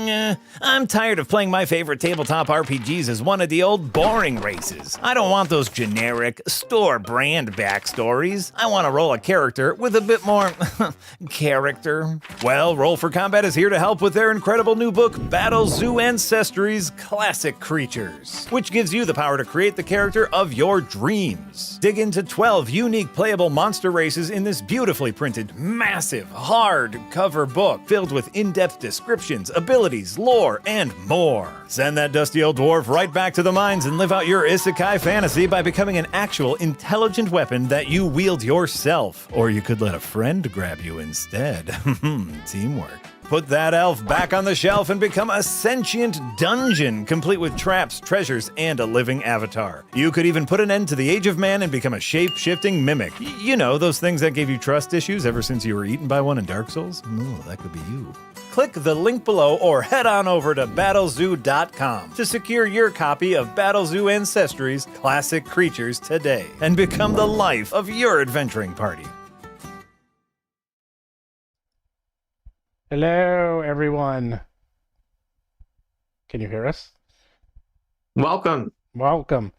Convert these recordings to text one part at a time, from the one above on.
I'm tired of playing my favorite tabletop RPGs as one of the old boring races. I don't want those generic, store-brand backstories. I want to roll a character with a bit more character. Well, Roll for Combat is here to help with their incredible new book, Battle Zoo Ancestry's Classic Creatures, which gives you the power to create the character of your dreams. Dig into 12 unique playable monster races in this beautifully printed, massive, hard-cover book filled with in-depth descriptions, abilities, lore, and more. Send that dusty old dwarf right back to the mines and live out your isekai fantasy by becoming an actual intelligent weapon that you wield yourself. Or you could let a friend grab you instead. Teamwork. Put that elf back on the shelf and become a sentient dungeon, complete with traps, treasures, and a living avatar. You could even put an end to the age of man and become a shape-shifting mimic. You know, those things that gave you trust issues ever since you were eaten by one in Dark Souls? Ooh, that could be you. Click the link below or head on over to battlezoo.com to secure your copy of Battle Zoo Ancestry's Classic Creatures today and become the life of your adventuring party. Hello, everyone. Can you hear us? Welcome. Welcome.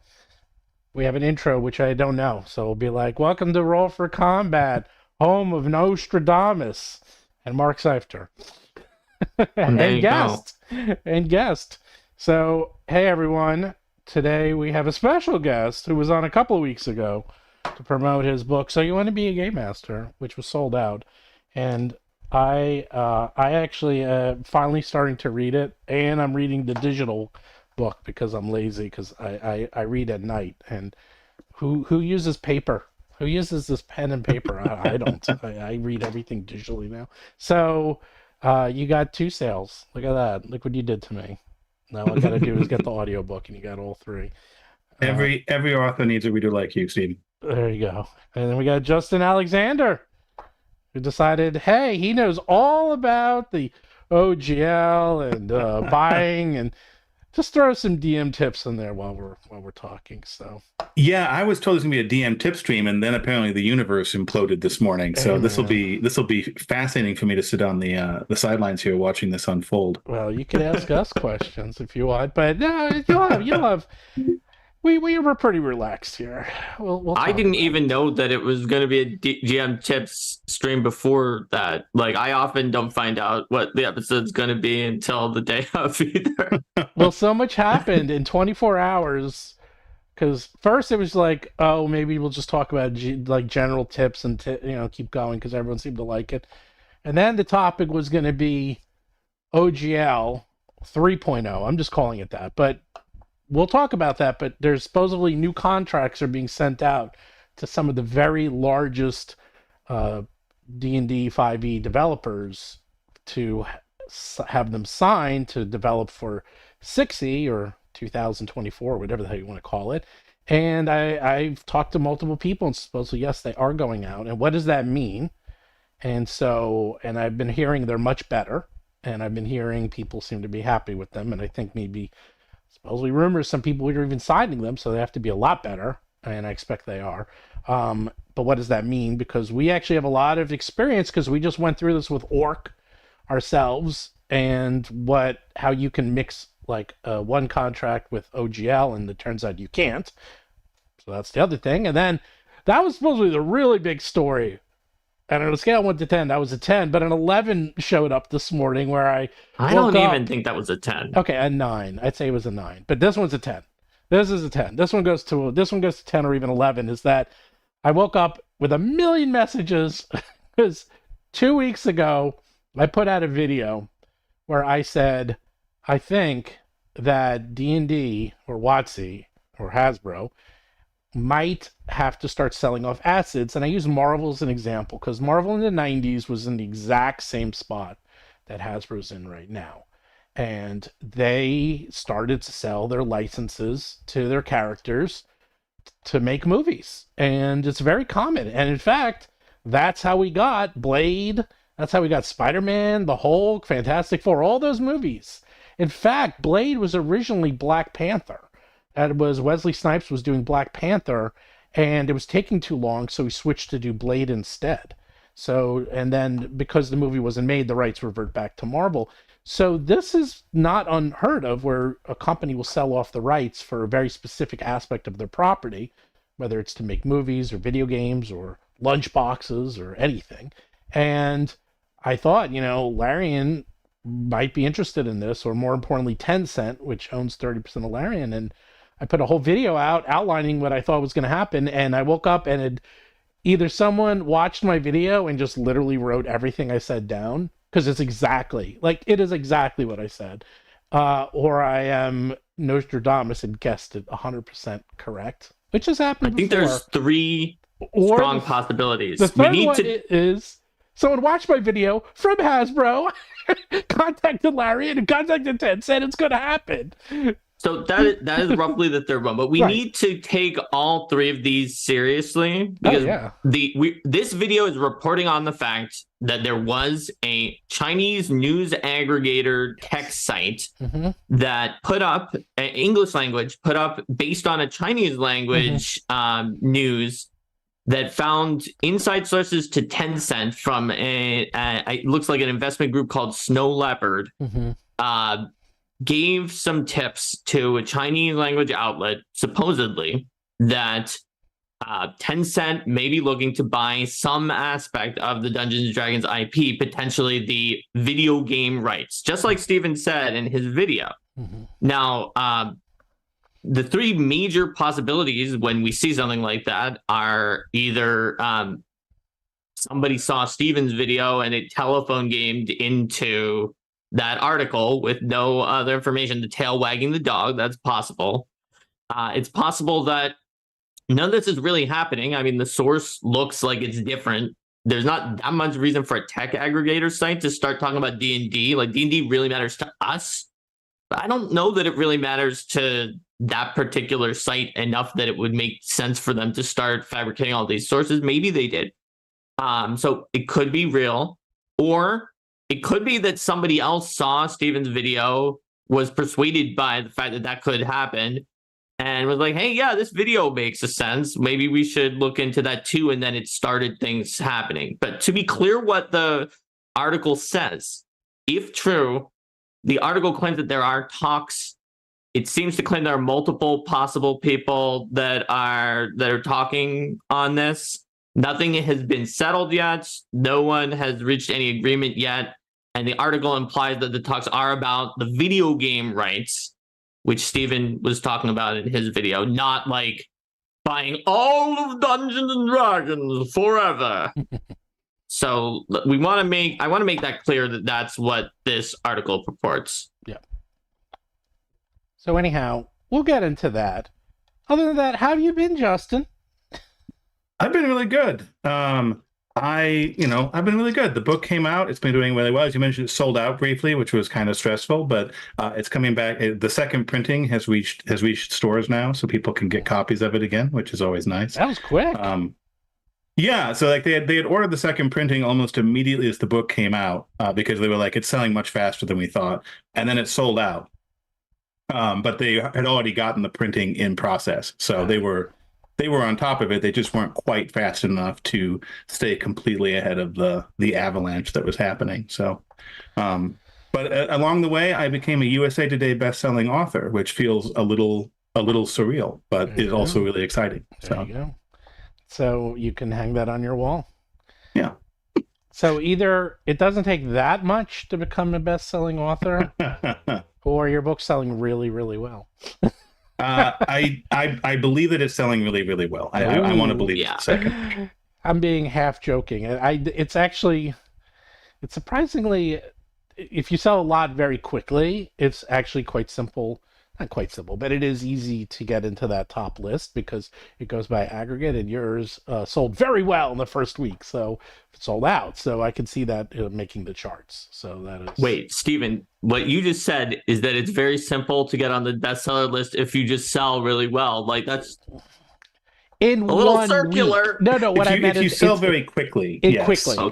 We have an intro, which I don't know, so we'll be like, welcome to Roll for Combat, home of Nostradamus and Mark Seifter. and guest. So, hey, everyone. Today we have a special guest who was on a couple of weeks ago to promote his book, So You Want to Be a Game Master, which was sold out. And I actually finally starting to read it, and I'm reading the digital book because I'm lazy, because I read at night. And who uses paper? Who uses this pen and paper? I don't. I read everything digitally now. So you got 2 sales. Look at that. Look what you did to me. Now all I got to do is get the audiobook, and you got all 3. Every author needs a reader like you, Steve. There you go. And then we got Justin Alexander, who decided, hey, he knows all about the OGL and buying, and just throw some DM tips in there while we're talking. So yeah, I was told it was gonna be a DM tip stream, and then apparently the universe imploded this morning. So this will be fascinating for me to sit on the sidelines here watching this unfold. Well, you can ask us questions if you want, but no, you'll have. We were pretty relaxed here. I didn't even know that it was going to be a GM tips stream before that. Like, I often don't find out what the episode's going to be until the day of either. Well, so much happened in 24 hours. Because first it was like, oh, maybe we'll just talk about general tips and keep going because everyone seemed to like it. And then the topic was going to be OGL 3.0. I'm just calling it that, but we'll talk about that. But there's supposedly new contracts are being sent out to some of the very largest D&D 5e developers to have them sign to develop for 6e or 2024, whatever the hell you want to call it. And I've talked to multiple people, and supposedly, yes, they are going out. And what does that mean? And I've been hearing they're much better, and I've been hearing people seem to be happy with them. And I think maybe, supposedly rumors, some people are even signing them, so they have to be a lot better, and I expect they are. But what does that mean? Because we actually have a lot of experience, because we just went through this with Orc ourselves, and how you can mix like one contract with OGL, and it turns out you can't. So that's the other thing. And then that was supposedly the really big story. And on a scale of 1 to 10, that was a 10, but an 11 showed up this morning where I don't even think that was a 10. Okay, a 9. I'd say it was a 9, but this one's a 10. This is a 10. This one goes to 10 or even 11. Is that I woke up with a million messages because 2 weeks ago I put out a video where I said, I think that D&D or WotC or Hasbro might have to start selling off acids. And I use Marvel as an example because Marvel in the 90s was in the exact same spot that Hasbro's in right now. And they started to sell their licenses to their characters to make movies. And it's very common. And in fact, that's how we got Blade. That's how we got Spider-Man, the Hulk, Fantastic Four, all those movies. In fact, Blade was originally Black Panther. That was Wesley Snipes was doing Black Panther, and it was taking too long, so he switched to do Blade instead. So, and then because the movie wasn't made, the rights revert back to Marvel. So this is not unheard of, where a company will sell off the rights for a very specific aspect of their property, whether it's to make movies or video games or lunch boxes or anything. And I thought, Larian might be interested in this, or more importantly, Tencent, which owns 30% of Larian. And I put a whole video out outlining what I thought was going to happen. And I woke up and either someone watched my video and just literally wrote everything I said down, because it is exactly what I said, or I am Nostradamus and guessed it 100% correct, which has happened before. I think there's three strong possibilities. The third one is someone watched my video from Hasbro, contacted Larry, and contacted Tencent. It's going to happen. So that is roughly the third one, but we need to take all three of these seriously, because this video is reporting on the fact that there was a Chinese news aggregator tech site that put up English language, based on a Chinese language news, that found inside sources to Tencent from it looks like an investment group called Snow Leopard. Gave some tips to a Chinese language outlet, supposedly, that Tencent may be looking to buy some aspect of the Dungeons and Dragons IP, potentially the video game rights, just like Steven said in his video. Now, the three major possibilities when we see something like that are either somebody saw Steven's video and it telephone gamed into that article with no other information, the tail wagging the dog. That's possible. It's possible that none of this is really happening. I mean, the source looks like it's different. There's not that much reason for a tech aggregator site to start talking about D&D. Like, D&D really matters to us, but I don't know that it really matters to that particular site enough that it would make sense for them to start fabricating all these sources. Maybe they did. So it could be real, or it could be that somebody else saw Steven's video, was persuaded by the fact that that could happen, and was like, hey, yeah, this video makes a sense. Maybe we should look into that too. And then it started things happening. But to be clear what the article says, if true, the article claims that there are talks. It seems to claim there are multiple possible people that are talking on this. Nothing has been settled yet. No one has reached any agreement yet. And the article implies that the talks are about the video game rights, which Steven was talking about in his video, not like buying all of Dungeons and Dragons forever. So I want to make that clear that that's what this article purports. Yeah. So anyhow, we'll get into that. Other than that, how have you been, Justin? I've been really good. I've been really good. The book came out. It's been doing really well. As you mentioned, it sold out briefly, which was kind of stressful, but it's coming back. The second printing has reached stores now, so people can get copies of it again, which is always nice. That was quick. Yeah, so like they had ordered the second printing almost immediately as the book came out, because they were like, it's selling much faster than we thought, and then it sold out. But they had already gotten the printing in process, so they were on top of it. They just weren't quite fast enough to stay completely ahead of the avalanche that was happening. So, but along the way, I became a USA Today best-selling author, which feels a little surreal, but is also really exciting. There you go. So you can hang that on your wall. Yeah. So either it doesn't take that much to become a best-selling author, or your book's selling really, really well. I believe that it's selling really, really well. I want to believe it second. I'm being half joking. It's surprisingly, if you sell a lot very quickly, it's actually quite simple. Not quite simple, but it is easy to get into that top list because it goes by aggregate, and yours sold very well in the first week. So it sold out. So I can see that making the charts. So that is. Wait, Steven, what you just said is that it's very simple to get on the bestseller list if you just sell really well. Like, that's in a little one circular. Week. No. What I meant is if you sell very quickly.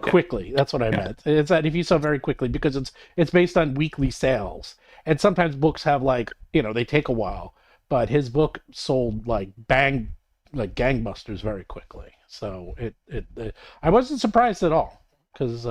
Quickly. That's what I meant. It's that if you sell very quickly, because it's based on weekly sales. And sometimes books have they take a while, but his book sold like gangbusters very quickly. So I wasn't surprised at all, because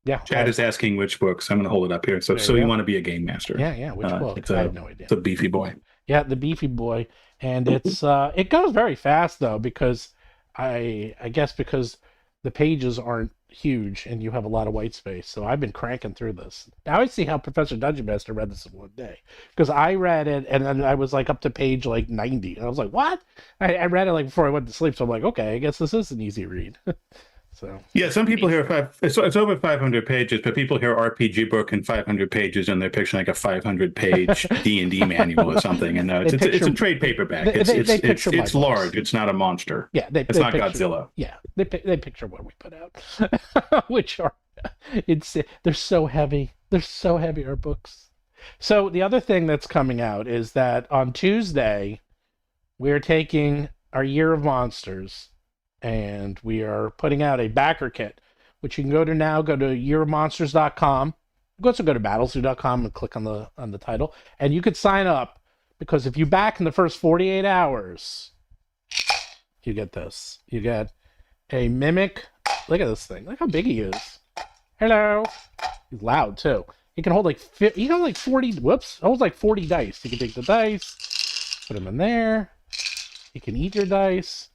Yeah. Chad is asking which books. I'm going to hold it up here. So There you you go. want to be a game master? Yeah. Which book? I have no idea. It's a beefy boy. Yeah, the beefy boy, and it's it goes very fast though because I guess because the pages aren't huge and you have a lot of white space. So I've been cranking through this. Now I see how Professor Dungeon Master read this in one day because I read it and then I was like up to page like 90 and I was like, what? I read it like before I went to sleep, so I'm like, okay, I guess this is an easy read. So yeah, some people hear it's over 500 pages, but people hear RPG book and 500 pages, and they're picturing like a 500-page D&D manual or something. And it's a trade paperback. It's large. It's not a monster. Yeah, it's not Godzilla. Yeah, they picture what we put out, which are they're so heavy. They're so heavy, our books. So the other thing that's coming out is that on Tuesday we're taking our Year of Monsters. And we are putting out a backer kit, which you can go to yearofmonsters.com. You can also go to battlezoo.com and click on the title. And you could sign up because if you back in the first 48 hours, you get this. You get a Mimic. Look at this thing. Look how big he is. Hello. He's loud too. He can hold like 40. Whoops. Holds like 40 dice. You can take the dice, put them in there. You can eat your dice.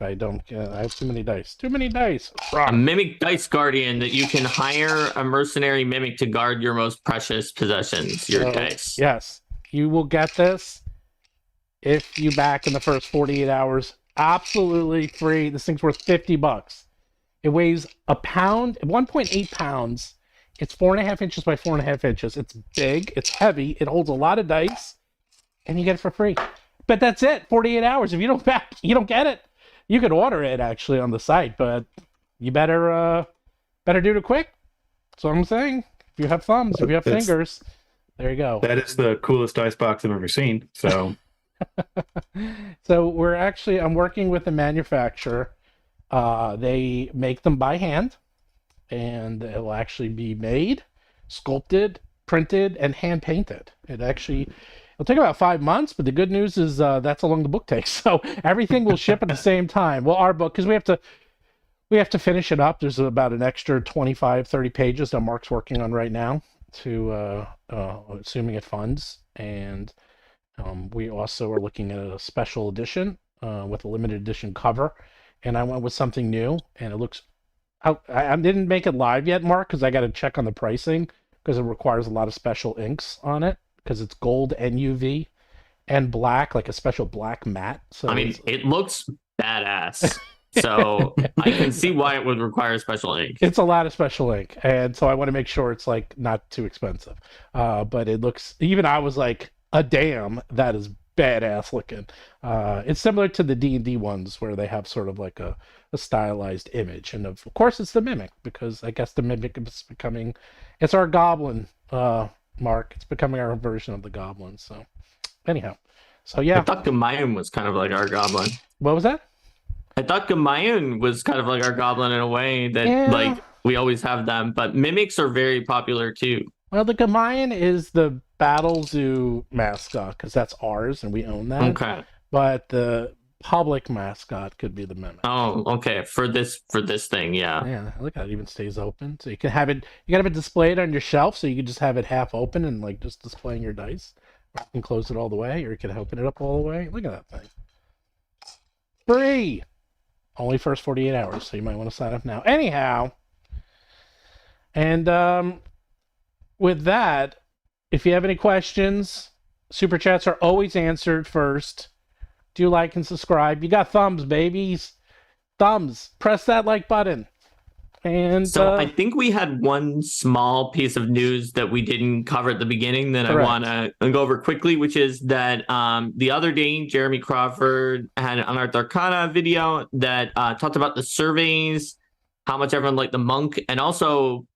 I have too many dice. Too many dice. A Mimic Dice Guardian that you can hire a mercenary Mimic to guard your most precious possessions, your dice. Yes. You will get this if you back in the first 48 hours. Absolutely free. This thing's worth $50. It weighs a pound, 1.8 pounds. It's 4.5 inches by 4.5 inches. It's big. It's heavy. It holds a lot of dice. And you get it for free. But that's it. 48 hours. If you don't back, you don't get it. You could order it actually on the site, but you better do it quick. That's what I'm saying. If you have thumbs, if you have fingers, there you go. That is the coolest dice box I've ever seen. So, so I'm working with a manufacturer. They make them by hand, and it'll actually be made, sculpted, printed, and hand painted. It'll take about 5 months, but the good news is that's how long the book takes. So everything will ship at the same time. Well, our book, because we have to finish it up. There's about an extra 25, 30 pages that Mark's working on right now to assuming it funds. And we also are looking at a special edition with a limited edition cover. And I went with something new, and it looks out. I didn't make it live yet, Mark, because I got to check on the pricing because it requires a lot of special inks on it. Because it's gold and UV and black, like a special black matte. So it looks badass. So I can see why it would require special ink. It's a lot of special ink, and so I want to make sure it's like not too expensive. But it looks. Even I was like, damn, that is badass looking. It's similar to the D&D ones where they have sort of like a stylized image, and of course it's the Mimic because I guess the Mimic is becoming. It's our goblin. Mark, it's becoming our version of the goblin. So anyhow, so yeah, I thought Gamayun was kind of like our goblin. What was that? I thought Gamayun was kind of like our goblin in a way that like we always have them, but mimics are very popular too. Well, the Gamayun is the Battle Zoo mascot because that's ours and we own that. Okay, but the public mascot could be the Mimic. Oh, okay. For this thing, yeah. Yeah, look how it even stays open. So you can have it. You can have it displayed on your shelf, so you can just have it half open and like just displaying your dice. Or you can close it all the way, or you can open it up all the way. Look at that thing. Free. Only first 48 hours, so you might want to sign up now. Anyhow, and with that, if you have any questions, super chats are always answered first. Do like and subscribe. You got thumbs, babies. Thumbs. Press that like button. And so I think we had one small piece of news that we didn't cover at the beginning that correct. I want to go over quickly, which is that the other day, Jeremy Crawford had an Unearthed Arcana video that talked about the surveys, how much everyone liked the monk, and also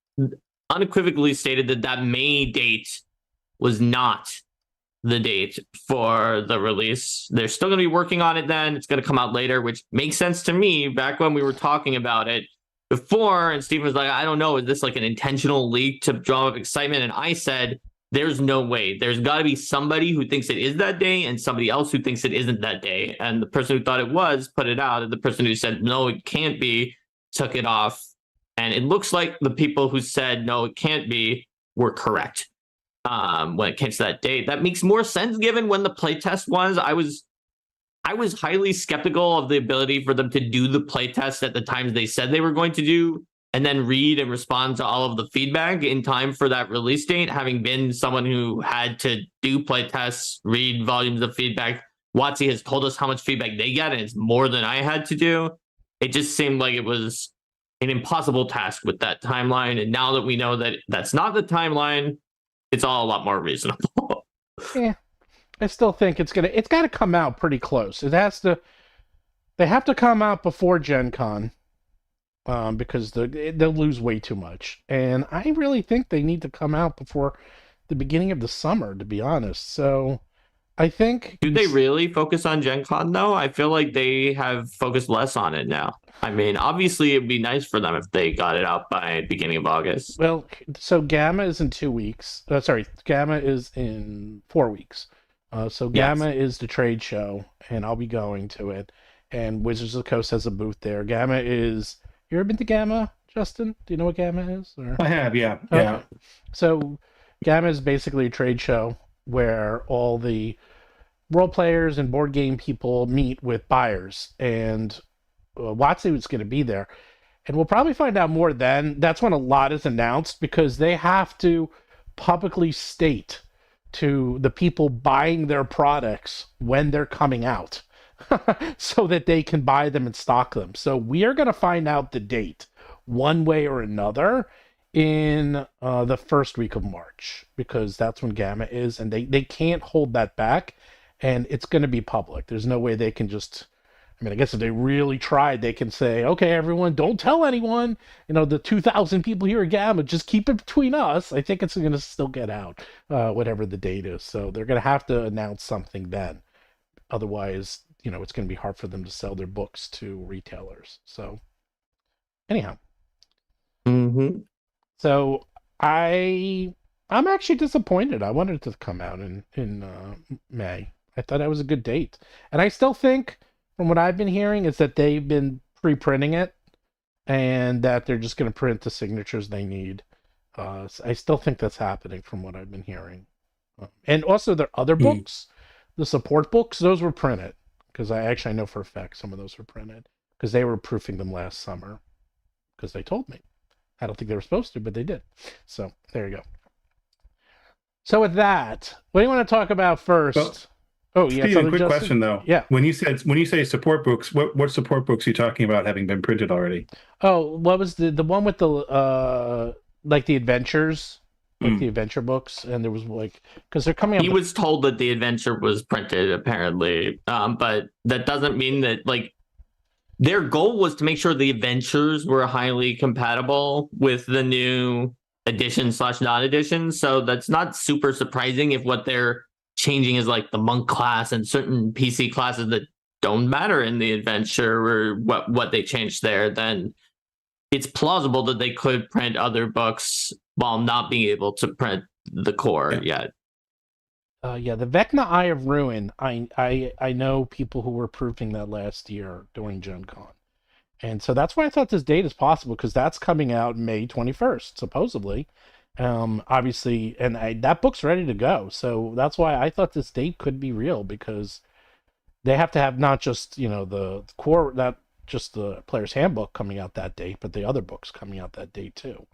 unequivocally stated that May date was not the date for the release. They're still going to be working on it then. It's going to come out later, which makes sense to me back when we were talking about it before. And Stephen was like, I don't know, is this like an intentional leak to draw up excitement? And I said, there's no way. There's got to be somebody who thinks it is that day and somebody else who thinks it isn't that day. And the person who thought it was put it out. And the person who said, no, it can't be, took it off And it looks like the people who said, no, it can't be, were correct when it came to that date. That makes more sense given when the playtest was. I was highly skeptical of the ability for them to do the playtest at the times they said they were going to do, and then read and respond to all of the feedback in time for that release date. Having been someone who had to do playtests, read volumes of feedback, WotC has told us how much feedback they get, and it's more than I had to do. It just seemed like it was an impossible task with that timeline. And now that we know that that's not the timeline, it's all a lot more reasonable. Yeah. I still think it's got to come out pretty close. They have to come out before Gen Con, because they'll lose way too much. And I really think they need to come out before the beginning of the summer, to be honest. So I think... Do they really focus on Gen Con, though? I feel like they have focused less on it now. I mean, obviously, it'd be nice for them if they got it out by beginning of August. Well, so Gamma is in 2 weeks. Gamma is in 4 weeks. So Gamma is the trade show, and I'll be going to it. And Wizards of the Coast has a booth there. Gamma is... You ever been to Gamma, Justin? Do you know what Gamma is? Or... I have, yeah. Okay. Yeah. So Gamma is basically a trade show where all the role players and board game people meet with buyers. And WotC is going to be there. And we'll probably find out more then. That's when a lot is announced, because they have to publicly state to the people buying their products when they're coming out so that they can buy them and stock them. So we are going to find out the date one way or another in the first week of March, because that's when Gamma is, and they can't hold that back, and it's going to be public. There's no way they can just... I mean, I guess if they really tried, they can say, okay, everyone, don't tell anyone. You know, the 2,000 people here at Gamma, just keep it between us. I think it's going to still get out, whatever the date is. So they're going to have to announce something then. Otherwise, you know, it's going to be hard for them to sell their books to retailers. So, anyhow. Mm-hmm. So I'm actually disappointed. I wanted it to come out in May. I thought that was a good date. And I still think... From what I've been hearing, is that they've been pre-printing it, and that they're just going to print the signatures they need. So I still think that's happening from what I've been hearing. And also their other books, the support books, those were printed. Because I know for a fact some of those were printed. Because they were proofing them last summer. Because they told me. I don't think they were supposed to, but they did. So there you go. So with that, what do you want to talk about first? Well, oh, yeah. Steven, quick question though. Yeah. When you say support books, what support books are you talking about having been printed already? Oh, what was the one with the like the adventures, like the adventure books, and there was like, because they're coming up. He was told that the adventure was printed apparently, but that doesn't mean that, like, their goal was to make sure the adventures were highly compatible with the new edition/non-edition. So that's not super surprising if what they're changing is like the monk class and certain PC classes that don't matter in the adventure, or what they changed there. Then it's plausible that they could print other books while not being able to print the core yet. Yeah, the Vecna Eye of Ruin. I know people who were proofing that last year during Gen Con. And so that's why I thought this date is possible, because that's coming out May 21st, supposedly. Obviously, and that book's ready to go. So that's why I thought this date could be real, because they have to have not just, you know, the core, not just the player's handbook coming out that date, but the other books coming out that date too.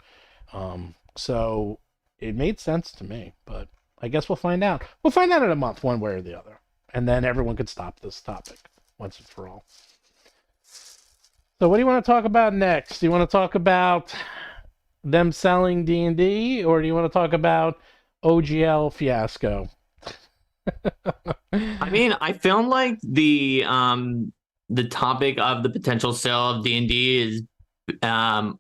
So it made sense to me, but I guess we'll find out. We'll find out in a month, one way or the other. And then everyone could stop this topic once and for all. So what do you want to talk about next? Do you want to talk about them selling D&D, or do you want to talk about OGL fiasco? I mean, I feel like the topic of the potential sale of D&D is,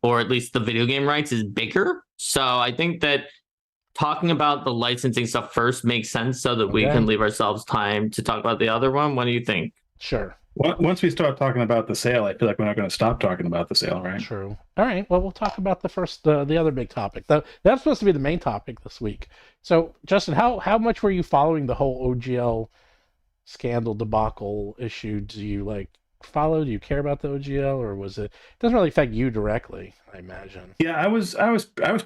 or at least the video game rights, is bigger. So I think that talking about the licensing stuff first makes sense, so that we can leave ourselves time to talk about the other one. What do you think? Sure. Once we start talking about the sale, I feel like we're not going to stop talking about the sale, right? True. All right. Well, we'll talk about the other big topic. That's supposed to be the main topic this week. So, Justin, how much were you following the whole OGL scandal debacle issue? Do you follow? Do you care about the OGL, or was it doesn't really affect you directly, I imagine? Yeah, I was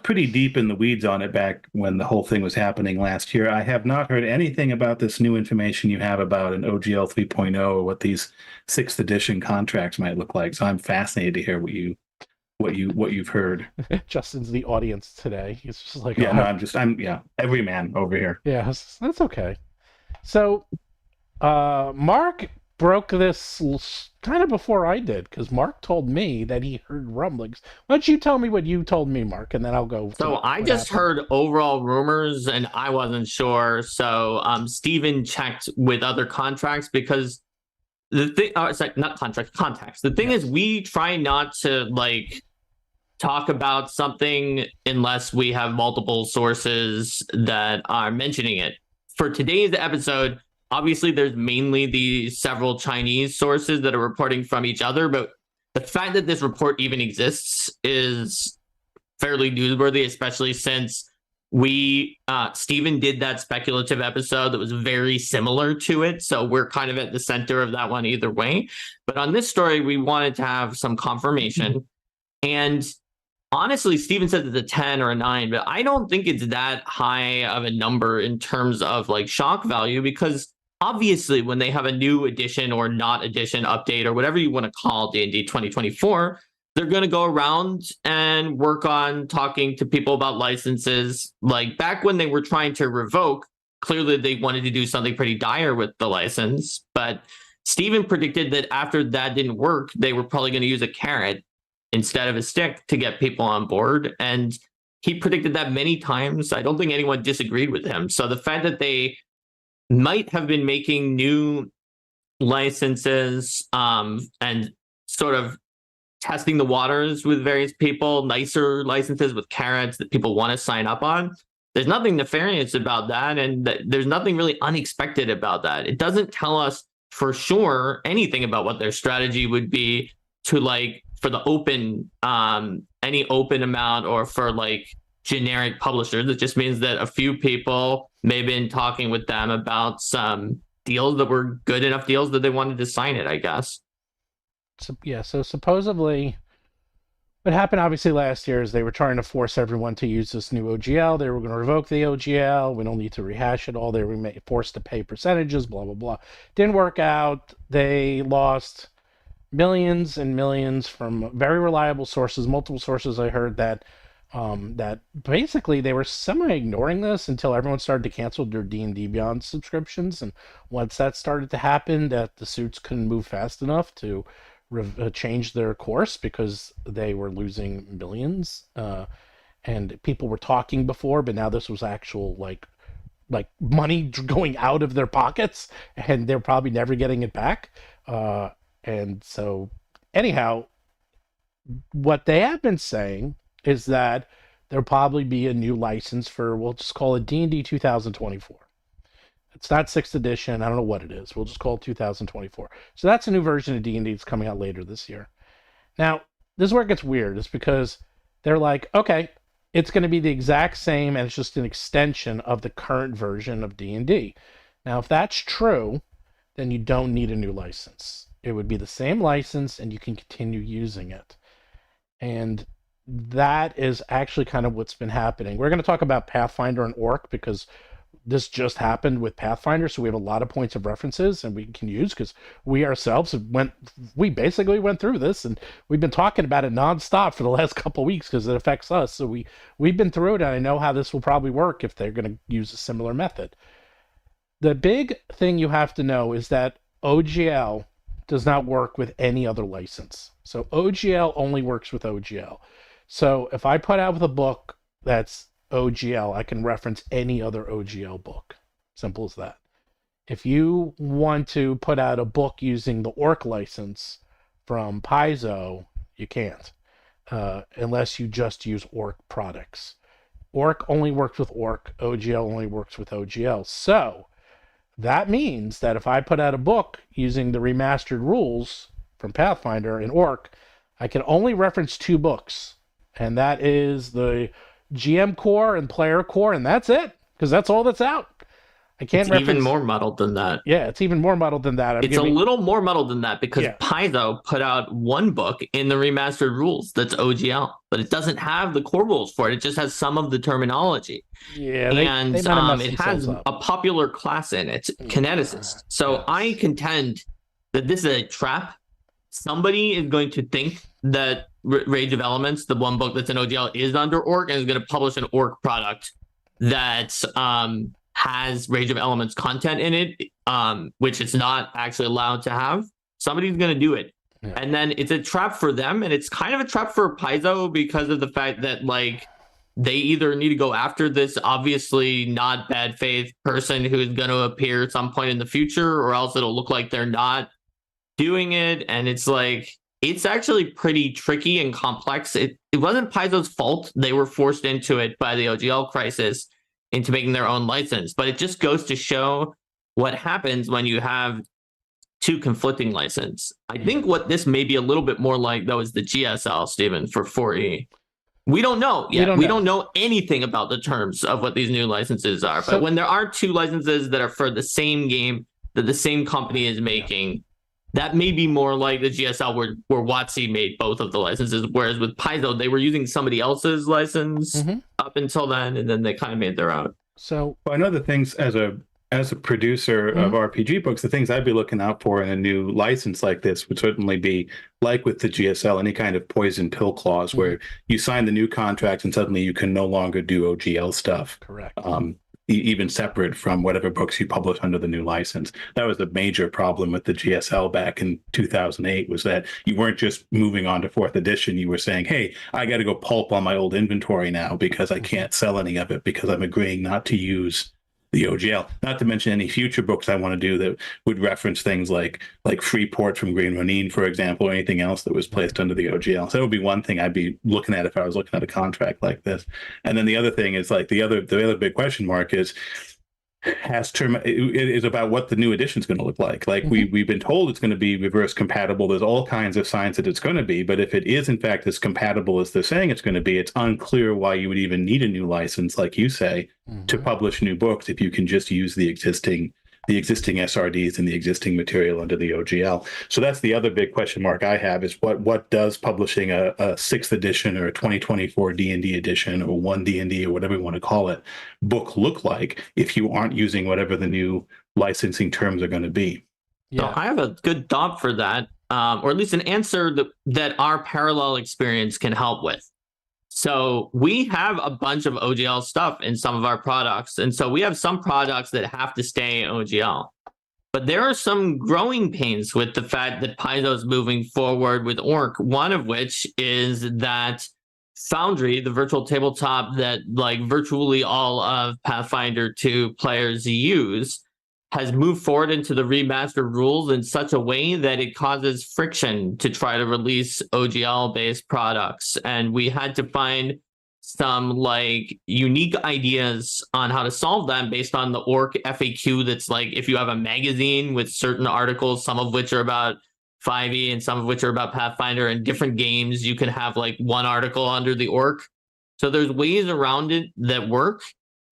pretty deep in the weeds on it back when the whole thing was happening last year. I have not heard anything about this new information you have about an OGL 3.0 or what these 6th edition contracts might look like. So I'm fascinated to hear what you've heard. Justin's the audience today. He's just like, Yeah, no, I'm every man over here. Yeah, that's okay. So, Mark broke this kind of before I did, because Mark told me that he heard rumblings. Why don't you tell me what you told me, Mark, and then I'll go. So I just heard overall rumors, and I wasn't sure. So Steven checked with other contracts, because the thing, it's like not contracts, contacts. The thing is, we try not to like talk about something unless we have multiple sources that are mentioning it. For today's episode, obviously there's mainly the several Chinese sources that are reporting from each other, but the fact that this report even exists is fairly newsworthy, especially since Steven did that speculative episode that was very similar to it. So we're kind of at the center of that one either way. But on this story, we wanted to have some confirmation. And honestly, Steven said it's a 10 or a 9, but I don't think it's that high of a number in terms of like shock value, because obviously when they have a new edition or not edition update or whatever you want to call D&D 2024, they're going to go around and work on talking to people about licenses. Like back when they were trying to revoke, clearly they wanted to do something pretty dire with the license. But Steven predicted that after that didn't work, they were probably going to use a carrot instead of a stick to get people on board. And he predicted that many times. I don't think anyone disagreed with him. So the fact that they might have been making new licenses and sort of testing the waters with various people, nicer licenses with carrots that people want to sign up on, there's nothing nefarious about that. And there's nothing really unexpected about that. It doesn't tell us for sure anything about what their strategy would be to like, for the open, any open amount, or for like generic publishers. It just means that a few people may have been talking with them about some deals that were good enough deals that they wanted to sign it, I guess. So, yeah, so supposedly what happened obviously last year is they were trying to force everyone to use this new OGL. They were going to revoke the OGL. We don't need to rehash it all. They were forced to pay percentages, blah, blah, blah. Didn't work out. They lost millions and millions from very reliable sources, multiple sources. I heard that that basically they were semi-ignoring this until everyone started to cancel their D&D Beyond subscriptions. And once that started to happen, that the suits couldn't move fast enough to change their course because they were losing millions. And people were talking before, but now this was actual like money going out of their pockets, and they're probably never getting it back. And so anyhow, what they have been saying is that there'll probably be a new license for, we'll just call it D&D 2024. It's not 6th edition. I don't know what it is. We'll just call it 2024. So that's a new version of D&D that's coming out later this year. Now, this is where it gets weird. It's because they're like, okay, it's going to be the exact same, and it's just an extension of the current version of D&D. Now, if that's true, then you don't need a new license. It would be the same license, and you can continue using it. And that is actually kind of what's been happening. We're going to talk about Pathfinder and Orc because this just happened with Pathfinder, so we have a lot of points of references and we can use, because we ourselves we basically went through this, and we've been talking about it nonstop for the last couple of weeks because it affects us. So we've been through it, and I know how this will probably work if they're going to use a similar method. The big thing you have to know is that OGL does not work with any other license. So OGL only works with OGL. So if I put out with a book that's OGL, I can reference any other OGL book. Simple as that. If you want to put out a book using the Orc license from Paizo, you can't, unless you just use Orc products. Orc only works with Orc. OGL only works with OGL. So that means that if I put out a book using the remastered rules from Pathfinder and Orc, I can only reference 2 books, and that is the GM Core and Player Core, and that's it, because that's all that's out. I can't It's reference. even more muddled than that. Yeah, it's even more muddled than that. It's a little more muddled than that because Paizo put out one book in the remastered rules that's OGL, but it doesn't have the core rules for it. It just has some of the terminology. Yeah, and it has a popular class in it, Kineticist. So I contend that this is a trap. Somebody is going to think that Rage of Elements, the one book that's in OGL, is under Orc and is going to publish an Orc product that has Rage of Elements content in it, which it's not actually allowed to have. Somebody's going to do it. Yeah. And then it's a trap for them, and it's kind of a trap for Paizo because of the fact that, like, they either need to go after this obviously not bad faith person who's going to appear at some point in the future, or else it'll look like they're not doing it. And it's like, it's actually pretty tricky and complex. It wasn't Paizo's fault. They were forced into it by the OGL crisis into making their own license. But it just goes to show what happens when you have two conflicting licenses. I think what this may be a little bit more like, though, is the GSL, Stephen, for 4E. We don't know yet. We don't know anything about the terms of what these new licenses are. But when there are two licenses that are for the same game that the same company is making, that may be more like the GSL where WotC made both of the licenses, whereas with Paizo, they were using somebody else's license up until then, and then they kind of made their own. So I know the things as a producer of RPG books, the things I'd be looking out for in a new license like this would certainly be, like with the GSL, any kind of poison pill clause where you sign the new contract and suddenly you can no longer do OGL stuff. Correct. Even separate from whatever books you publish under the new license. That was the major problem with the GSL back in 2008, was that you weren't just moving on to 4th edition. You were saying, hey, I got to go pulp on my old inventory now because I can't sell any of it because I'm agreeing not to use the OGL. Not to mention any future books I want to do that would reference things like Freeport from Green Ronin, for example, or anything else that was placed under the OGL. So that would be one thing I'd be looking at if I was looking at a contract like this. And then the other thing is, like, the other big question mark is, it is about what the new edition is going to look like. Like we've been told it's going to be reverse compatible. There's all kinds of signs that it's going to be, but if it is in fact as compatible as they're saying it's going to be, it's unclear why you would even need a new license, like you say, to publish new books if you can just use the existing SRDs and the existing material under the OGL. So that's the other big question mark I have, is what does publishing a 6th edition or a 2024 D&D edition or 1 D&D or whatever you want to call it book look like if you aren't using whatever the new licensing terms are going to be? Yeah, so I have a good thought for that, or at least an answer that our parallel experience can help with. So we have a bunch of OGL stuff in some of our products. And so we have some products that have to stay OGL. But there are some growing pains with the fact that Paizo is moving forward with Orc, one of which is that Foundry, the virtual tabletop that, like, virtually all of Pathfinder 2 players use, has moved forward into the remastered rules in such a way that it causes friction to try to release OGL-based products. And we had to find some, like, unique ideas on how to solve them based on the Orc FAQ that's, like, if you have a magazine with certain articles, some of which are about 5e and some of which are about Pathfinder and different games, you can have, like, one article under the Orc. So there's ways around it that work.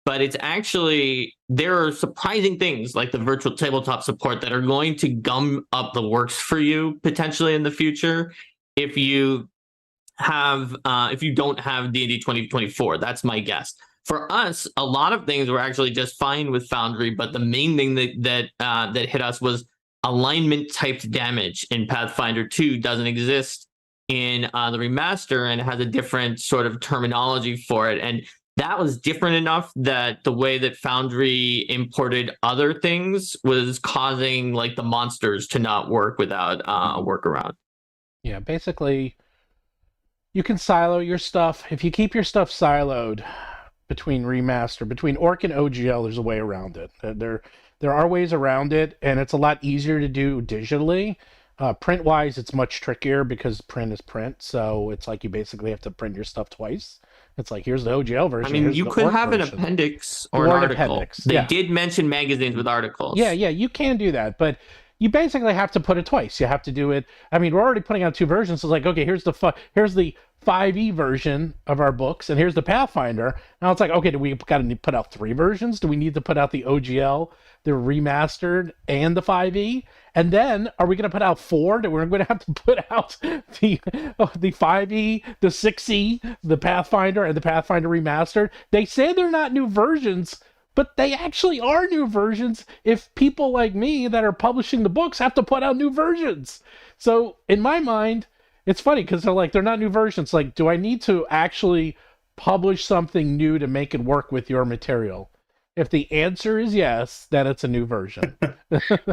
But it's actually, there are surprising things like the virtual tabletop support that are going to gum up the works for you potentially in the future if you don't have D&D 2024. That's my guess. For us, a lot of things were actually just fine with Foundry, but the main thing that hit us was alignment typed damage in Pathfinder 2 doesn't exist in the remaster, and it has a different sort of terminology for it. And that was different enough that the way that Foundry imported other things was causing, like, the monsters to not work without a workaround. Yeah, basically, you can silo your stuff. If you keep your stuff siloed between Orc and OGL, there's a way around it. There are ways around it, and it's a lot easier to do digitally. Print-wise, it's much trickier because print is print, so it's like you basically have to print your stuff twice. It's like, here's the OGL version. I mean, you could have an appendix or an article. They did mention magazines with articles. Yeah, you can do that, but you basically have to put it twice. You have to do it. I mean, we're already putting out 2 versions. So it's like, okay, here's the 5e version of our books, and here's the Pathfinder. Now it's like, okay, do we got to put out 3 versions? Do we need to put out the OGL, the remastered, and the 5e? And then are we going to put out 4? That we're going to have to put out the 5e, the 6e, the Pathfinder, and the Pathfinder remastered? They say they're not new versions, but they actually are new versions if people like me that are publishing the books have to put out new versions. So in my mind, it's funny because they're not new versions. Like, do I need to actually publish something new to make it work with your material? If the answer is yes, then it's a new version.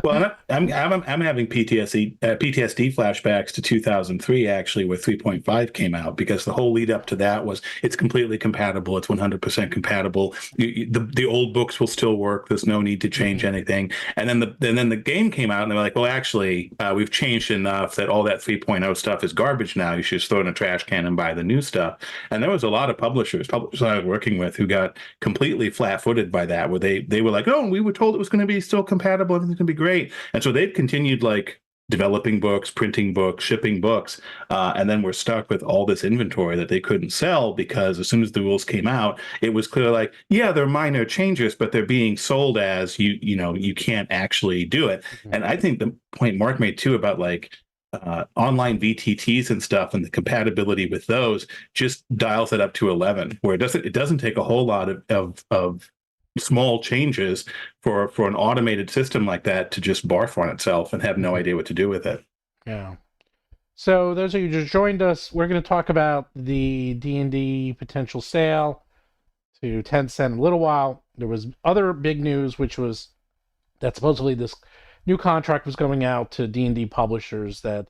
Well, I'm having PTSD flashbacks to 2003, actually, where 3.5 came out, because the whole lead up to that was it's completely compatible. It's 100% compatible. The old books will still work. There's no need to change anything. And then the game came out, and they were like, well, actually, we've changed enough that all that 3.0 stuff is garbage now. You should just throw it in a trash can and buy the new stuff. And there was a lot of publishers I was working with who got completely flat-footed by that, where they were like, oh, we were told it was going to be still compatible, everything's going to be great. And so they've continued like developing books, printing books, shipping books, and then we're stuck with all this inventory that they couldn't sell, because as soon as the rules came out, it was clear like, yeah, they're minor changes, but they're being sold as you can't actually do it. Mm-hmm. And I think the point Mark made too about like online VTTs and stuff, and the compatibility with those just dials it up to 11, where it doesn't take a whole lot of small changes for an automated system like that to just barf on itself and have no idea what to do with it. Yeah. So those of you who just joined us, we're going to talk about the D&D potential sale to Tencent in a little while. There was other big news, which was that supposedly this new contract was going out to D&D publishers that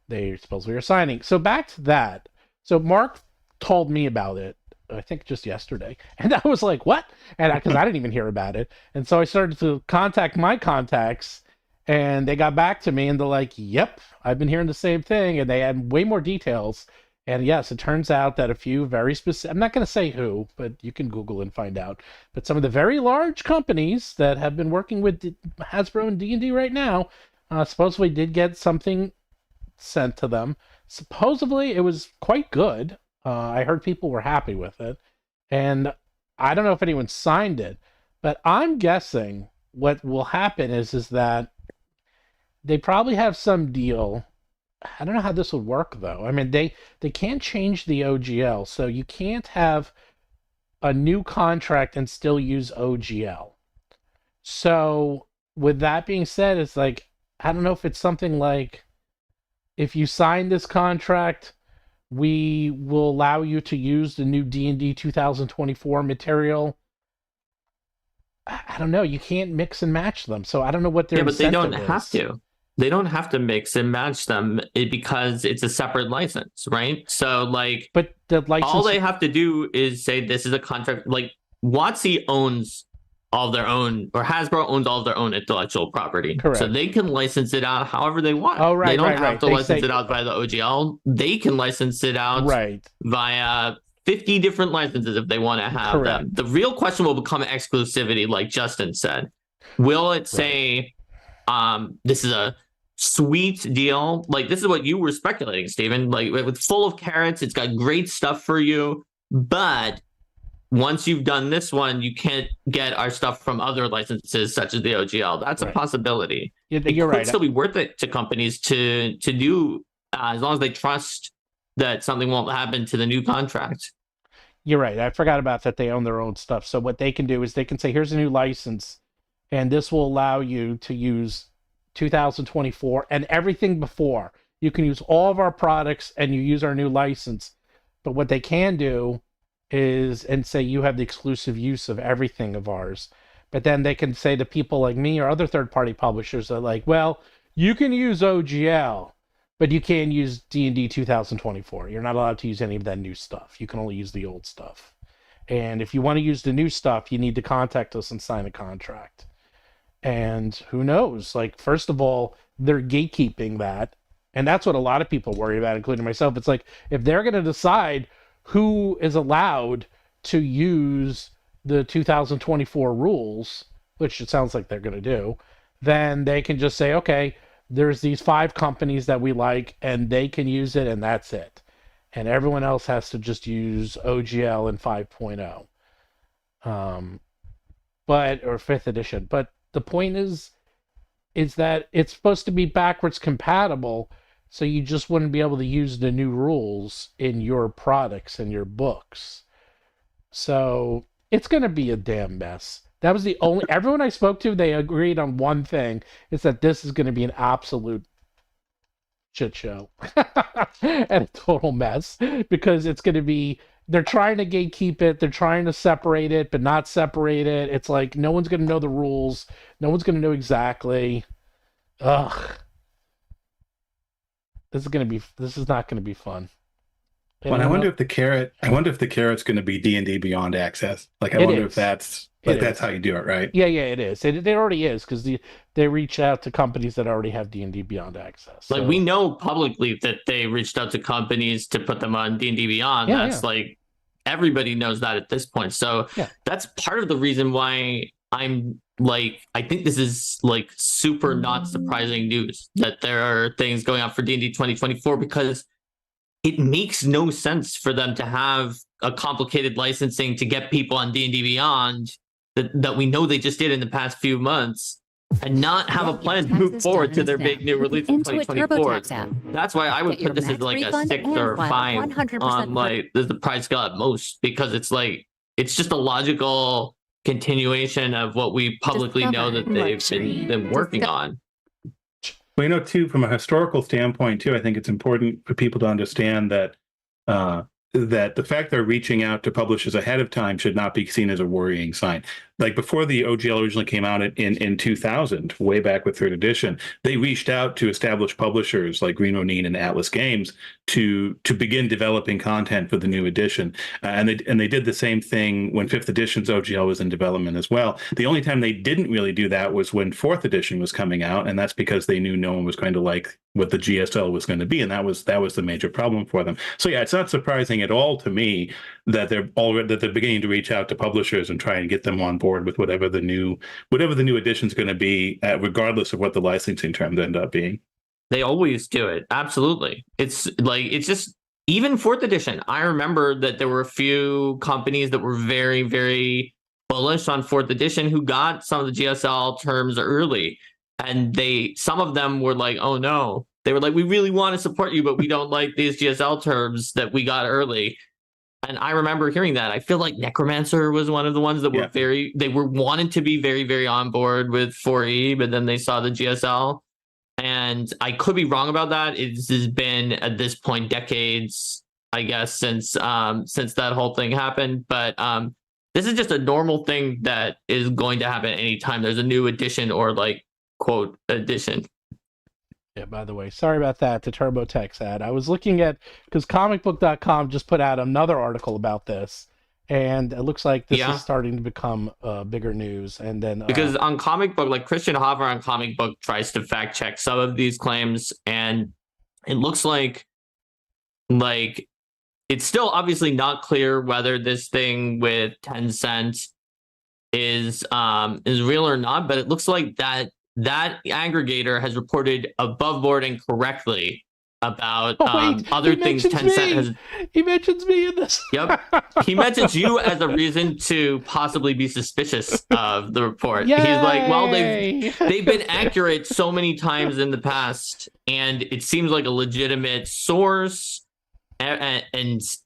they supposedly are signing. So back to that. So Mark told me about it, I think just yesterday, and I was like, what? And because I didn't even hear about it. And so I started to contact my contacts, and they got back to me, and they're like, yep, I've been hearing the same thing. And they had way more details. And yes, it turns out that a few very specific, I'm not going to say who, but you can Google and find out, but some of the very large companies that have been working with Hasbro and D&D right now supposedly did get something sent to them. Supposedly it was quite good. I heard people were happy with it, and I don't know if anyone signed it, but I'm guessing what will happen is that they probably have some deal. I don't know how this would work, though. I mean, they can't change the OGL, so you can't have a new contract and still use OGL. So with that being said, it's like, I don't know if it's something like, if you sign this contract, we will allow you to use the new D&D 2024 material. I don't know. You can't mix and match them. So I don't know what their incentive is. But they don't have to. They don't have to mix and match them because it's a separate license, right? So like, but the license, all they have to do is say this is a contract. Like WotC owns all their own, or Hasbro owns all of their own intellectual property. Correct. So they can license it out however they want. Oh, right, they don't right, have to They license say, it out via the OGL. They can license it out via 50 different licenses if they want to have them. The real question will become exclusivity, like Justin said. Will it say, this is a sweet deal? Like, this is what you were speculating, Stephen. Like, it's full of carrots. It's got great stuff for you. But once you've done this one, you can't get our stuff from other licenses, such as the OGL. That's a possibility. You're it right. could still be worth it to companies to do, as long as they trust that something won't happen to the new contract. You're right. I forgot about that. They own their own stuff. So what they can do is they can say, here's a new license, and this will allow you to use 2024 and everything before. You can use all of our products and you use our new license. But what they can do is, and say you have the exclusive use of everything of ours. But then they can say to people like me or other third-party publishers that like, well, you can use OGL, but you can't use D&D 2024. You're not allowed to use any of that new stuff. You can only use the old stuff. And if you want to use the new stuff, you need to contact us and sign a contract. And who knows? Like, first of all, they're gatekeeping that. And that's what a lot of people worry about, including myself. It's like, if they're going to decide who is allowed to use the 2024 rules, which it sounds like they're going to do, then they can just say, okay, there's these 5 companies that we like, and they can use it, and that's it. and everyone else has to just use OGL and 5.0, or 5th edition. But the point is that it's supposed to be backwards compatible, so you just wouldn't be able to use the new rules in your products and your books. So it's going to be a damn mess. That was the only... Everyone I spoke to, they agreed on one thing. It's that this is going to be an absolute shit show. And a total mess. Because it's going to be... They're trying to gatekeep it. They're trying to separate it, but not separate it. It's like no one's going to know the rules. No one's going to know exactly. Ugh. This is not going to be fun. Well, I wonder if the carrot's going to be D&D Beyond Access. Like, I wonder if that's how you do it, right? Yeah, it is. It already is, because they reach out to companies that already have D&D Beyond Access. Like, we know publicly that they reached out to companies to put them on D&D Beyond. Like, everybody knows that at this point. So that's part of the reason why I'm like, I think this is like super not surprising news that there are things going on for D&D 2024, because it makes no sense for them to have a complicated licensing to get people on D&D Beyond that we know they just did in the past few months, and not have a plan to move forward to their big new release in 2024. That's why I would put this as like a 6 or 5 on like the price got most, because it's like, it's just a logical continuation of what we publicly know that they've been working on. Well, too, from a historical standpoint, too, I think it's important for people to understand that that the fact they're reaching out to publishers ahead of time should not be seen as a worrying sign. Like, before the OGL originally came out in 2000, way back with 3rd edition, they reached out to established publishers like Green Ronin and Atlas Games to begin developing content for the new edition. And they did the same thing when 5th edition's OGL was in development as well. The only time they didn't really do that was when 4th edition was coming out, and that's because they knew no one was going to like what the GSL was going to be, and that was the major problem for them. So yeah, it's not surprising at all to me that they're beginning to reach out to publishers and try and get them on board with whatever the new edition is going to be, regardless of what the licensing terms end up being. They always do it. Absolutely. It's just, even 4th edition. I remember that there were a few companies that were very, very bullish on 4th edition who got some of the GSL terms early. And some of them were like, oh no. They were like, we really want to support you, but we don't like these GSL terms that we got early. And I remember hearing that. I feel like Necromancer was one of the ones that were they were wanted to be very, very on board with 4E, but then they saw the GSL. And I could be wrong about that. It has been, at this point, decades, I guess, since that whole thing happened. But this is just a normal thing that is going to happen anytime there's a new edition, or like, quote, edition. Yeah, by the way, sorry about that, the TurboTax ad. I was looking at, because comicbook.com just put out another article about this, and it looks like this is starting to become bigger news. And then because on Comic Book, like Christian Hofer on Comic Book tries to fact check some of these claims, and it looks like it's still obviously not clear whether this thing with Tencent is real or not, but it looks like that aggregator has reported above board incorrectly about other things Tencent has. He mentions me in this. Yep. He mentions you as a reason to possibly be suspicious of the report. Yay! He's like, well, they've been accurate so many times in the past, and it seems like a legitimate source, and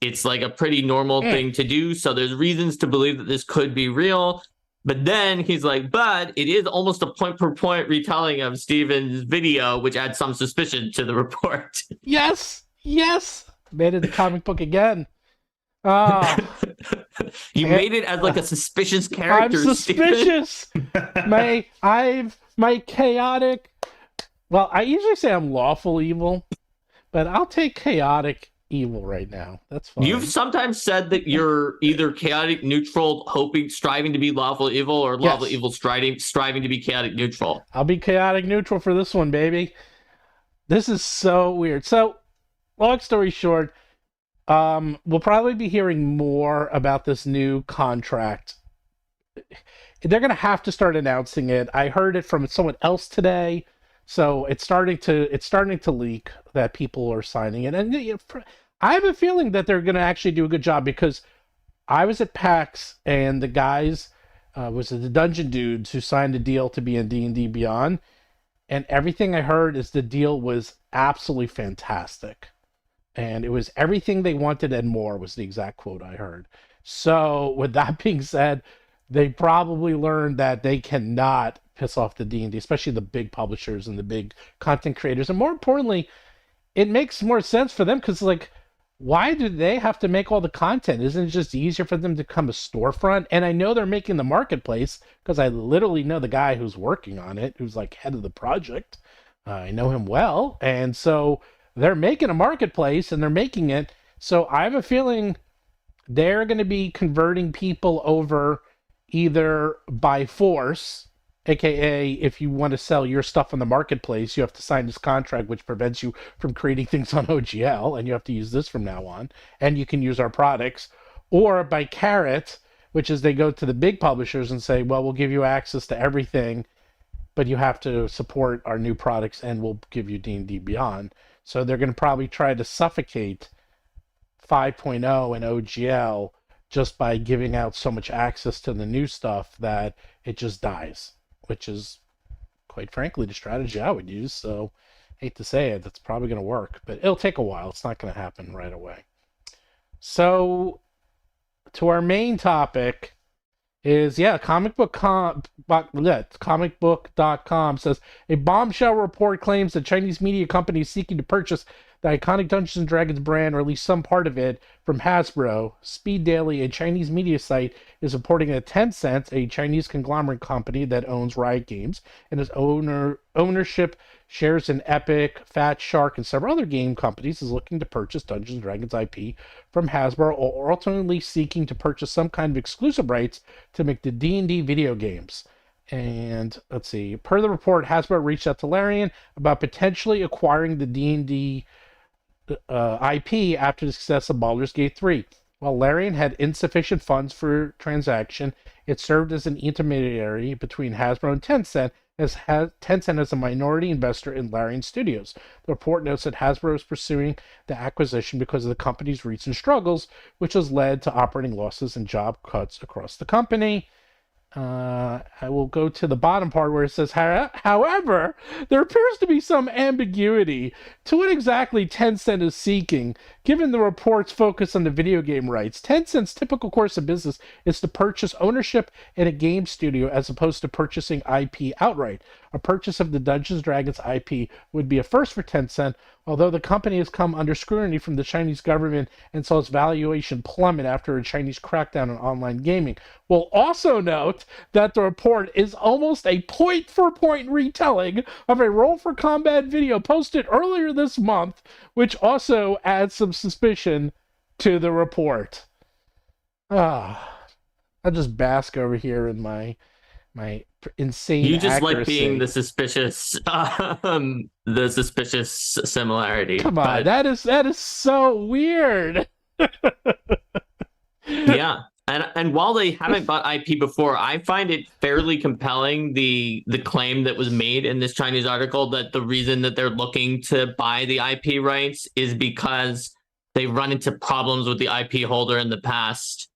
it's like a pretty normal thing to do. So there's reasons to believe that this could be real. But then he's like, but it is almost a point-per-point retelling of Steven's video, which adds some suspicion to the report. Yes! Made it the comic book again. Oh. You made it as like a suspicious character, I'm suspicious! my chaotic... Well, I usually say I'm lawful evil, but I'll take chaotic evil right now. That's fine. You've sometimes said that you're either chaotic neutral, striving to be lawful evil, or lawful evil striving to be chaotic neutral. I'll be chaotic neutral for this one, baby. This is so weird. So, long story short, we'll probably be hearing more about this new contract. They're going to have to start announcing it. I heard it from someone else today. So it's starting to leak that people are signing it, and I have a feeling that they're going to actually do a good job, because I was at PAX and the guys, was it the Dungeon Dudes who signed a deal to be in D&D Beyond, and everything I heard is the deal was absolutely fantastic. And it was everything they wanted and more, was the exact quote I heard. So with that being said, they probably learned that they cannot piss off the D&D, especially the big publishers and the big content creators. And more importantly, it makes more sense for them, because like, why do they have to make all the content? Isn't it just easier for them to become a storefront? And I know they're making the marketplace, because I literally know the guy who's working on it, who's like head of the project. I know him well. And so they're making a marketplace and they're making it. So I have a feeling they're going to be converting people over either by force, aka if you want to sell your stuff on the marketplace, you have to sign this contract which prevents you from creating things on OGL, and you have to use this from now on, and you can use our products, or by carrot, which is they go to the big publishers and say, well, we'll give you access to everything, but you have to support our new products and we'll give you D&D Beyond. So they're going to probably try to suffocate 5.0 and OGL just by giving out so much access to the new stuff that it just dies, which is, quite frankly, the strategy I would use. So, hate to say it, that's probably going to work, but it'll take a while. It's not going to happen right away. So, to our main topic is, comicbook.com says, a bombshell report claims that Chinese media companies seeking to purchase the iconic Dungeons & Dragons brand, or at least some part of it, from Hasbro. Speed Daily, a Chinese media site, is reporting that Tencent, a Chinese conglomerate company that owns Riot Games and has ownership shares in Epic, Fat Shark, and several other game companies, is looking to purchase Dungeons & Dragons IP from Hasbro, or ultimately seeking to purchase some kind of exclusive rights to make the D&D video games. And let's see, per the report, Hasbro reached out to Larian about potentially acquiring the D&D IP after the success of Baldur's Gate 3. While Larian had insufficient funds for transaction, it served as an intermediary between Hasbro and Tencent, as Tencent is a minority investor in Larian Studios. The report notes that Hasbro is pursuing the acquisition because of the company's recent struggles, which has led to operating losses and job cuts across the company. I will go to the bottom part where it says, however, there appears to be some ambiguity to what exactly Tencent is seeking, given the report's focus on the video game rights. Tencent's typical course of business is to purchase ownership in a game studio as opposed to purchasing IP outright. A purchase of the Dungeons & Dragons IP would be a first for Tencent, although the company has come under scrutiny from the Chinese government and saw its valuation plummet after a Chinese crackdown on online gaming. We'll also note that the report is almost a point-for-point retelling of a Roll for Combat video posted earlier this month, which also adds some suspicion to the report. I'll just bask over here in my insane You just accuracy. like being the suspicious similarity. Come on, that is so weird. Yeah. And while they haven't bought IP before, I find it fairly compelling, the claim that was made in this Chinese article that the reason that they're looking to buy the IP rights is because they run into problems with the IP holder in the past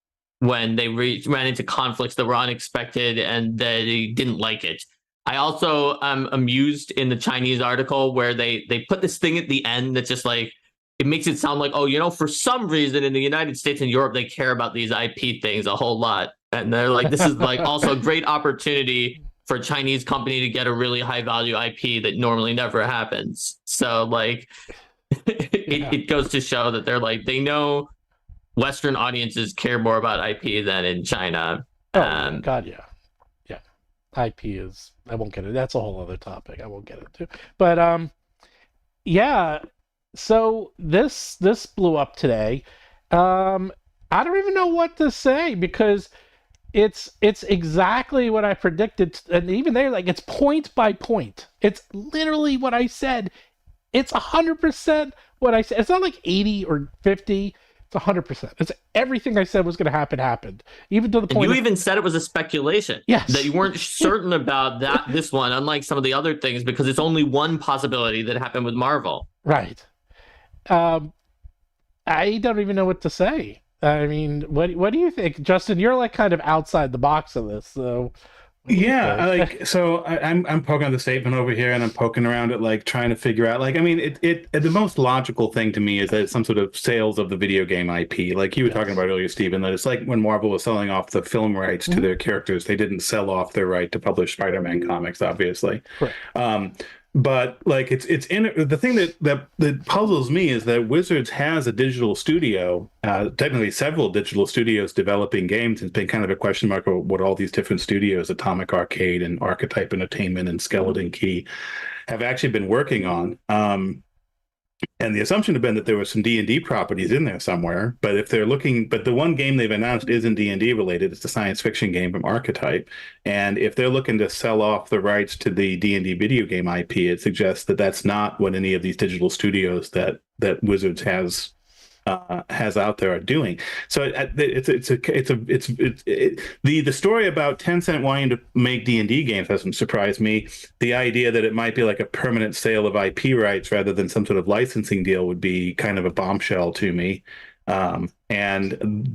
when they ran into conflicts that were unexpected and they didn't like it. I also am amused in the Chinese article where they put this thing at the end that's just like, it makes it sound like, for some reason in the United States and Europe, they care about these IP things a whole lot. And they're like, this is like also a great opportunity for a Chinese company to get a really high value IP that normally never happens. So like, it goes to show that they're like, they know Western audiences care more about IP than in China. Oh, God, yeah. Yeah. IP is, I won't get it. That's a whole other topic. I won't get into. But, yeah. So this blew up today. I don't even know what to say because it's exactly what I predicted. And even there, like, it's point by point. It's literally what I said. It's 100% what I said. It's not like 80 or 50. It's 100%. It's everything I said was going to happen happened. Even to the point. And you even said it was a speculation. Yes. That you weren't certain about this one, unlike some of the other things, because it's only one possibility that happened with Marvel. Right. I I don't even know what to say. I mean, what do you think, Justin? You're like kind of outside the box of this, so what do you Yeah, think? I'm poking on the statement over here, and I'm poking around it, like trying to figure out. Like, I mean, the most logical thing to me is that it's some sort of sales of the video game IP. Like you were talking Yes. about earlier, Stephen, that it's like when Marvel was selling off the film rights to Mhm. their characters, they didn't sell off their right to publish Spider-Man comics, obviously. Correct. But like it's in the thing that puzzles me is that Wizards has a digital studio, technically several digital studios developing games. It's been kind of a question mark of what all these different studios, Atomic Arcade and Archetype Entertainment and Skeleton Key, have actually been working on. And the assumption had been that there were some D&D properties in there somewhere, but if they're looking, but the one game they've announced isn't D&D related. It's the science fiction game from Archetype. And if they're looking to sell off the rights to the D&D video game IP, it suggests that that's not what any of these digital studios that Wizards has out there are doing. So the story about Tencent wanting to make D&D games hasn't surprised me. The idea that it might be like a permanent sale of IP rights rather than some sort of licensing deal would be kind of a bombshell to me. And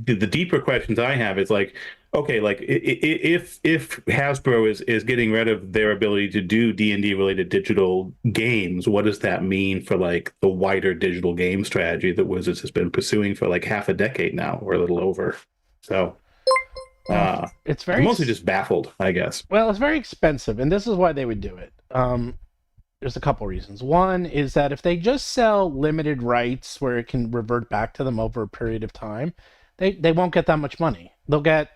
the deeper questions I have is like, okay, like if Hasbro is getting rid of their ability to do D&D related digital games, what does that mean for like the wider digital game strategy that Wizards has been pursuing for like half a decade now, or a little over? So It's I'm very mostly just baffled, I guess. well, it's very expensive, and this is why they would do it. There's a couple reasons. One is that if they just sell limited rights where it can revert back to them over a period of time, they won't get that much money. They'll get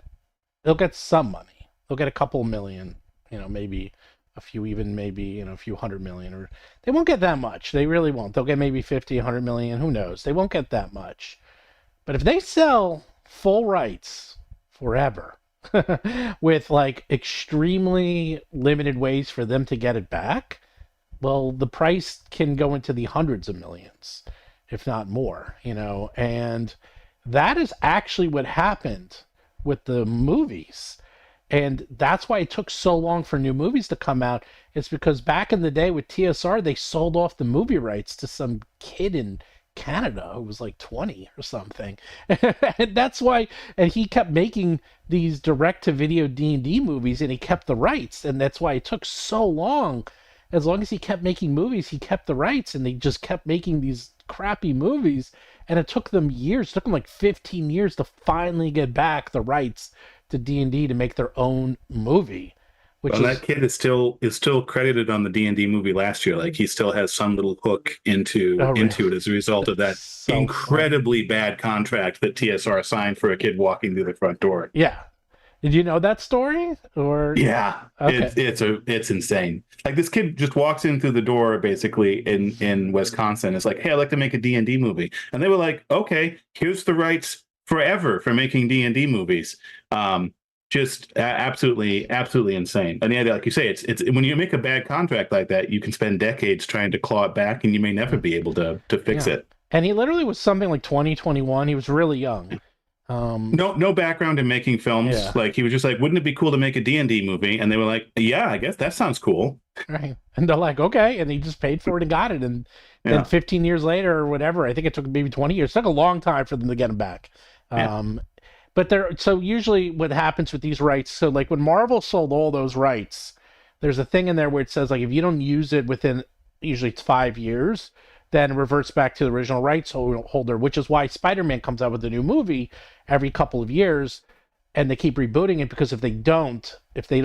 some money. They'll get a couple million, maybe a few, even maybe, a few 100 million, or they won't get that much. They really won't. They'll get maybe 50, 100 million. Who knows? They won't get that much. But if they sell full rights forever with like extremely limited ways for them to get it back, well, the price can go into the hundreds of millions, if not more, and that is actually what happened with the movies. And that's why it took so long for new movies to come out. It's because back in the day with TSR, they sold off the movie rights to some kid in Canada who was like 20 or something. And that's why, and he kept making these direct to video D&D movies, and he kept the rights. And that's why it took so long. As long as he kept making movies, he kept the rights, and they just kept making these crappy movies. And it took them years, it took them like 15 years to finally get back the rights to D&D to make their own movie. That kid is still credited on the D&D movie last year. Like he still has some little hook into it as a result of that so incredibly bad contract that TSR signed for a kid walking through the front door. Yeah. Did you know that story? Or yeah, okay. It's insane. Like this kid just walks in through the door basically in Wisconsin. It's like, hey, I'd like to make a D&D movie, and they were like, okay, here's the rights forever for making D&D movies. Just absolutely insane. And yeah, like you say, it's when you make a bad contract like that, you can spend decades trying to claw it back, and you may never be able to fix it. And he literally was something like 2021. He was really young. No background in making films. Yeah. Like he was just like, wouldn't it be cool to make a D&D movie? And they were like, yeah, I guess that sounds cool. Right. And they're like, okay. And he just paid for it and got it. And then 15 years later or whatever, I think it took maybe 20 years. It took a long time for them to get him back. But so usually what happens with these rights, so like when Marvel sold all those rights, there's a thing in there where it says like if you don't use it within, usually it's 5 years, then it reverts back to the original rights holder, which is why Spider-Man comes out with a new movie every couple of years, and they keep rebooting it, because if they don't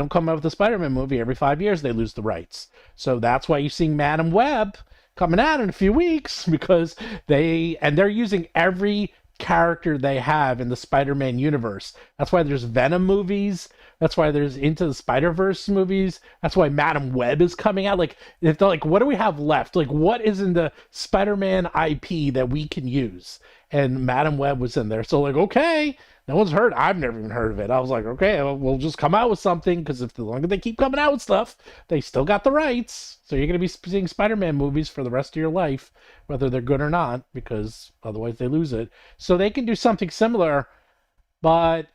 come out with a Spider-Man movie every 5 years, they lose the rights. So that's why you're seeing Madam Web coming out in a few weeks, because they're using every character they have in the Spider-Man universe. That's why there's Venom movies. That's why there's Into the Spider-Verse movies. That's why Madam Web is coming out. Like, if they're like, what do we have left? Like, what is in the Spider-Man IP that we can use? And Madam Web was in there. So like, okay, no one's heard. I've never even heard of it. I was like, okay, we'll just come out with something, because if the longer they keep coming out with stuff, they still got the rights. So you're going to be seeing Spider-Man movies for the rest of your life, whether they're good or not, because otherwise they lose it. So they can do something similar, but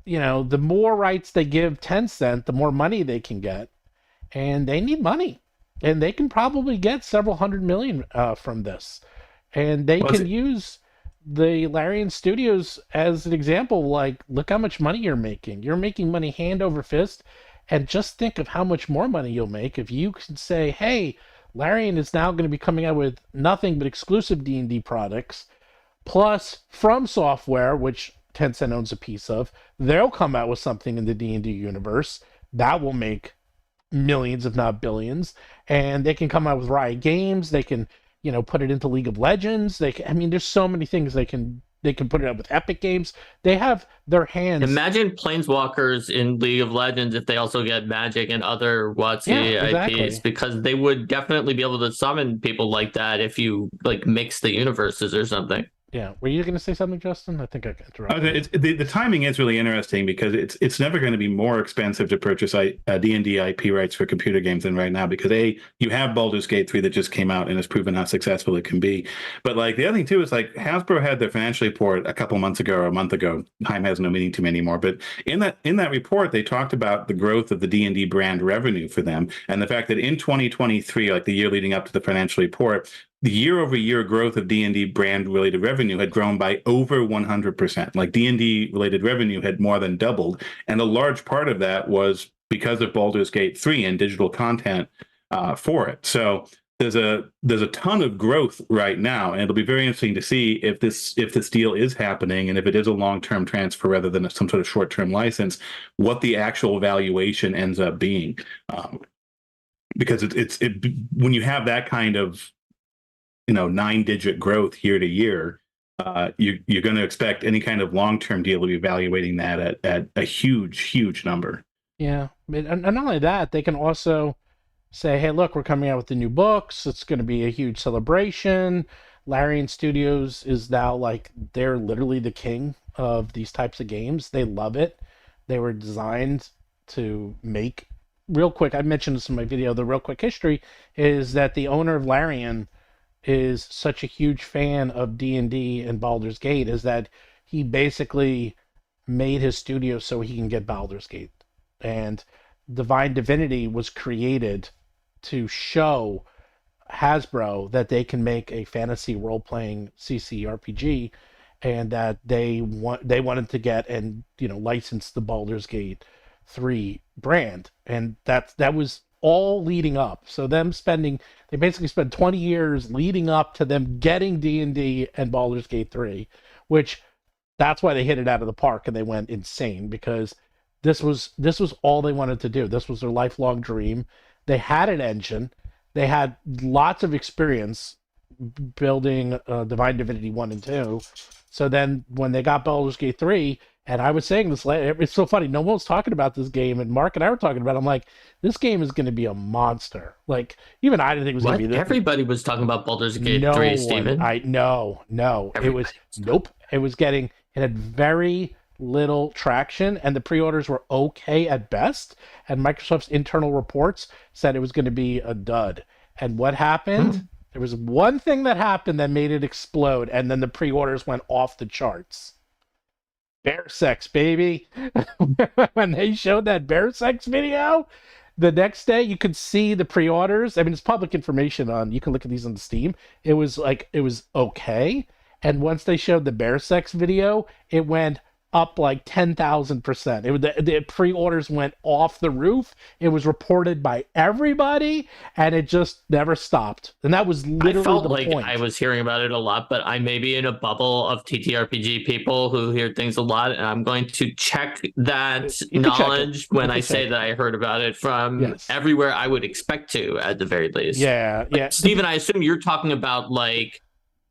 the more rights they give Tencent, the more money they can get, and they need money, and they can probably get several 100 million from this, and they can use the Larian Studios as an example, like, look how much money you're making. You're making money hand over fist, and just think of how much more money you'll make if you can say, hey, Larian is now going to be coming out with nothing but exclusive D&D products, plus From Software, which Tencent owns a piece of, they'll come out with something in the D&D universe that will make millions, if not billions, and they can come out with Riot Games. They can, put it into League of Legends. There's so many things they can put it up with Epic Games. They have their hands. Imagine Planeswalkers in League of Legends if they also get Magic and other WotC IPs, because they would definitely be able to summon people like that if you like mix the universes or something. Yeah, were you going to say something, Justin? I think I interrupted. Okay, the timing is really interesting because it's never going to be more expensive to purchase D&D IP rights for computer games than right now, because you have Baldur's Gate 3 that just came out and has proven how successful it can be. But like the other thing too is like Hasbro had their financial report a couple months ago or a month ago. Time has no meaning to me anymore. But in that report, they talked about the growth of the D&D brand revenue for them, and the fact that in 2023, like the year leading up to the financial report, the year-over-year growth of D&D brand-related revenue had grown by over 100%. Like D&D-related revenue had more than doubled, and a large part of that was because of Baldur's Gate 3 and digital content for it. So there's a ton of growth right now, and it'll be very interesting to see if this deal is happening, and if it is a long-term transfer rather than some sort of short-term license, what the actual valuation ends up being. Because when you have that kind of 9-digit growth year to year, you're going to expect any kind of long-term deal to be evaluating that at a huge number. Yeah, and not only that, they can also say, hey, look, we're coming out with the new books. It's going to be a huge celebration. Larian Studios is now they're literally the king of these types of games. They love it. They were designed to make, real quick, I mentioned this in my video, the real quick history is that the owner of Larian is such a huge fan of D&D and Baldur's Gate is that he basically made his studio so he can get Baldur's Gate. And Divine Divinity was created to show Hasbro that they can make a fantasy role-playing CCRPG, and that they wanted to get and license the Baldur's Gate 3 brand, and that was all leading up. So they basically spent 20 years leading up to them getting D&D and Baldur's Gate 3, which that's why they hit it out of the park and they went insane, because this was all they wanted to do. This was their lifelong dream. They had an engine. They had lots of experience building Divine Divinity 1 and 2. So then when they got Baldur's Gate 3, and I was saying this, it's so funny, no one was talking about this game, and Mark and I were talking about it. I'm like, this game is going to be a monster. Like, even I didn't think it was going to be this. Everybody was talking about Baldur's Gate 3, Steven. No. Nope. It had very little traction, and the pre-orders were okay at best, and Microsoft's internal reports said it was going to be a dud. And what happened? There was one thing that happened that made it explode, and then the pre-orders went off the charts. Bear sex, baby. When they showed that bear sex video, the next day you could see the pre-orders. I mean, it's public information you can look at these on Steam. It was okay. And once they showed the bear sex video, it went up 10,000%. The pre-orders went off the roof. It was reported by everybody, and it just never stopped. And that was literally the point. I felt like I was hearing about it a lot, but I may be in a bubble of TTRPG people who hear things a lot, and I'm going to check that knowledge when I say that I heard about it from everywhere I would expect to, at the very least. Yeah. Steven, I assume you're talking about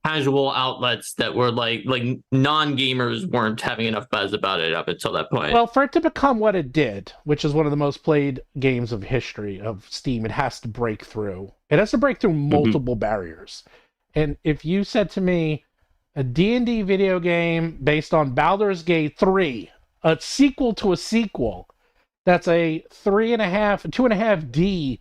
casual outlets that were like non-gamers weren't having enough buzz about it up until that point. Well, for it to become what it did, which is one of the most played games of history of Steam, it has to break through. It has to break through multiple barriers. And if you said to me, a D&D video game based on Baldur's Gate 3, a sequel to a sequel, that's a 2.5D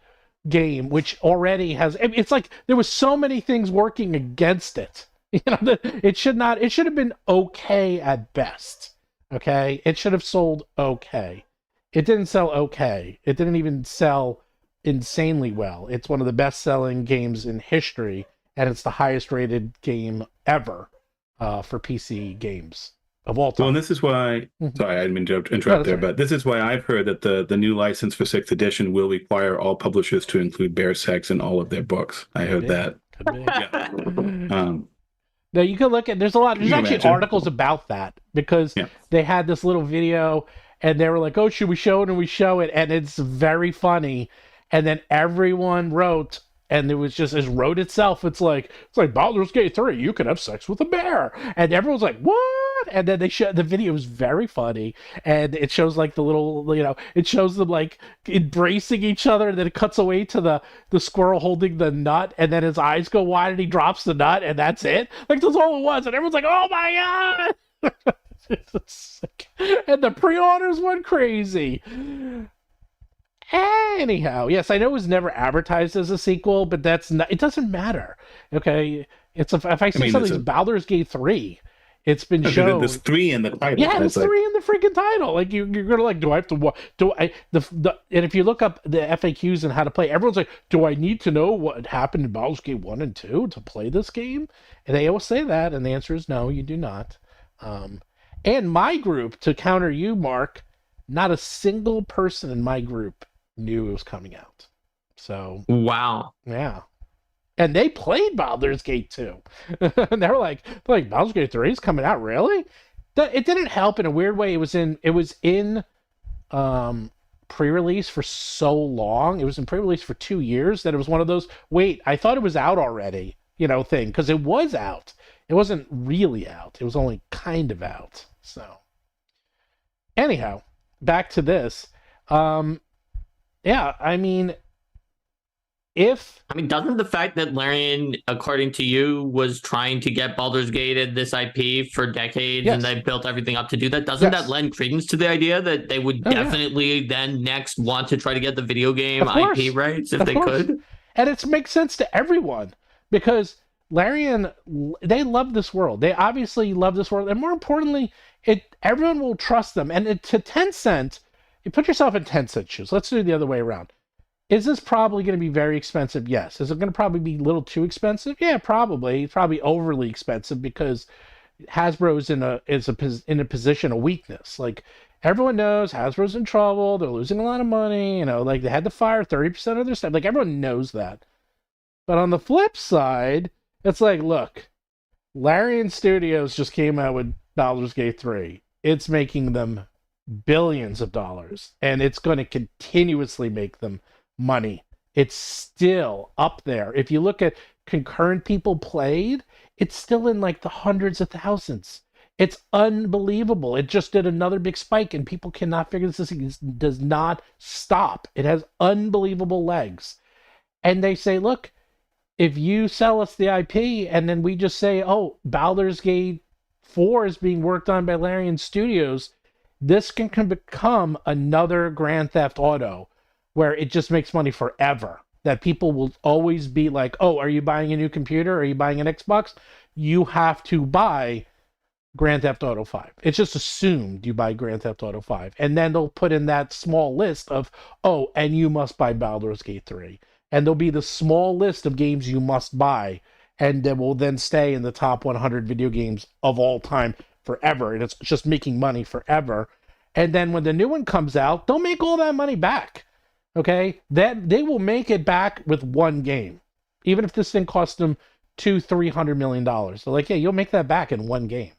game, which already has, it's like there was so many things working against it. It should have been okay at best. Okay, it should have sold okay. It didn't sell okay. It didn't even sell insanely well. It's one of the best selling games in history, and it's the highest rated game ever for PC games of all time. Well, and this is why. Mhm. Sorry, I didn't mean to interrupt No, that's there, all right. but this is why I've heard that the new license for 6th edition will require all publishers to include bear sex in all of their books. I heard that. Could be. Yeah. Now you can look at there's you actually imagine? articles about that because Yeah. they had this little video and they were like, oh, should we show it? And we show it, and it's very funny. And then everyone wrote, and it was just wrote itself. It's like Baldur's Gate 3, you can have sex with a bear. And everyone's like, what? And then they show the video is very funny, and it shows like the little, it shows them like embracing each other, and then it cuts away to the squirrel holding the nut, and then his eyes go wide and he drops the nut, and that's it. Like that's all it was, and everyone's like, oh my god. And the pre-orders went crazy. Anyhow, yes, I know it was never advertised as a sequel, but that's not. It doesn't matter. Okay, if I see something's Baldur's Gate 3, it's been shown. There's 3 in the title. Yeah, there's 3 in the freaking title. Like you're gonna like, do I have to? And if you look up the FAQs and how to play, everyone's like, do I need to know what happened in Baldur's Gate 1 and 2 to play this game? And they always say that, and the answer is no, you do not. And my group, to counter you, Mark, not a single person in my group knew it was coming out. So wow. Yeah. And they played Baldur's Gate 2. And they were like Baldur's Gate 3 is coming out, really? It didn't help in a weird way. It was in pre-release for so long. It was in pre-release for 2 years that it was one of those, wait, I thought it was out already, thing, because it was out. It wasn't really out. It was only kind of out. So anyhow, back to this. Yeah, I mean, doesn't the fact that Larian, according to you, was trying to get Baldur's Gate and this IP for decades, yes, and they built everything up to do that, doesn't yes, that lend credence to the idea that they would definitely then next want to try to get the video game IP rights if they could? And it makes sense to everyone because Larian, they love this world. They obviously love this world, and more importantly, everyone will trust them. And to Tencent, you put yourself in Tencent shoes. Let's do it the other way around. Is this probably going to be very expensive? Yes. Is it going to probably be a little too expensive? Yeah, probably. It's probably overly expensive because Hasbro's in a position of weakness. Like everyone knows Hasbro's in trouble. They're losing a lot of money. Like they had to fire 30% of their staff. Like everyone knows that. But on the flip side, it's like, look, Larian Studios just came out with Baldur's Gate 3. It's making them billions of dollars, and it's going to continuously make them money. It's still up there. If you look at concurrent people played, it's still in like the hundreds of thousands. It's unbelievable. It just did another big spike, and people cannot figure this. It does not stop. It has unbelievable legs. And they say, look, if you sell us the IP and then we just say, oh, Baldur's Gate 4 is being worked on by Larian Studios, this can become another Grand Theft Auto where it just makes money forever. That people will always be like, oh, are you buying a new computer? Are you buying an Xbox? You have to buy Grand Theft Auto 5. It's just assumed you buy Grand Theft Auto 5. And then they'll put in that small list of, oh, and you must buy Baldur's Gate 3. And there'll be the small list of games you must buy. And they will then stay in the top 100 video games of all time forever, and it's just making money forever. And then when the new one comes out, they'll make all that money back. Okay, that they will make it back with one game, even if this thing costs them $200-300 million. They're like, yeah, you'll make that back in one game.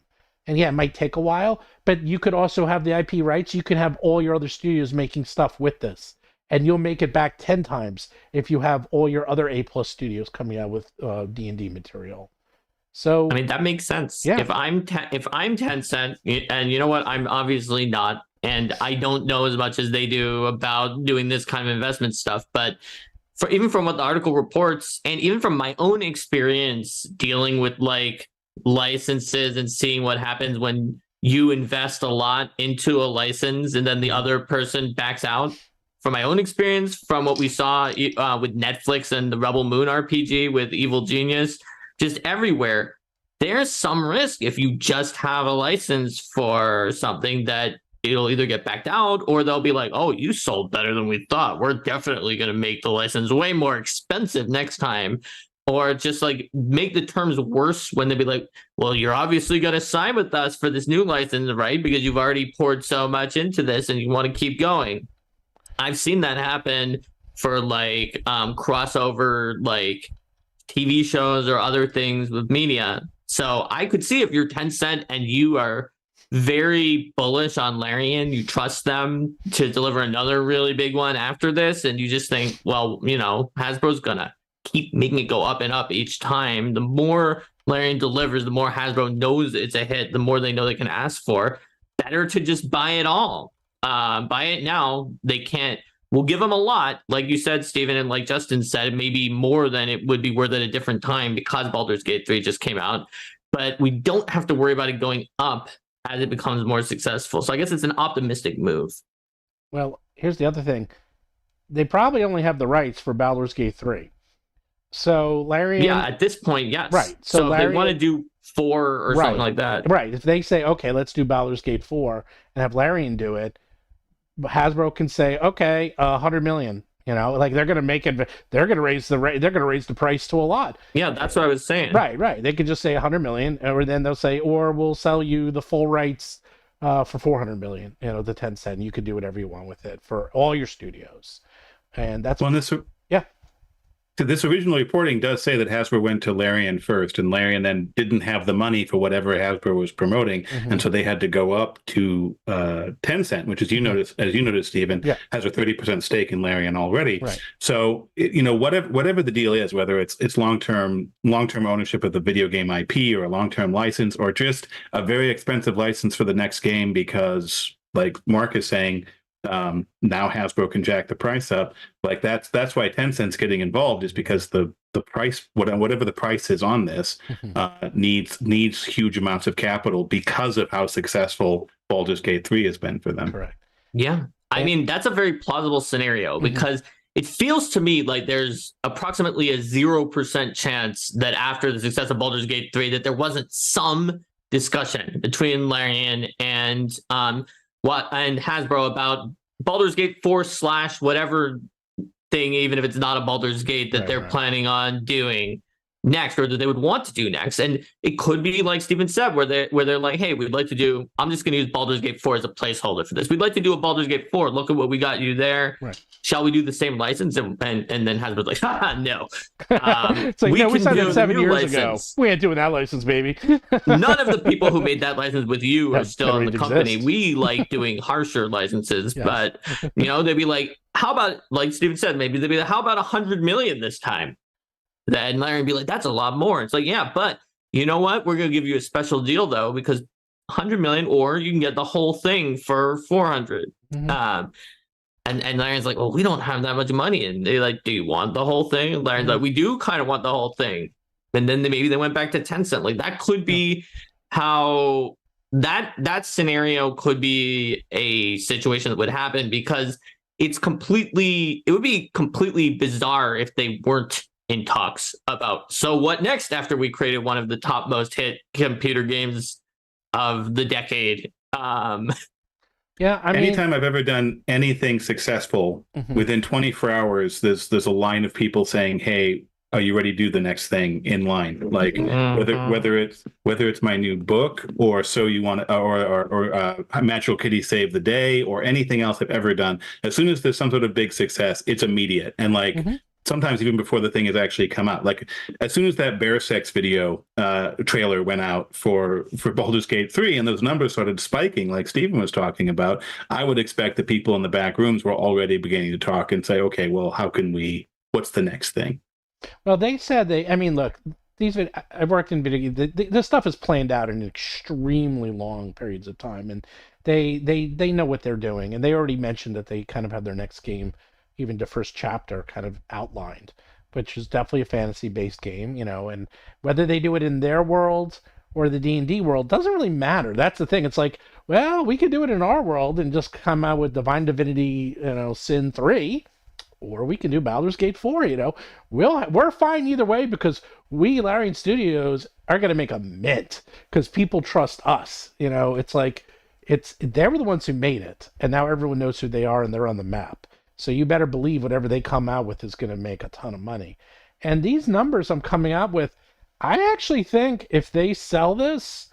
And yeah, it might take a while, but you could also have the IP rights. You can have all your other studios making stuff with this, and you'll make it back 10 times if you have all your other A+ studios coming out with D&D material. So that makes sense. Yeah. If I'm Tencent, and you know what, I'm obviously not, and I don't know as much as they do about doing this kind of investment stuff, but even from what the article reports, and even from my own experience dealing with like licenses and seeing what happens when you invest a lot into a license and then the other person backs out. From my own experience, from what we saw with Netflix and the Rebel Moon RPG with Evil Genius, just everywhere, there's some risk if you just have a license for something that it'll either get backed out or they'll be like, oh, you sold better than we thought. We're definitely going to make the license way more expensive next time. or just like make the terms worse when they be like, well, you're obviously going to sign with us for this new license, right? Because you've already poured so much into this and you want to keep going. I've seen that happen for like crossover, like TV shows or other things with media. So I could see if you're Tencent and you are very bullish on Larian, you trust them to deliver another really big one after this, and you just think, well, you know, Hasbro's gonna keep making it go up and up each time. The more Larian delivers, the more Hasbro knows it's a hit, the more they know they can ask for. Better to just buy it all. Buy it now. They can't. We'll give them a lot, like you said, Steven, and like Justin said, maybe more than it would be worth at a different time because Baldur's Gate 3 just came out. But we don't have to worry about it going up as it becomes more successful. So I guess it's an optimistic move. Well, here's the other thing. They probably only have the rights for Baldur's Gate 3. So Larian... Yeah, at this point, yes. Right. So Larian, if they want to do 4 or something like that. Right. If they say, okay, let's do Baldur's Gate 4 and have Larian do it, Hasbro can say, okay, 100 million. You know, like they're going to make it. They're going to raise the price to a lot. Yeah, that's what I was saying. Right. They could just say 100 million, or then they'll say, or we'll sell you the full rights for 400 million. You know, the Tencent. You could do whatever you want with it for all your studios, and that's yeah. So this original reporting does say that Hasbro went to Larian first, and Larian then didn't have the money for whatever Hasbro was promoting, and so they had to go up to Tencent, which, as you noticed, Stephen, has a 30% stake in Larian already. Right. So you know, whatever the deal is, whether it's long-term ownership of the video game IP or a long-term license or just a very expensive license for the next game, because like Mark is saying, now Hasbro can jack the price up. Like that's why Tencent's getting involved, is because the price, whatever the price is on this, needs huge amounts of capital because of how successful Baldur's Gate 3 has been for them. Correct. Yeah. I mean, that's a very plausible scenario because it feels to me like there's approximately a 0% chance that after the success of Baldur's Gate 3 that there wasn't some discussion between Larian and Hasbro about Baldur's Gate 4 / whatever thing, even if it's not a Baldur's Gate that they're planning on doing next, or that they would want to do next. And it could be like Steven said, where they're like, hey, we'd like to do, I'm just going to use Baldur's Gate 4 as a placeholder for this. We'd like to do a Baldur's Gate 4. Look at what we got you there. Right. Shall we do the same license? And then Hasbro's like, no. It's like, we signed that 7 years ago. We ain't doing that license, baby. None of the people who made that license with you are still in the company. Exist. We like doing harsher licenses, but you know, they'd be like, how about, like Steven said, maybe they'd be like, how about 100 million this time? And Larry would be like, that's a lot more. It's like, yeah, but you know what? We're going to give you a special deal though, because 100 million, or you can get the whole thing for 400. And Larry's like, well, we don't have that much money. And they're like, do you want the whole thing? And Larry's like, we do kind of want the whole thing. And then maybe they went back to Tencent. Like that could be how that scenario could be a situation that would happen, because it would be completely bizarre if they weren't in talks about, so what next after we created one of the top most hit computer games of the decade. Yeah, I mean, anytime I've ever done anything successful, within 24 hours, there's a line of people saying, "Hey, are you ready to do the next thing in line?" Like whether it's my new book, or so you want, or Magical Kitty Save the Day, or anything else I've ever done. As soon as there's some sort of big success, it's immediate, and like. Sometimes even before the thing has actually come out. Like as soon as that bear sex video trailer went out for Baldur's Gate 3 and those numbers started spiking, like Steven was talking about, I would expect the people in the back rooms were already beginning to talk and say, okay, well, what's the next thing? Well, they said look, I've worked in video games. This stuff is planned out in extremely long periods of time, and they know what they're doing, and they already mentioned that they kind of have their next game, even the first chapter, kind of outlined, which is definitely a fantasy-based game, you know, and whether they do it in their world or the D&D world doesn't really matter. That's the thing. It's like, well, we could do it in our world and just come out with Divine Divinity, Sin 3, or we can do Baldur's Gate 4, you know. We're fine either way, because we, Larian Studios, are going to make a mint because people trust us, you know. It's like, they were the ones who made it, and now everyone knows who they are and they're on the map. So you better believe whatever they come out with is going to make a ton of money. And these numbers I'm coming up with, I actually think if they sell this,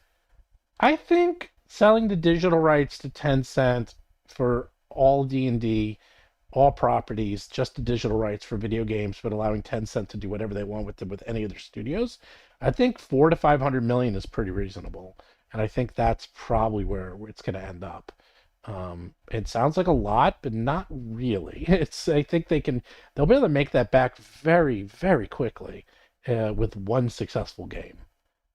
I think selling the digital rights to Tencent for all D&D, all properties, just the digital rights for video games, but allowing Tencent to do whatever they want with them with any of their studios, I think 400 to 500 million is pretty reasonable. And I think that's probably where it's going to end up. It sounds like a lot, but not really. I think they'll be able to make that back very, very quickly with one successful game.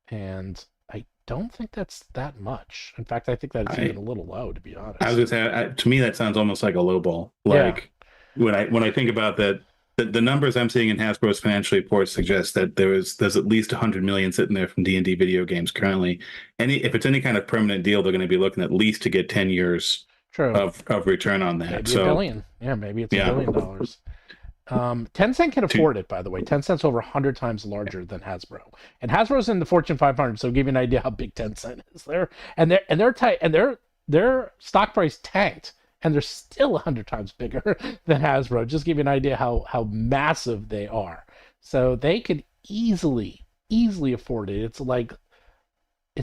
And I don't think that's that much. In fact, I think that it's even a little low, to be honest. I was going to say, to me, that sounds almost like a low ball. Like when I think about that, the numbers I'm seeing in Hasbro's financial reports suggest that there's at least 100 million sitting there from D&D video games currently. If it's any kind of permanent deal, they're going to be looking at least to get 10 years of return on that. Maybe $1 billion. Yeah, maybe it's $1 billion. Tencent can afford it, by the way. Tencent's over 100 times larger than Hasbro, and Hasbro's in the Fortune 500. So, give you an idea how big Tencent is there. And their stock price tanked, and they're still 100 times bigger than Hasbro. Just give you an idea how massive they are. So they could easily afford it. It's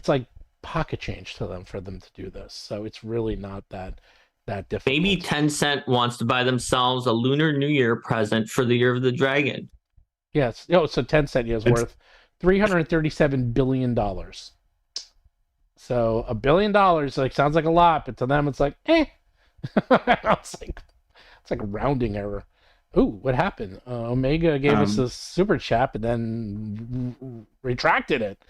like pocket change to them for them to do this. So it's really not that difficult. Maybe Tencent wants to buy themselves a Lunar New Year present for the Year of the Dragon. Yes. So Tencent is worth $337 billion. So $1 billion sounds like a lot, but to them it's like, eh. It's like a rounding error. Ooh, what happened? Omega gave us a super chat, but then retracted it.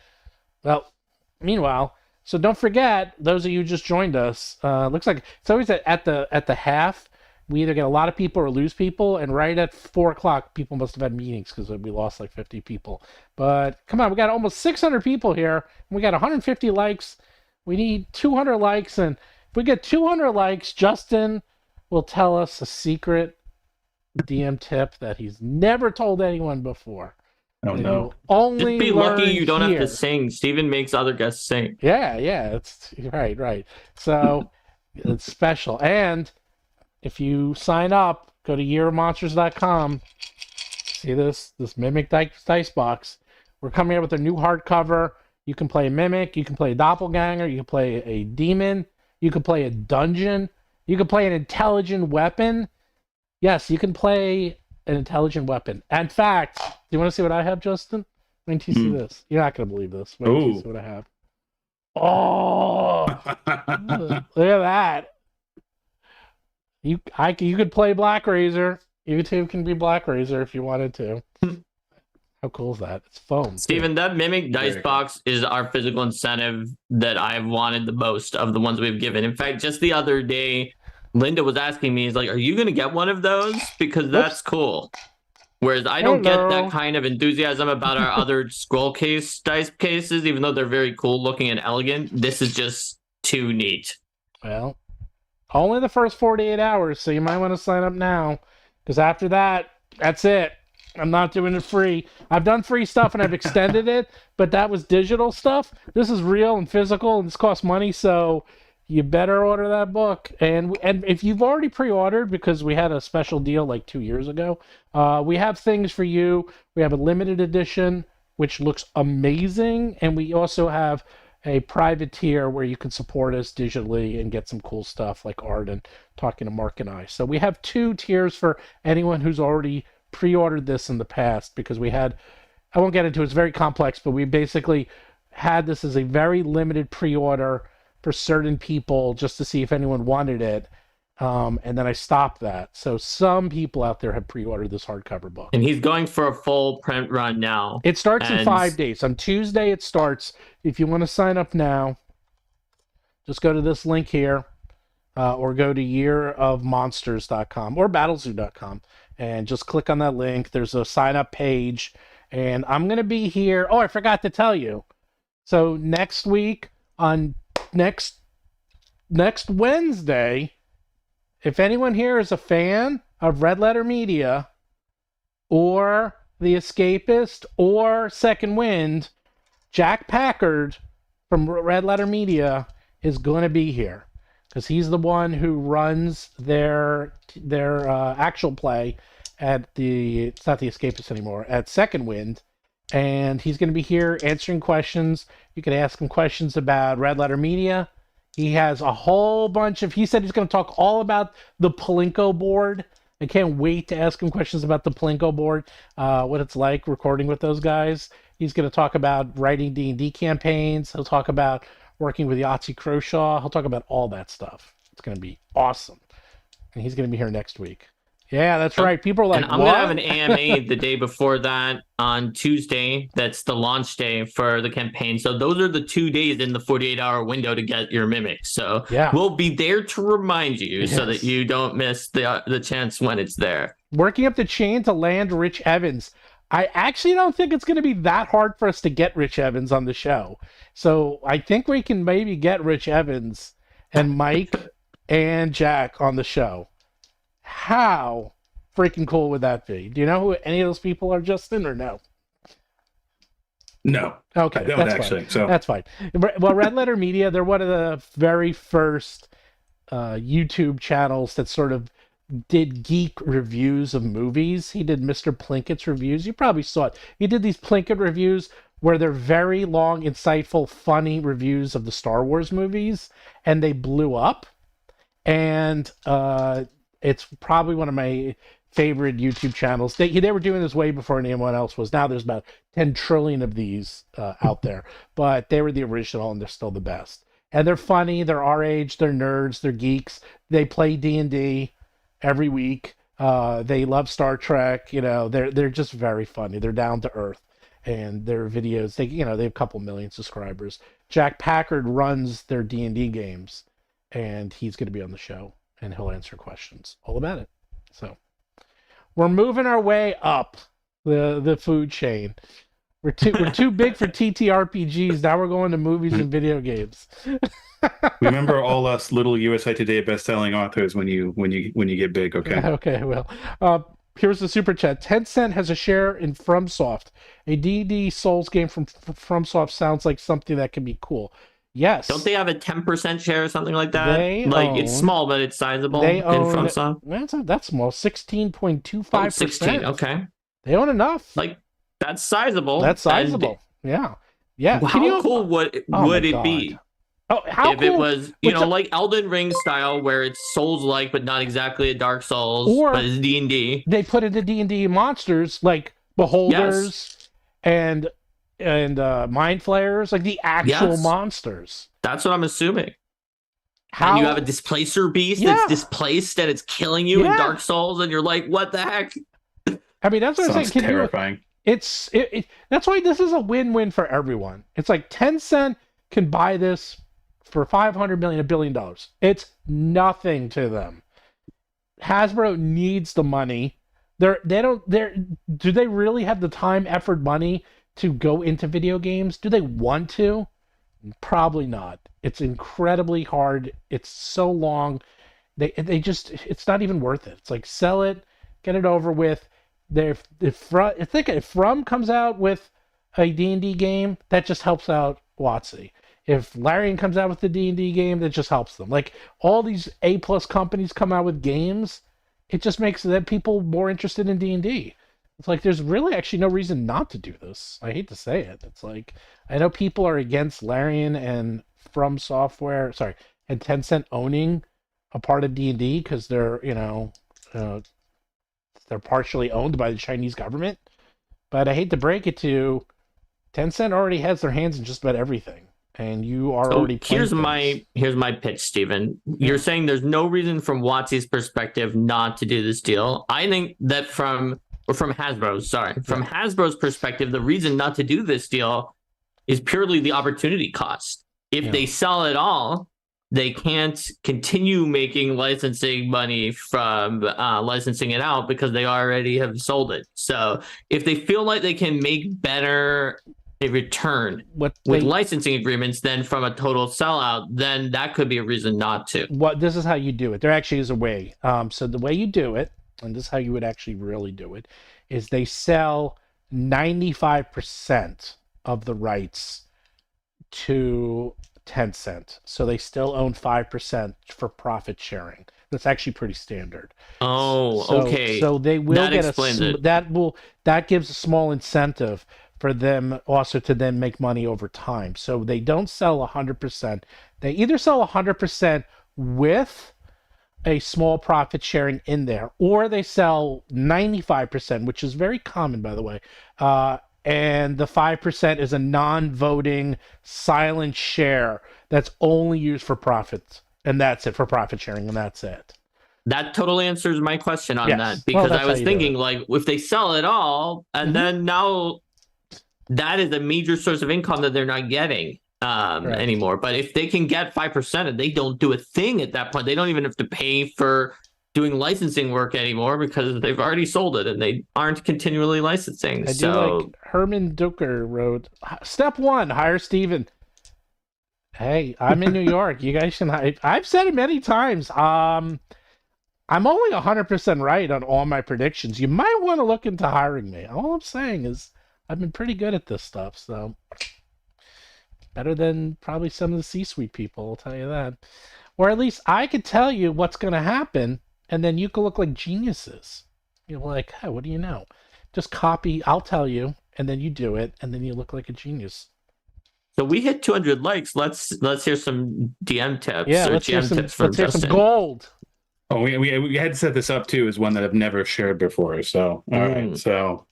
Well, meanwhile, so don't forget, those of you who just joined us, looks like it's always at the half, we either get a lot of people or lose people, and right at 4 o'clock, people must have had meetings because we lost like 50 people. But come on, we got almost 600 people here, and we got 150 likes. We need 200 likes, and if we get 200 likes, Justin will tell us a secret DM tip that he's never told anyone before. Oh, no. Only just be lucky you don't have to sing. Steven makes other guests sing. Yeah, it's right. So it's special. And if you sign up, go to yearmonsters.com. See this Mimic dice box. We're coming out with a new hardcover. You can play a Mimic, you can play a Doppelganger, you can play a Demon, you can play a Dungeon, you can play an Intelligent Weapon. Yes, you can play an Intelligent Weapon. In fact, do you want to see what I have, Justin? Wait until you see this. You're not going to believe this. Wait until you see what I have. Oh! Look at that. You could play Black Razor. You too can be Black Razor if you wanted to. How cool is that? It's foam. Steven, that Mimic dice box is our physical incentive that I've wanted the most of the ones we've given. In fact, just the other day, Linda was asking me, are you going to get one of those? Because that's cool. Whereas I don't get that kind of enthusiasm about our other scroll case dice cases, even though they're very cool looking and elegant. This is just too neat. Well, only the first 48 hours, so you might want to sign up now. Because after that, that's it. I'm not doing it free. I've done free stuff and I've extended it, but that was digital stuff. This is real and physical, and this costs money, so you better order that book. And if you've already pre-ordered, because we had a special deal like 2 years ago, we have things for you. We have a limited edition, which looks amazing, and we also have a private tier where you can support us digitally and get some cool stuff like art and talking to Mark and I. So we have 2 tiers for anyone who's already pre-ordered this in the past, because I won't get into it, it's very complex, but we basically had this as a very limited pre-order for certain people just to see if anyone wanted it, and then I stopped that. So some people out there have pre-ordered this hardcover book, and he's going for a full print run now. It starts in 5 days. On Tuesday it starts. If you want to sign up now, just go to this link here, or go to yearofmonsters.com or battlezoo.com and just click on that link. There's a sign up page, and I'm going to be here. Oh, I forgot to tell you. So next week, on next Wednesday, if anyone here is a fan of Red Letter Media or The Escapist or Second Wind, Jack Packard from Red Letter Media is going to be here, because he's the one who runs their actual play, it's not the Escapist anymore, at Second Wind. And he's going to be here answering questions. You can ask him questions about Red Letter Media. He has a whole bunch of, he said he's going to talk all about the Plinko board. I can't wait to ask him questions about the Plinko board, what it's like recording with those guys. He's going to talk about writing D&D campaigns. He'll talk about working with Yahtzee Croshaw. He'll talk about all that stuff. It's going to be awesome. And he's going to be here next week. Yeah, that's right. People are like, and I'm what? going to have an AMA the day before that on Tuesday. That's the launch day for the campaign. So those are the 2 days in the 48-hour window to get your mimics. So we'll be there to remind you so that you don't miss the chance when it's there. Working up the chain to land Rich Evans. I actually don't think it's going to be that hard for us to get Rich Evans on the show. So I think we can maybe get Rich Evans and Mike and Jack on the show. How freaking cool would that be? Do you know who any of those people are, Justin, or no? No. Okay, I don't actually. Fine. So that's fine. Well, Red Letter Media, they're one of the very first YouTube channels that sort of did geek reviews of movies. He did Mr. Plinkett's reviews. You probably saw it. He did these Plinkett reviews where they're very long, insightful, funny reviews of the Star Wars movies, and they blew up. And it's probably one of my favorite YouTube channels. They were doing this way before anyone else was. Now there's about 10 trillion of these out there, but they were the original and they're still the best. And they're funny. They're our age. They're nerds. They're geeks. They play D&D every week. They love Star Trek. You know, they're just very funny. They're down to earth, and their videos, they have a couple million subscribers. Jack Packard runs their D&D games, and he's going to be on the show, and he'll answer questions all about it. So we're moving our way up the food chain. We're too big for TTRPGs. Now we're going to movies and video games. Remember all us little USA Today best-selling authors when you get big, okay? Okay, well, here's the super chat. Tencent has a share in FromSoft. A D&D Souls game from FromSoft sounds like something that can be cool. Yes. Don't they have a 10% share or something like that? It's small, but it's sizable. They own, in FromSoft. That's small. 16.25%. Oh, 16. Okay. They own enough. That's sizable. That's sizable. Yeah. How cool would it be? Oh, how if cool? It was, like Elden Ring style, where it's Souls-like, but not exactly a Dark Souls, but it's D&D. They put into D&D monsters like Beholders and Mind Flayers, like the actual monsters. That's what I'm assuming. And you have a displacer beast that's displaced and it's killing you in Dark Souls, and you're like, what the heck? I mean, that's what I'm saying. Terrifying. That's why this is a win-win for everyone. It's like Tencent can buy this for $500 million, $1 billion. It's nothing to them. Hasbro needs the money. Do they really have the time, effort, money to go into video games? Do they want to? Probably not. It's incredibly hard. It's so long. It's not even worth it. It's like, sell it, get it over with. If From comes out with a D&D game, that just helps out WotC. If Larian comes out with the D&D game, that just helps them. Like, all these A+ companies come out with games, it just makes that people more interested in D&D. It's like, there's really actually no reason not to do this. I hate to say it. It's like, I know people are against Larian and and Tencent owning a part of D&D because they're partially owned by the Chinese government. But I hate to break it to you, Tencent already has their hands in just about everything. And you are already here's my pitch, Steven. You're saying there's no reason from WotC's perspective not to do this deal. I think that from Hasbro's perspective, the reason not to do this deal is purely the opportunity cost. If they sell it all, they can't continue making licensing money from licensing it out because they already have sold it. So if they feel like they can make better a return with licensing agreements than from a total sellout, then that could be a reason not to. This is how you do it. There actually is a way. So the way you do it, and this is how you would actually really do it, is they sell 95% of the rights to Tencent, so they still own 5% for profit sharing. That's actually pretty standard. Oh, okay. So they will That get explains it. that gives a small incentive for them also to then make money over time. So they don't sell 100%. They either sell 100% with a small profit sharing in there, or they sell 95%, which is very common, by the way. And the 5% is a non-voting silent share that's only used for profits, and that's it, for profit sharing, and that's it. That totally answers my question on Yes. that, Well, because that's I how was you do thinking it. like if they sell it all and then now that is a major source of income that they're not getting anymore. But if they can get 5% and they don't do a thing at that point, they don't even have to pay for doing licensing work anymore because they've already sold it and they aren't continually licensing. I do like Herman Duker wrote, step 1, hire Steven. Hey, I'm in New York. You guys can I've said it many times. I'm only 100% right on all my predictions. You might want to look into hiring me. All I'm saying is I've been pretty good at this stuff, so better than probably some of the C-suite people, I'll tell you that. Or at least I could tell you what's going to happen, and then you could look like geniuses. You're like, hey, what do you know? Just copy, I'll tell you, and then you do it, and then you look like a genius. So we hit 200 likes. Let's hear some DM tips. Yeah, or let's hear GM tips from some Justin. gold. Oh, we had to set this up too as one that I've never shared before. So all right, so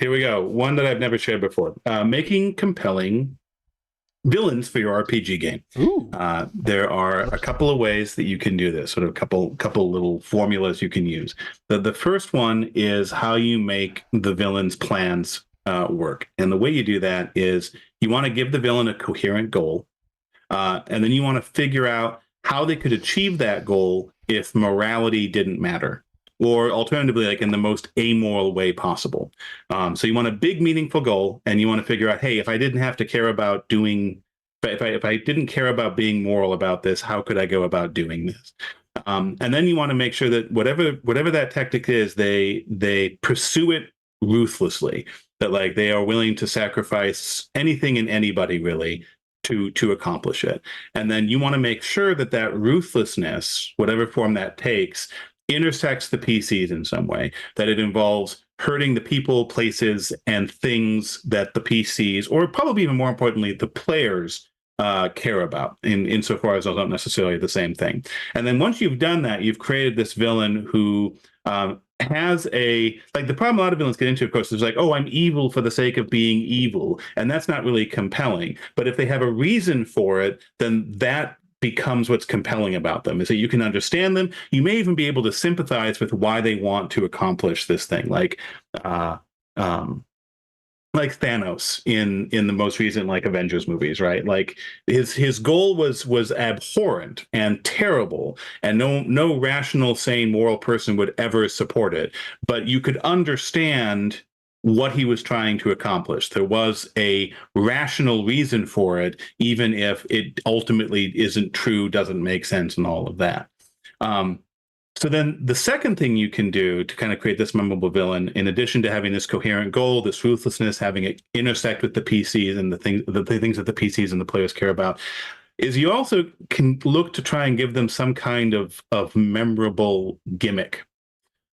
here we go. One that I've never shared before. Making compelling villains for your RPG game. There are a couple of ways that you can do this. Sort of a couple little formulas you can use. The first one is how you make the villain's plans work, and the way you do that is you want to give the villain a coherent goal, and then you want to figure out how they could achieve that goal if morality didn't matter, or alternatively, like in the most amoral way possible. So you want a big, meaningful goal, and you want to figure out, hey, if I didn't have to care about doing, if I didn't care about being moral about this, how could I go about doing this? And then you want to make sure that whatever that tactic is, they pursue it ruthlessly. That like they are willing to sacrifice anything and anybody really to accomplish it. And then you want to make sure that that ruthlessness, whatever form that takes, intersects the PCs in some way, that it involves hurting the people, places, and things that the PCs, or probably even more importantly, the players care about, insofar as those aren't necessarily the same thing. And then once you've done that, you've created this villain who has the problem a lot of villains get into, of course, is like, oh, I'm evil for the sake of being evil. And that's not really compelling. But if they have a reason for it, then that becomes what's compelling about them, is that you can understand them. You may even be able to sympathize with why they want to accomplish this thing. Like Thanos in the most recent Avengers movies, right? Like his goal was abhorrent and terrible, and no rational, sane, moral person would ever support it. But you could understand what he was trying to accomplish. There was a rational reason for it, even if it ultimately isn't true, doesn't make sense, and all of that. So then the second thing you can do to kind of create this memorable villain, in addition to having this coherent goal, this ruthlessness, having it intersect with the PCs and the things that the PCs and the players care about, is you also can look to try and give them some kind of memorable gimmick.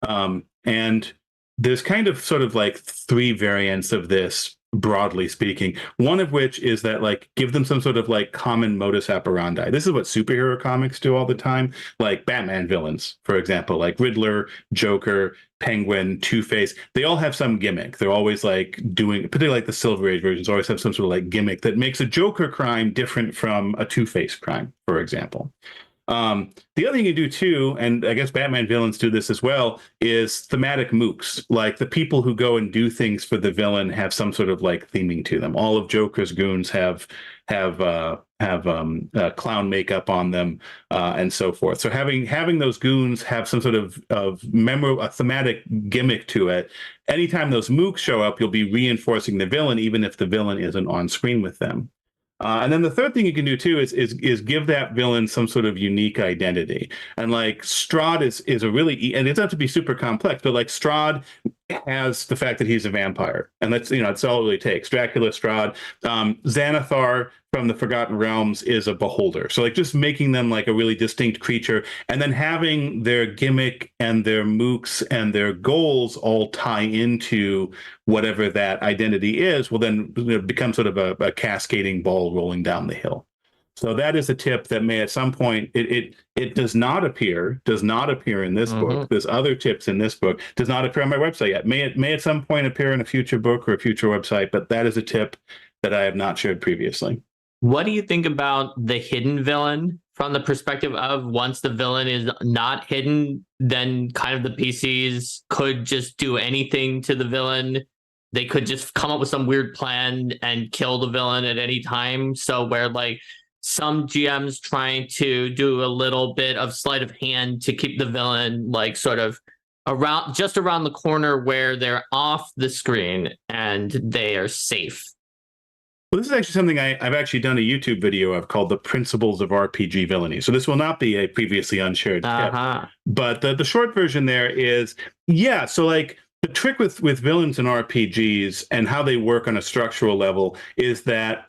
And there's kind of sort of like three variants of this, broadly speaking, one of which is that give them some sort of common modus operandi. This is what superhero comics do all the time, like Batman villains, for example, like Riddler, Joker, Penguin, Two-Face. They all have some gimmick. They're always doing, particularly the Silver Age versions, always have some sort of gimmick that makes a Joker crime different from a Two-Face crime, for example. The other thing you do too, and I guess Batman villains do this as well, is thematic mooks. Like the people who go and do things for the villain have some sort of theming to them. All of Joker's goons have clown makeup on them, and so forth. So having those goons have some sort of a thematic gimmick to it. Anytime those mooks show up, you'll be reinforcing the villain, even if the villain isn't on screen with them. And then the third thing you can do too is give that villain some sort of unique identity. And Strahd is a really, and it doesn't have to be super complex, but Strahd has the fact that he's a vampire, and that's all it really takes. Dracula, Strahd, Xanathar from the Forgotten Realms is a beholder. So like just making them like a really distinct creature, and then having their gimmick and their mooks and their goals all tie into whatever that identity is, will then become sort of a cascading ball rolling down the hill. So that is a tip that may at some point, it does not appear in this book. There's other tips in this book, does not appear on my website yet. May at some point appear in a future book or a future website, but that is a tip that I have not shared previously. What do you think about the hidden villain from the perspective of once the villain is not hidden, then kind of the PCs could just do anything to the villain? They could just come up with some weird plan and kill the villain at any time. So where like some GMs trying to do a little bit of sleight of hand to keep the villain like sort of just around the corner where they're off the screen and they are safe. Well, this is actually something I've actually done a YouTube video of called The Principles of RPG Villainy. So this will not be a previously unshared tip. But the short version there is, so like the trick with villains and RPGs and how they work on a structural level is that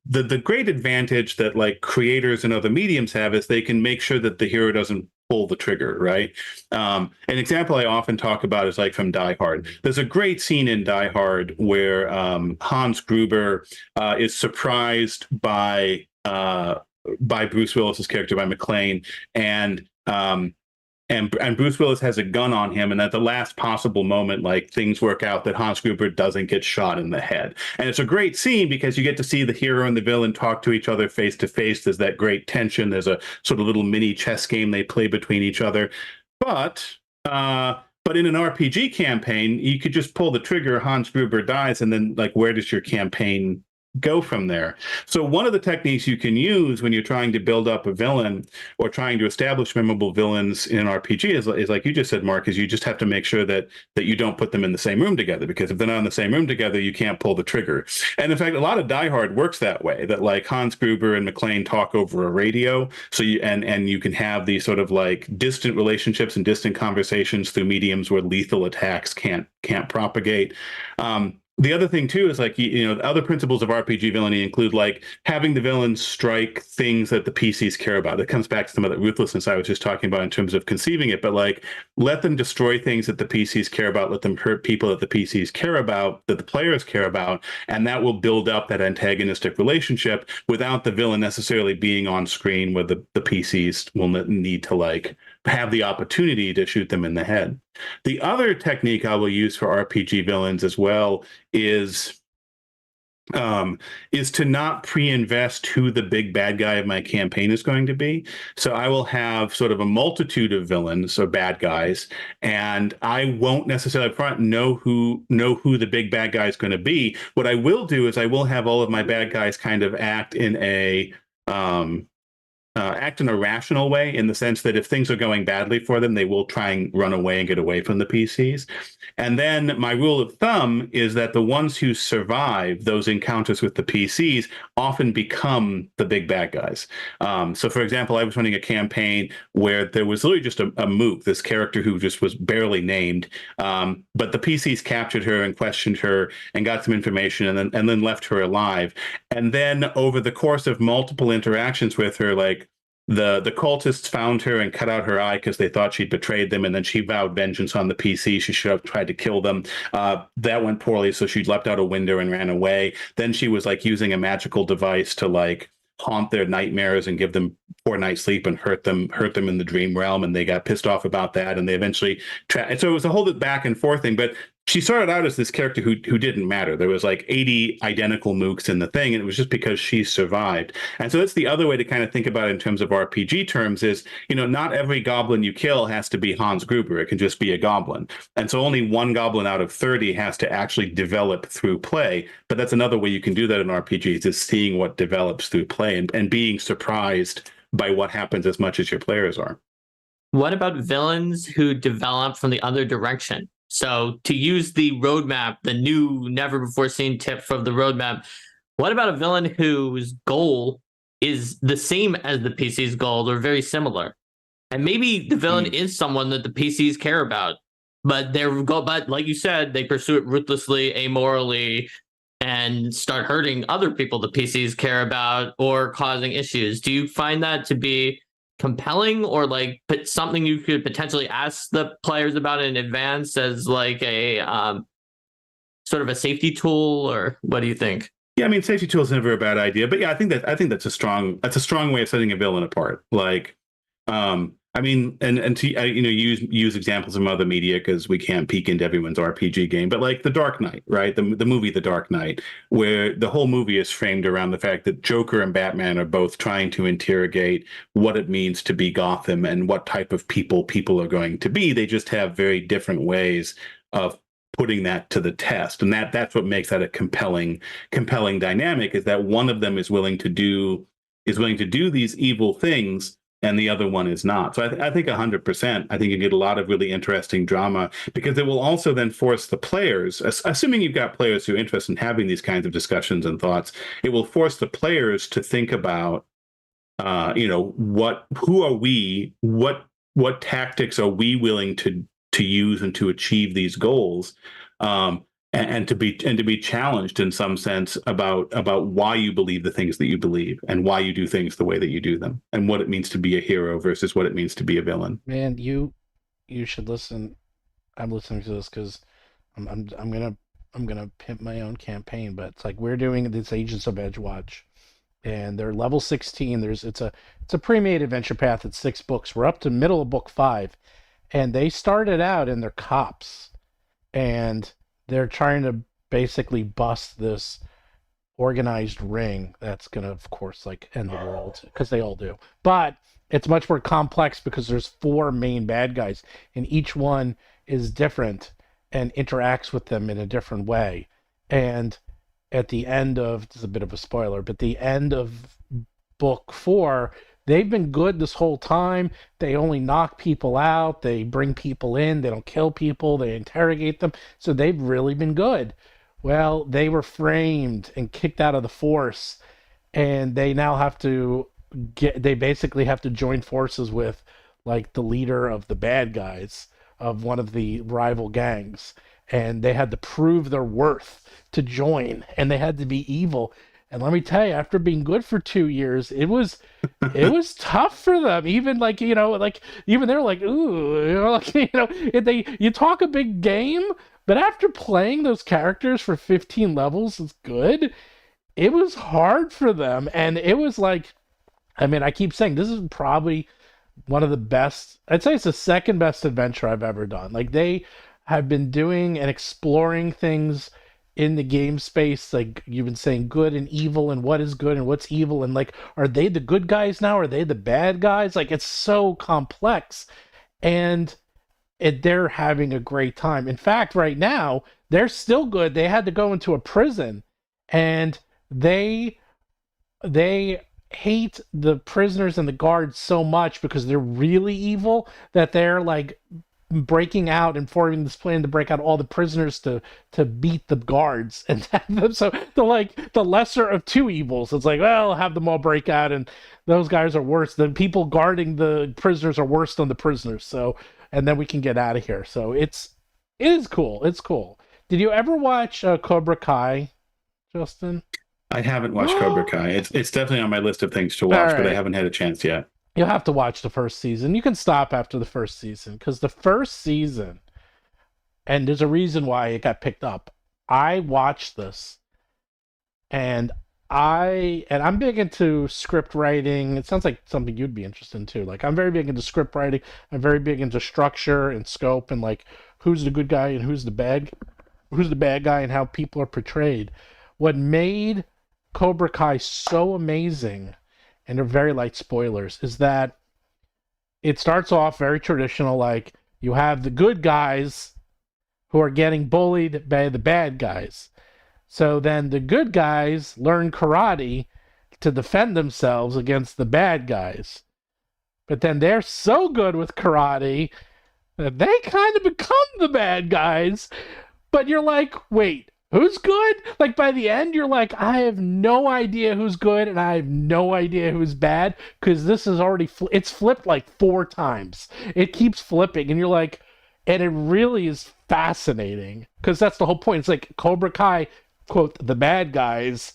the great advantage that like creators and other mediums have is they can make sure that the hero doesn't pull the trigger, right? An example I often talk about is like from Die Hard. There's a great scene in Die Hard where Hans Gruber is surprised by Bruce Willis's character, by McClane, and Bruce Willis has a gun on him, and at the last possible moment, like things work out that Hans Gruber doesn't get shot in the head. And it's a great scene because you get to see the hero and the villain talk to each other face to face. There's that great tension. There's a sort of little mini chess game they play between each other. But in an RPG campaign, you could just pull the trigger, Hans Gruber dies, and then like where does your campaign go from there? So one of the techniques you can use when you're trying to build up a villain or trying to establish memorable villains in an RPG is like you just said, Mark, is you just have to make sure that you don't put them in the same room together, because if they're not in the same room together, you can't pull the trigger. And in fact, a lot of Die Hard works that way, that like Hans Gruber and McClane talk over a radio. So you can have these sort of like distant relationships and distant conversations through mediums where lethal attacks can't propagate. The other thing too is like, other principles of RPG villainy include like having the villains strike things that the PCs care about. It comes back to some of that ruthlessness I was just talking about in terms of conceiving it, but like let them destroy things that the PCs care about, let them hurt people that the PCs care about, that the players care about, and that will build up that antagonistic relationship without the villain necessarily being on screen where the PCs will need to like have the opportunity to shoot them in the head. The other technique I will use for RPG villains as well is to not pre-invest who the big bad guy of my campaign is going to be. So I will have sort of a multitude of villains or bad guys, and I won't necessarily up front know who the big bad guy is going to be. What I will do is I will have all of my bad guys kind of act in a rational way, in the sense that if things are going badly for them, they will try and run away and get away from the PCs. And then my rule of thumb is that the ones who survive those encounters with the PCs often become the big bad guys. So for example, I was running a campaign where there was literally just a mook, this character who just was barely named, but the PCs captured her and questioned her and got some information and then left her alive. And then over the course of multiple interactions with her, like the cultists found her and cut out her eye because they thought she'd betrayed them, and then she vowed vengeance on the PC. She should have tried to kill them. That went poorly, so she leapt out a window and ran away. Then she was like using a magical device to like haunt their nightmares and give them poor night's sleep and hurt them in the dream realm, and they got pissed off about that, and they eventually and so it was a whole back and forth thing. But she started out as this character who didn't matter. There was like 80 identical mooks in the thing, and it was just because she survived. And so that's the other way to kind of think about it in terms of RPG terms is, not every goblin you kill has to be Hans Gruber. It can just be a goblin. And so only one goblin out of 30 has to actually develop through play. But that's another way you can do that in RPGs, is seeing what develops through play and being surprised by what happens as much as your players are. What about villains who develop from the other direction? So to use the roadmap, the new never before seen tip from the roadmap, what about a villain whose goal is the same as the PC's goal or very similar? And maybe the villain is someone that the PCs care about. But like you said, they pursue it ruthlessly, amorally, and start hurting other people the PCs care about or causing issues. Do you find that to be compelling, or like something you could potentially ask the players about in advance as like a sort of a safety tool, or what do you think? Yeah, I mean, safety tool is never a bad idea, but yeah, I think that's a strong way of setting a villain apart. Like, I mean, and to use examples from other media because we can't peek into everyone's RPG game, but like The Dark Knight, right? The movie The Dark Knight, where the whole movie is framed around the fact that Joker and Batman are both trying to interrogate what it means to be Gotham and what type of people are going to be. They just have very different ways of putting that to the test, and that's what makes that a compelling dynamic, is that one of them is willing to do these evil things and the other one is not. So I think 100%. I think you get a lot of really interesting drama, because it will also then force the players, assuming you've got players who are interested in having these kinds of discussions and thoughts, it will force the players to think about, who are we, what tactics are we willing to use and to achieve these goals, and to be challenged in some sense about why you believe the things that you believe and why you do things the way that you do them, and what it means to be a hero versus what it means to be a villain. Man, you should listen. I'm listening to this because I'm gonna pimp my own campaign, but it's like we're doing this Agents of Edgewatch, and they're level 16. It's a pre-made adventure path. It's 6 books. We're up to middle of book 5. And they started out and they're cops, and they're trying to basically bust this organized ring that's going to, of course, like end the world, because they all do. But it's much more complex because there's 4 main bad guys, and each one is different and interacts with them in a different way. And at the end of, this is a bit of a spoiler, but the end of book 4, they've been good this whole time. They only knock people out. They bring people in. They don't kill people. They interrogate them. So they've really been good. Well, they were framed and kicked out of the force, and they now have to they basically have to join forces with like the leader of the bad guys of one of the rival gangs. And they had to prove their worth to join, and they had to be evil. And let me tell you, after being good for 2 years, it was tough for them. Even even they're like, ooh, you talk a big game, but after playing those characters for 15 levels, it's good. It was hard for them, and it was like, I mean, I keep saying this is probably one of the best. I'd say it's the second best adventure I've ever done. Like, they have been doing and exploring things in the game space, like you've been saying, good and evil, and what is good and what's evil, and like, are they the good guys now? Are they the bad guys? Like, it's so complex, and they're having a great time. In fact, right now, they're still good. They had to go into a prison, and they hate the prisoners and the guards so much because they're really evil that they're like breaking out and forming this plan to break out all the prisoners to beat the guards and have them. So they're like the lesser of 2 evils. It's like, well, have them all break out, and those guys are worse. The people guarding the prisoners are worse than the prisoners. So, and then we can get out of here. So it is cool. It's cool. Did you ever watch Cobra Kai, Justin? I haven't watched Cobra Kai. It's definitely on my list of things to watch, but I haven't had a chance yet. You'll have to watch the first season. You can stop after the first season, because the first season, and there's a reason why it got picked up. I watched this, and I'm big into script writing. It sounds like something you'd be interested in too. Like, I'm very big into script writing. I'm very big into structure and scope, and like who's the good guy and who's the bad guy, and how people are portrayed. What made Cobra Kai so amazing, and they're very light spoilers, is that it starts off very traditional. Like, you have the good guys who are getting bullied by the bad guys. So then the good guys learn karate to defend themselves against the bad guys. But then they're so good with karate that they kind of become the bad guys. But you're like, wait, who's good? Like, by the end, you're like, I have no idea who's good and I have no idea who's bad, because this is already it's flipped like 4 times. It keeps flipping, and you're like, And it really is fascinating because that's the whole point. It's like Cobra Kai, quote, the bad guys.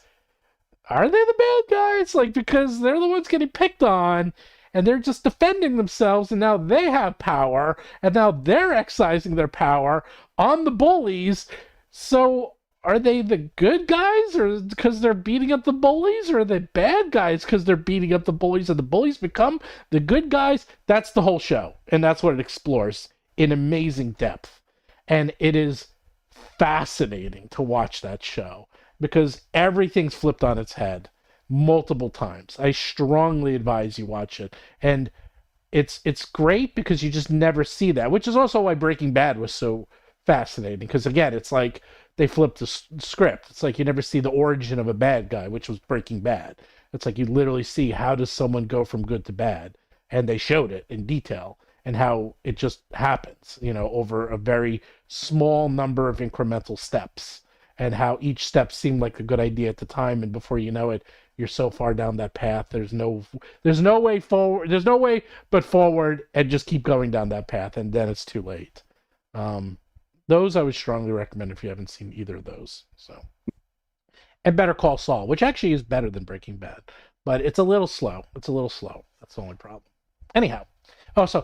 Are they the bad guys? Like, because they're the ones getting picked on and they're just defending themselves, and now they have power, and now they're exercising their power on the bullies. So are they the good guys or because they're beating up the bullies, or are they bad guys because they're beating up the bullies and the bullies become the good guys? That's the whole show, and that's what it explores in amazing depth. And it is fascinating to watch that show because everything's flipped on its head multiple times. I strongly advise you watch it. And it's great because you just never see that, which is also why Breaking Bad was so fascinating. Because again, it's like they flipped the script. It's like you never see the origin of a bad guy, which was Breaking Bad. It's like you literally see how does someone go from good to bad, and they showed it in detail and how it just happens, over a very small number of incremental steps, and how each step seemed like a good idea at the time, and before you know it, you're so far down that path. There's no way forward. There's no way but forward, and just keep going down that path, and then it's too late. Those I would strongly recommend if you haven't seen either of those. So, and Better Call Saul, which actually is better than Breaking Bad, but it's a little slow. That's the only problem. Anyhow. Also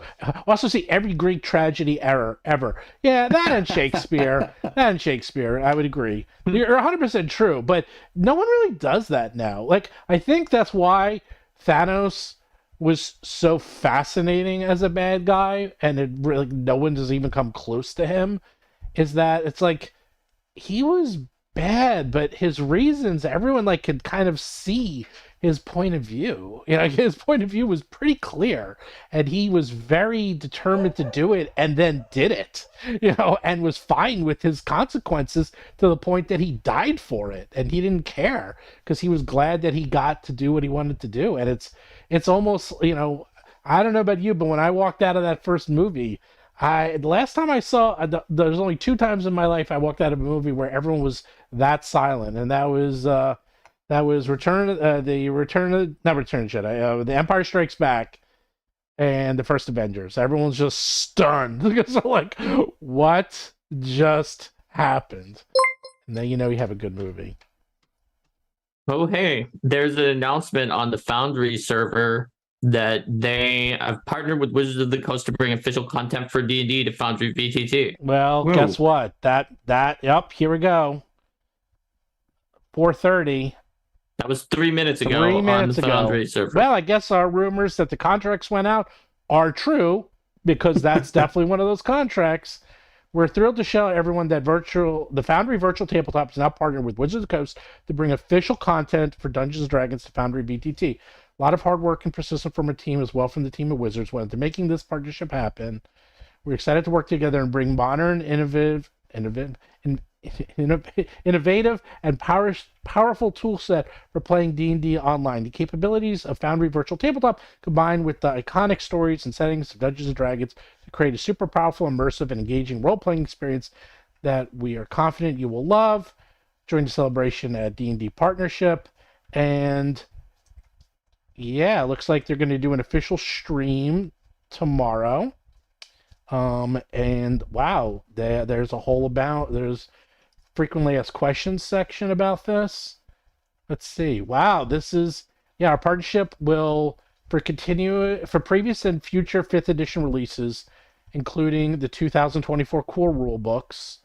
see every Greek tragedy ever. Yeah, that and Shakespeare. I would agree. You're 100% true, but no one really does that now. Like, I think that's why Thanos was so fascinating as a bad guy, and it really no one does even come close to him, is that it's like he was bad, but his reasons, everyone could kind of see his point of view. His point of view was pretty clear, and he was very determined to do it, and then did it, and was fine with his consequences to the point that he died for it, and he didn't care because he was glad that he got to do what he wanted to do. And it's almost, I don't know about you, but when I walked out of that first movie, the last time I saw, there's only 2 times in my life I walked out of a movie where everyone was that silent, and that was The Empire Strikes Back and the first Avengers. Everyone's just stunned because they're like, what just happened? And then you have a good movie. Oh, hey, there's an announcement on the Foundry server that they have partnered with Wizards of the Coast to bring official content for D&D to Foundry VTT. Well, Whoa. Guess what? Yep, here we go. 4:30. That was 3 minutes ago 3 minutes on the Foundry server. Well, I guess our rumors that the contracts went out are true, because that's definitely one of those contracts. We're thrilled to show everyone that the Foundry Virtual Tabletop is now partnered with Wizards of the Coast to bring official content for Dungeons & Dragons to Foundry VTT. A lot of hard work and persistence from our team, as well from the team of Wizards, went into making this partnership happen. We're excited to work together and bring modern, innovative, and powerful tool set for playing D&D online. The capabilities of Foundry Virtual Tabletop combined with the iconic stories and settings of Dungeons & Dragons to create a super powerful, immersive, and engaging role-playing experience that we are confident you will love. Join the celebration at D&D Partnership. And yeah, it looks like they're going to do an official stream tomorrow. And wow, there's frequently asked questions section about this. Let's see. Wow, our partnership will for previous and future 5th edition releases, including the 2024 core rule books.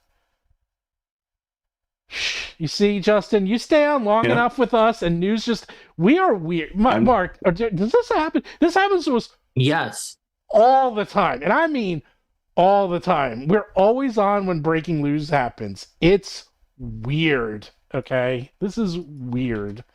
You see, Justin, you stay on long enough with us, and news we are weird. Mark, does this happen? This happens to us. Yes. All the time. And I mean all the time. We're always on when breaking news happens. It's weird, okay? This is weird.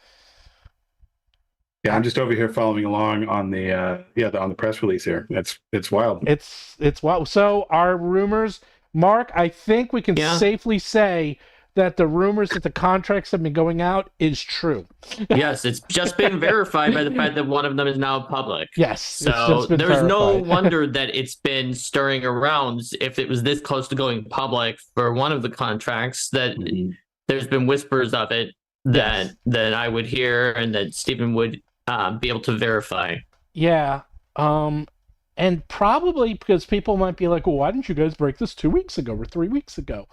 Yeah, I'm just over here following along on the on the press release here. It's wild. It's wild. So our rumors, Mark, I think we can safely say that the rumors that the contracts have been going out is true. Yes, it's just been verified by the fact that one of them is now public. Yes. So there's no wonder that it's been stirring around if it was this close to going public for one of the contracts, that there's been whispers of it that I would hear and that Stephen would be able to verify. Yeah. And probably because people might be like, well, why didn't you guys break this 2 weeks ago or 3 weeks ago?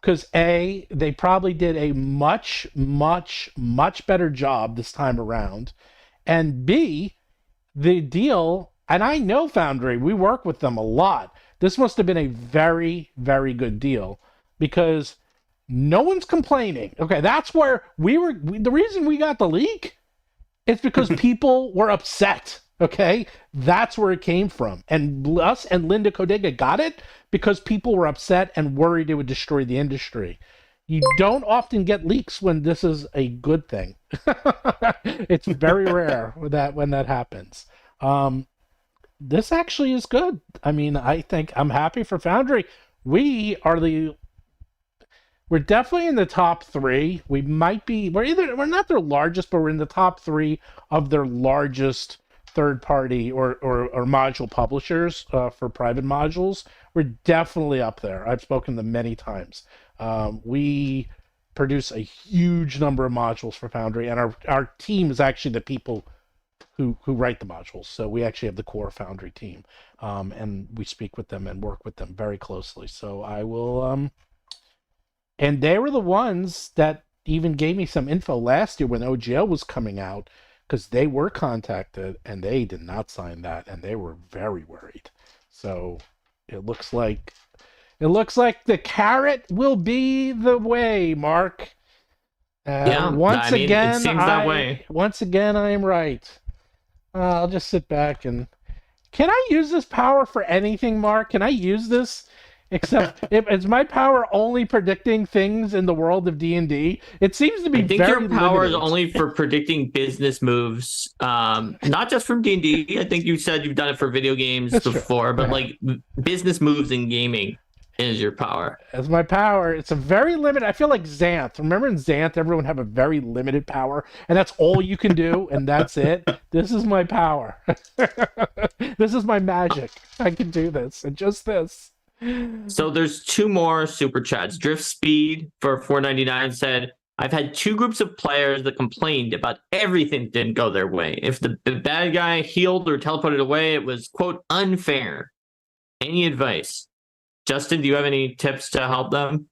Because A, they probably did a much, much, much better job this time around. And B, the deal, and I know Foundry, we work with them a lot. This must have been a very, very good deal because no one's complaining. Okay, that's where the reason we got the leak is because people were upset. Okay, that's where it came from. And us and Linda Codega got it because people were upset and worried it would destroy the industry. You don't often get leaks when this is a good thing. It's very rare when that happens. This actually is good. I mean, I think I'm happy for Foundry. We're definitely in the top 3. We're not their largest, but we're in the top 3 of their largest third-party or module publishers for private modules. We're definitely up there. I've spoken to them many times. We produce a huge number of modules for Foundry, and our team is actually the people who write the modules. So we actually have the core Foundry team, and we speak with them and work with them very closely. So I will, and they were the ones that even gave me some info last year when OGL was coming out, because they were contacted and they did not sign that, and they were very worried. So it looks like the carrot will be the way, Mark. Once again, it seems that way. Once again, I am right. I'll just sit back and... Can I use this power for anything, Mark? Can I use this? Except, is my power only predicting things in the world of D&D? It seems to be I think very your power limited. is only for predicting business moves, not just from D&D. I think you said you've done it for video games before, but like business moves in gaming is your power. As my power, it's a very limited. I feel like Xanth. Remember in Xanth, everyone have a very limited power, and that's all you can do, and that's it. This is my power. This is my magic. I can do this, and just this. So there's 2 more super chats. Drift Speed for $4.99 said, I've had 2 groups of players that complained about everything that didn't go their way. If the bad guy healed or teleported away, it was, quote, unfair. Any advice? Justin, do you have any tips to help them?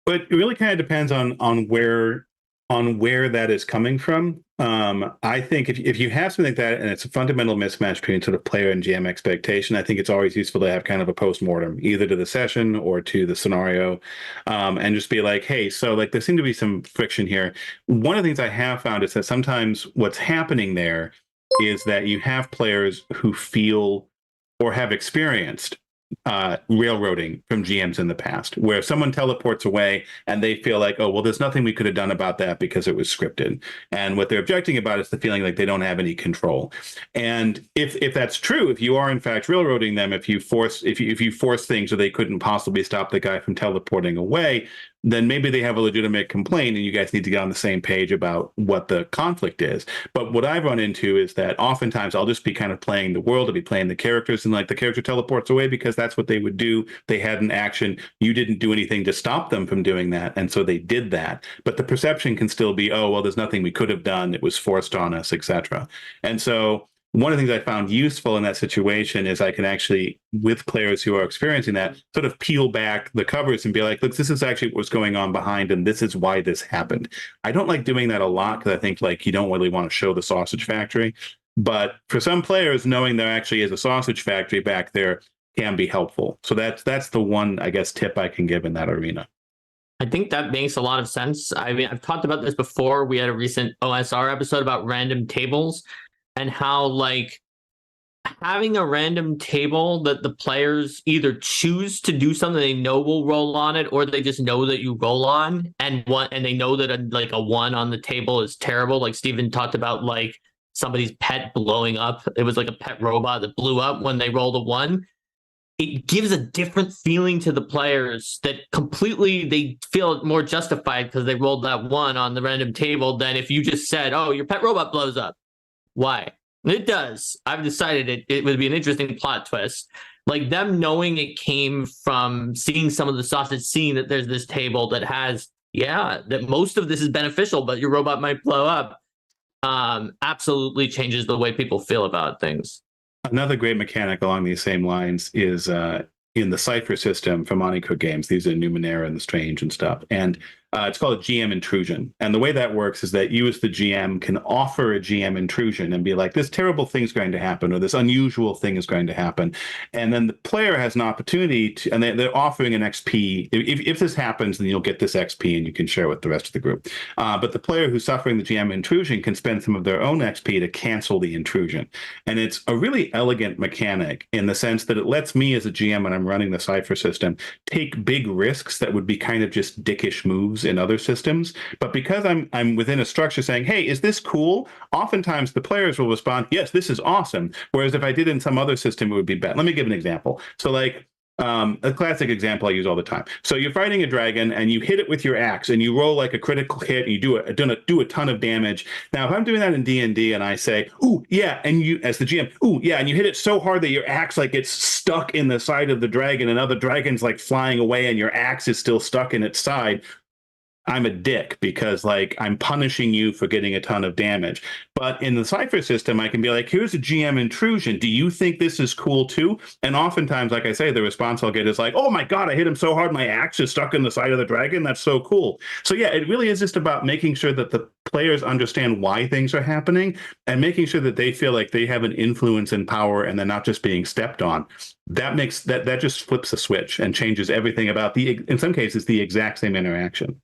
But it really kind of depends on where that is coming from. I think if you have something like that and it's a fundamental mismatch between sort of player and GM expectation, I think it's always useful to have kind of a post-mortem, either to the session or to the scenario, and just be like, hey, so like there seemed to be some friction here. One of the things I have found is that sometimes what's happening there is that you have players who feel or have experienced railroading from GMs in the past, where someone teleports away and they feel like, oh, well, there's nothing we could have done about that because it was scripted. And what they're objecting about is the feeling like they don't have any control. And if that's true, if you are in fact railroading them, if you force things so they couldn't possibly stop the guy from teleporting away, then maybe they have a legitimate complaint and you guys need to get on the same page about what the conflict is. But what I've run into is that oftentimes I'll just be kind of playing the world, I'll be playing the characters, and like the character teleports away because that's what they would do. They had an action. You didn't do anything to stop them from doing that. And so they did that. But the perception can still be, oh, well, there's nothing we could have done. It was forced on us, etc. And so one of the things I found useful in that situation is I can actually, with players who are experiencing that, sort of peel back the covers and be like, look, this is actually what's going on behind, and this is why this happened. I don't like doing that a lot because I think like you don't really want to show the sausage factory. But for some players, knowing there actually is a sausage factory back there can be helpful. So that's the one, I guess, tip I can give in that arena. I think that makes a lot of sense. I mean, I've talked about this before. We had a recent OSR episode about random tables, and how like having a random table that the players either choose to do something they know will roll on it, or they just know that you roll on, and they know that a 1 on the table is terrible. Like Steven talked about, like somebody's pet blowing up. It was like a pet robot that blew up when they rolled a 1. It gives a different feeling to the players that completely they feel more justified because they rolled that 1 on the random table than if you just said, oh, your pet robot blows up. Why? It does. I've decided it would be an interesting plot twist. Like them knowing it came from seeing some of the sausage, seeing that there's this table that has, that most of this is beneficial, but your robot might blow up. absolutely changes the way people feel about things. Another great mechanic along these same lines is in the Seifter system for Monte Cook games. These are Numenera and the Strange and stuff. And it's called a GM intrusion. And the way that works is that you as the GM can offer a GM intrusion and be like, this terrible thing's going to happen, or this unusual thing is going to happen. And then the player has an opportunity to, and they're offering an XP. If this happens, then you'll get this XP and you can share with the rest of the group. But the player who's suffering the GM intrusion can spend some of their own XP to cancel the intrusion. And it's a really elegant mechanic in the sense that it lets me as a GM, when I'm running the Cypher system, take big risks that would be kind of just dickish moves in other systems. But because I'm within a structure saying, hey, is this cool? Oftentimes the players will respond, yes, this is awesome. Whereas if I did in some other system, it would be bad. Let me give an example. So like a classic example I use all the time. So you're fighting a dragon and you hit it with your axe and you roll like a critical hit and you do a ton of damage. Now, if I'm doing that in D&D and I say, ooh, yeah, and you, as the GM, ooh, yeah, and you hit it so hard that your axe like gets stuck in the side of the dragon and other dragons like flying away and your axe is still stuck in its side, I'm a dick because like I'm punishing you for getting a ton of damage. But in the Cypher system, I can be like, here's a GM intrusion. Do you think this is cool too? And oftentimes, like I say, the response I'll get is like, oh my God, I hit him so hard, my axe is stuck in the side of the dragon. That's so cool. So yeah, it really is just about making sure that the players understand why things are happening and making sure that they feel like they have an influence and power and they're not just being stepped on. That makes that just flips a switch and changes everything about in some cases, the exact same interaction.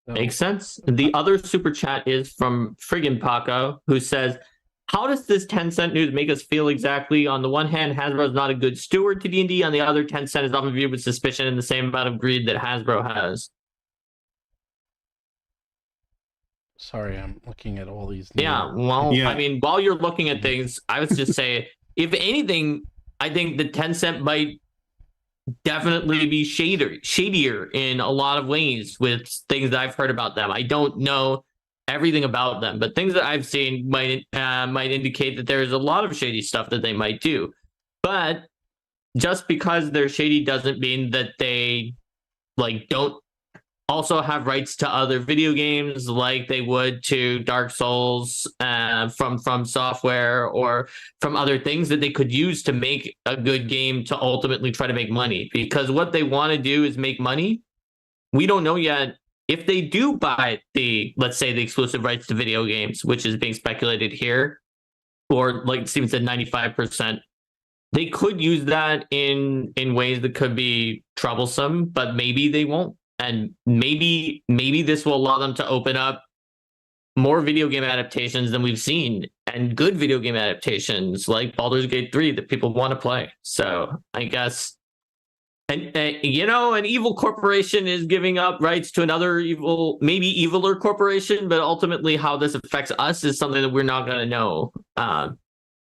Makes sense. The other super chat is from Friggin' Paco, who says, how does this Tencent news make us feel exactly? On the one hand, Hasbro is not a good steward to D&D. On the other, Tencent is often viewed with suspicion and the same amount of greed that Hasbro has. Sorry, I'm looking at all these. Yeah, well, yeah. I mean, while you're looking at things, I would just say, if anything, I think that Tencent might definitely be shadier in a lot of ways with things that I've heard about them. I don't know everything about them, but things that I've seen might indicate that there's a lot of shady stuff that they might do. But just because they're shady doesn't mean that they like don't also have rights to other video games like they would to Dark Souls from Software or from other things that they could use to make a good game to ultimately try to make money. Because what they want to do is make money. We don't know yet if they do buy let's say the exclusive rights to video games, which is being speculated here, or like Steven said, 95%. They could use that in ways that could be troublesome, but maybe they won't. And maybe this will allow them to open up more video game adaptations than we've seen, and good video game adaptations like Baldur's Gate 3 that people want to play. So I guess, and an evil corporation is giving up rights to another maybe eviler corporation, but ultimately how this affects us is something that we're not going to know.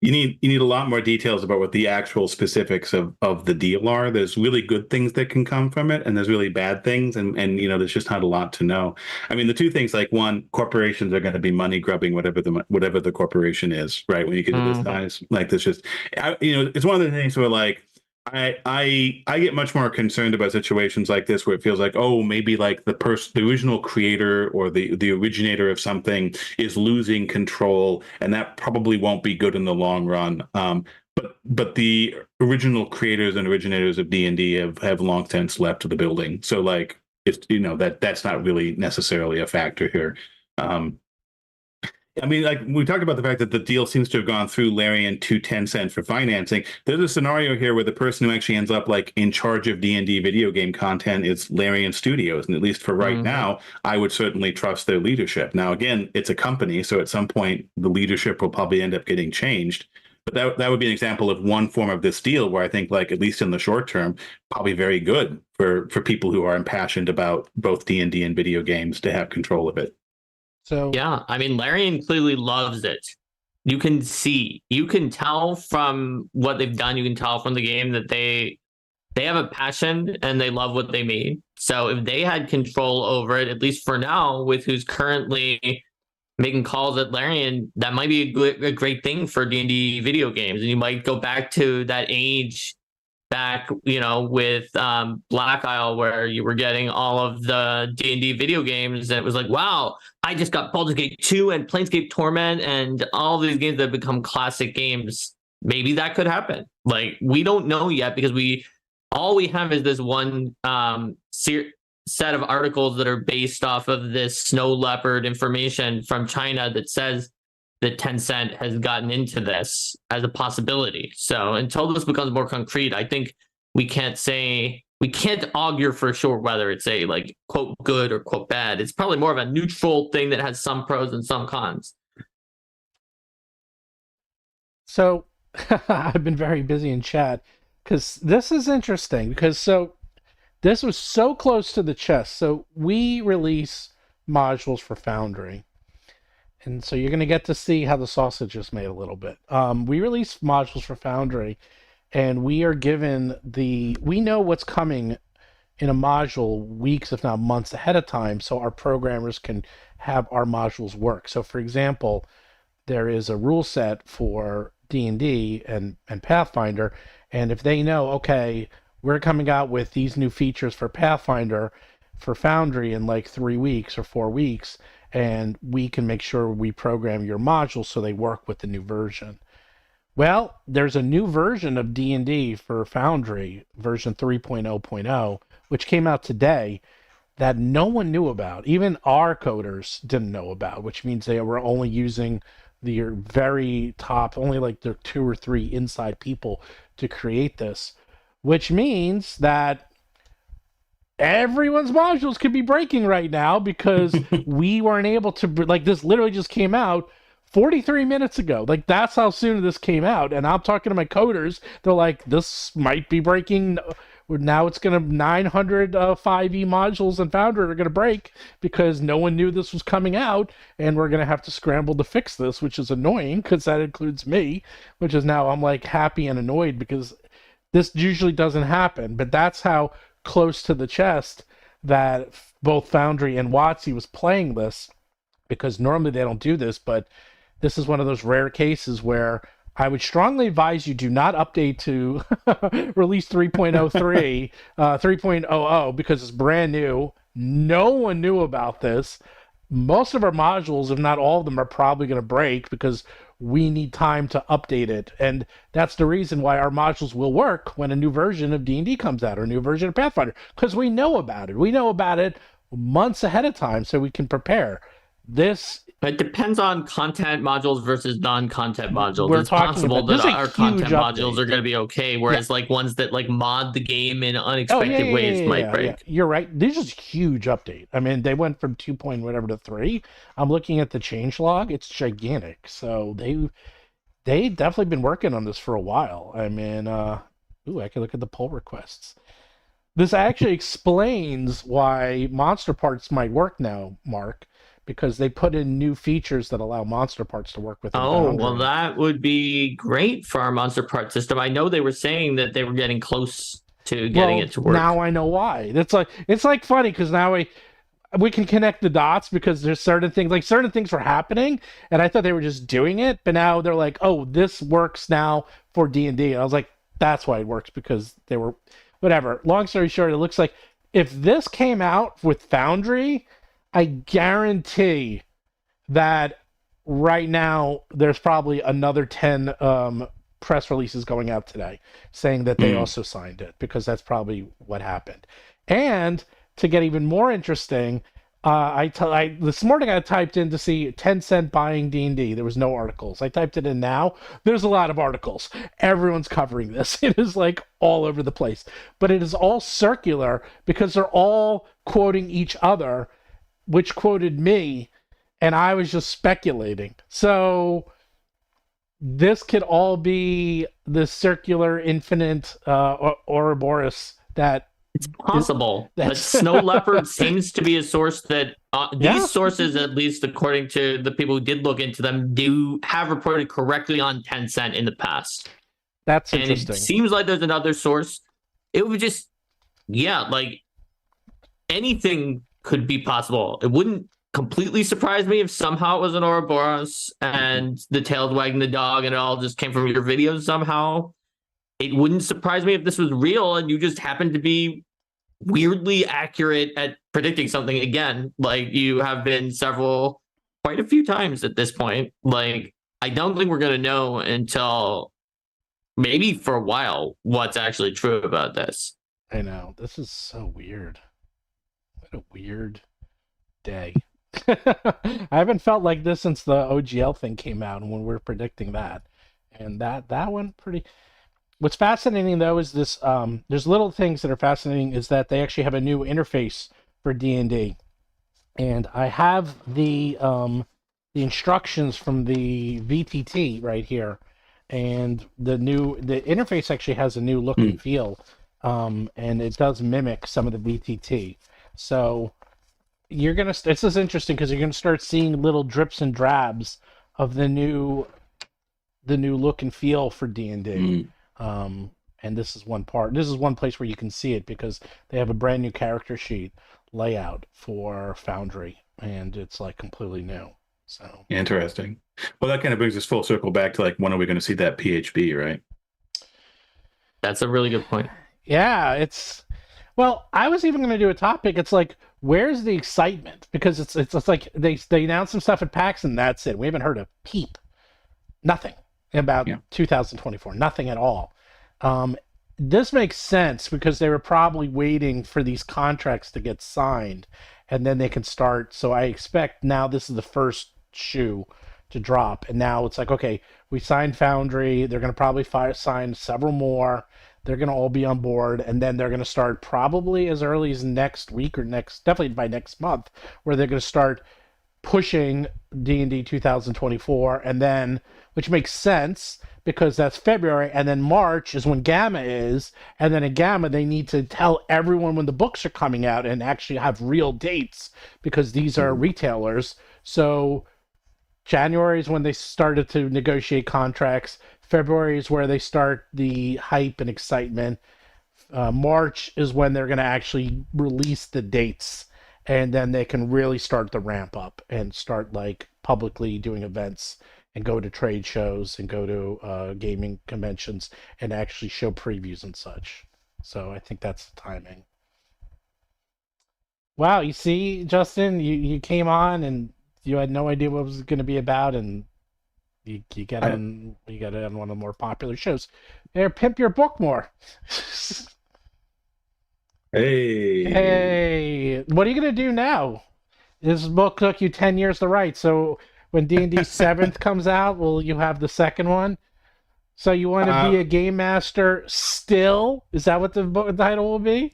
You need a lot more details about what the actual specifics of the deal are. There's really good things that can come from it, and there's really bad things, and there's just not a lot to know. I mean, the two things, like one, corporations are going to be money grubbing whatever the corporation is, right? When you get to this size, like there's just, it's one of the things where like I get much more concerned about situations like this where it feels like, oh, maybe like the original creator or the originator of something is losing control, and that probably won't be good in the long run. But the original creators and originators of D&D have long since left the building, so like it's that's not really necessarily a factor here. I mean, like we talked about the fact that the deal seems to have gone through Larian to Tencent for financing. There's a scenario here where the person who actually ends up like in charge of D&D video game content is Larian Studios. And at least for right now, I would certainly trust their leadership. Now, again, it's a company, so at some point the leadership will probably end up getting changed. But that would be an example of one form of this deal where I think, like, at least in the short term, probably very good for people who are impassioned about both D&D and video games to have control of it. So yeah, I mean, Larian clearly loves it. You can tell from what they've done. You can tell from the game that they have a passion and they love what they made. So if they had control over it, at least for now, with who's currently making calls at Larian, that might be a great thing for D&D video games. And you might go back to that age back, with Black Isle, where you were getting all of the D&D video games, and it was like, wow, I just got Baldur's Gate 2 and Planescape Torment and all these games that have become classic games. Maybe that could happen. Like, we don't know yet, because all we have is this one set of articles that are based off of this snow leopard information from China that says that Tencent has gotten into this as a possibility. So until this becomes more concrete, I think we can't augur for sure whether it's a like quote good or quote bad. It's probably more of a neutral thing that has some pros and some cons. So I've been very busy in chat because this is interesting, because this was so close to the chest. So we release modules for Foundry. And so you're going to get to see how the sausage is made a little bit. We release modules for Foundry, and we are given we know what's coming in a module weeks, if not months ahead of time, so our programmers can have our modules work. So for example, there is a rule set for D&D and Pathfinder, and if they know, okay, we're coming out with these new features for Pathfinder for Foundry in like 3 weeks or 4 weeks, and we can make sure we program your modules so they work with the new version. Well, there's a new version of D&D for Foundry, version 3.0.0, which came out today, that no one knew about. Even our coders didn't know about, which means they were only using the very top, only like the 2 or 3 inside people to create this, which means that everyone's modules could be breaking right now because we weren't able to, like, this literally just came out 43 minutes ago. Like, that's how soon this came out. And I'm talking to my coders. They're like, this might be breaking. Now it's going to 900 5e modules and Foundry are going to break because no one knew this was coming out. And we're going to have to scramble to fix this, which is annoying because that includes me, which is now I'm like happy and annoyed because this usually doesn't happen. But that's how close to the chest that both Foundry and WotC was playing this, because normally they don't do this, but this is one of those rare cases where I would strongly advise you do not update to release 3.03, 3.00, because it's brand new. No one knew about this. Most of our modules, if not all of them, are probably going to break because we need time to update it. And that's the reason why our modules will work when a new version of D&D comes out or a new version of Pathfinder, because we know about it. We know about it months ahead of time so we can prepare. It depends on content modules versus non-content modules. It's possible that our content modules are going to be okay, whereas like ones that like mod the game in unexpected ways might break. Yeah. You're right. This is a huge update. I mean, they went from 2 point whatever to 3. I'm looking at the changelog. It's gigantic. So they definitely been working on this for a while. I mean, I can look at the pull requests. This actually explains why Monster Parts might work now, Mark, because they put in new features that allow Monster Parts to work with. Well, that would be great for our Monster Part system. I know they were saying that they were getting close to getting it to work. Now I know why. It's like funny because now we can connect the dots because there's certain things were happening, and I thought they were just doing it, but now they're like, oh, this works now for D&D. And I was like, that's why it works, because they were whatever. Long story short, it looks like if this came out with Foundry, I guarantee that right now there's probably another 10 press releases going out today saying that they also signed it, because that's probably what happened. And to get even more interesting, this morning I typed in to see Tencent buying D&D. There was no articles. I typed it in now. There's a lot of articles. Everyone's covering this. It is like all over the place. But it is all circular because they're all quoting each other, which quoted me, and I was just speculating. So this could all be the circular infinite Ouroboros that it's possible. But Snow Leopard seems to be a source that these sources, at least according to the people who did look into them, do have reported correctly on Tencent in the past. That's interesting. It seems like there's another source. It would just, like anything could be possible. It wouldn't completely surprise me if somehow it was an Ouroboros and the tail's wagging the dog and it all just came from your videos somehow. it wouldn't surprise me if this was real and you just happened to be weirdly accurate at predicting something again, like you have been quite a few times at this point. Like, I don't think we're going to know until maybe for a while what's actually true about this. I know. This is so weird. What a weird day. I haven't felt like this since the OGL thing came out and when we were predicting that. And that went pretty... What's fascinating, though, is this, there's little things that are fascinating, is that they actually have a new interface for D&D. And I have the instructions from the VTT right here. And the interface actually has a new look and feel. And it does mimic some of the VTT. So this is interesting because you're going to start seeing little drips and drabs of the new look and feel for D&D. And this is one place where you can see it because they have a brand new character sheet layout for Foundry, and it's like completely new. So interesting. Well, that kind of brings us full circle back to like, when are we going to see that PHB, right? That's a really good point. Yeah, well, I was even going to do a topic. It's like, where's the excitement? Because it's like they announced some stuff at PAX and that's it. We haven't heard a peep. Nothing about 2024. Nothing at all. This makes sense because they were probably waiting for these contracts to get signed and then they can start. So I expect now this is the first shoe to drop. And now it's like, okay, we signed Foundry. They're going to probably sign several more. They're going to all be on board. And then they're going to start probably as early as next week or definitely by next month, where they're going to start pushing D&D 2024. And then, which makes sense because that's February, and then March is when Gamma is, and then at Gamma they need to tell everyone when the books are coming out and actually have real dates because these are retailers. So January is when they started to negotiate contracts. February is where they start the hype and excitement. March is when they're going to actually release the dates, and then they can really start the ramp up and start like publicly doing events and go to trade shows and go to gaming conventions and actually show previews and such. So I think that's the timing. Wow, you see, Justin, you came on and you had no idea what it was going to be about, and you got on one of the more popular shows. There, pimp your book more. Hey, what are you going to do now? This book took you 10 years to write, so when D&D 7th comes out, will you have the second one? So you want to be a game master still? Is that what the book title will be?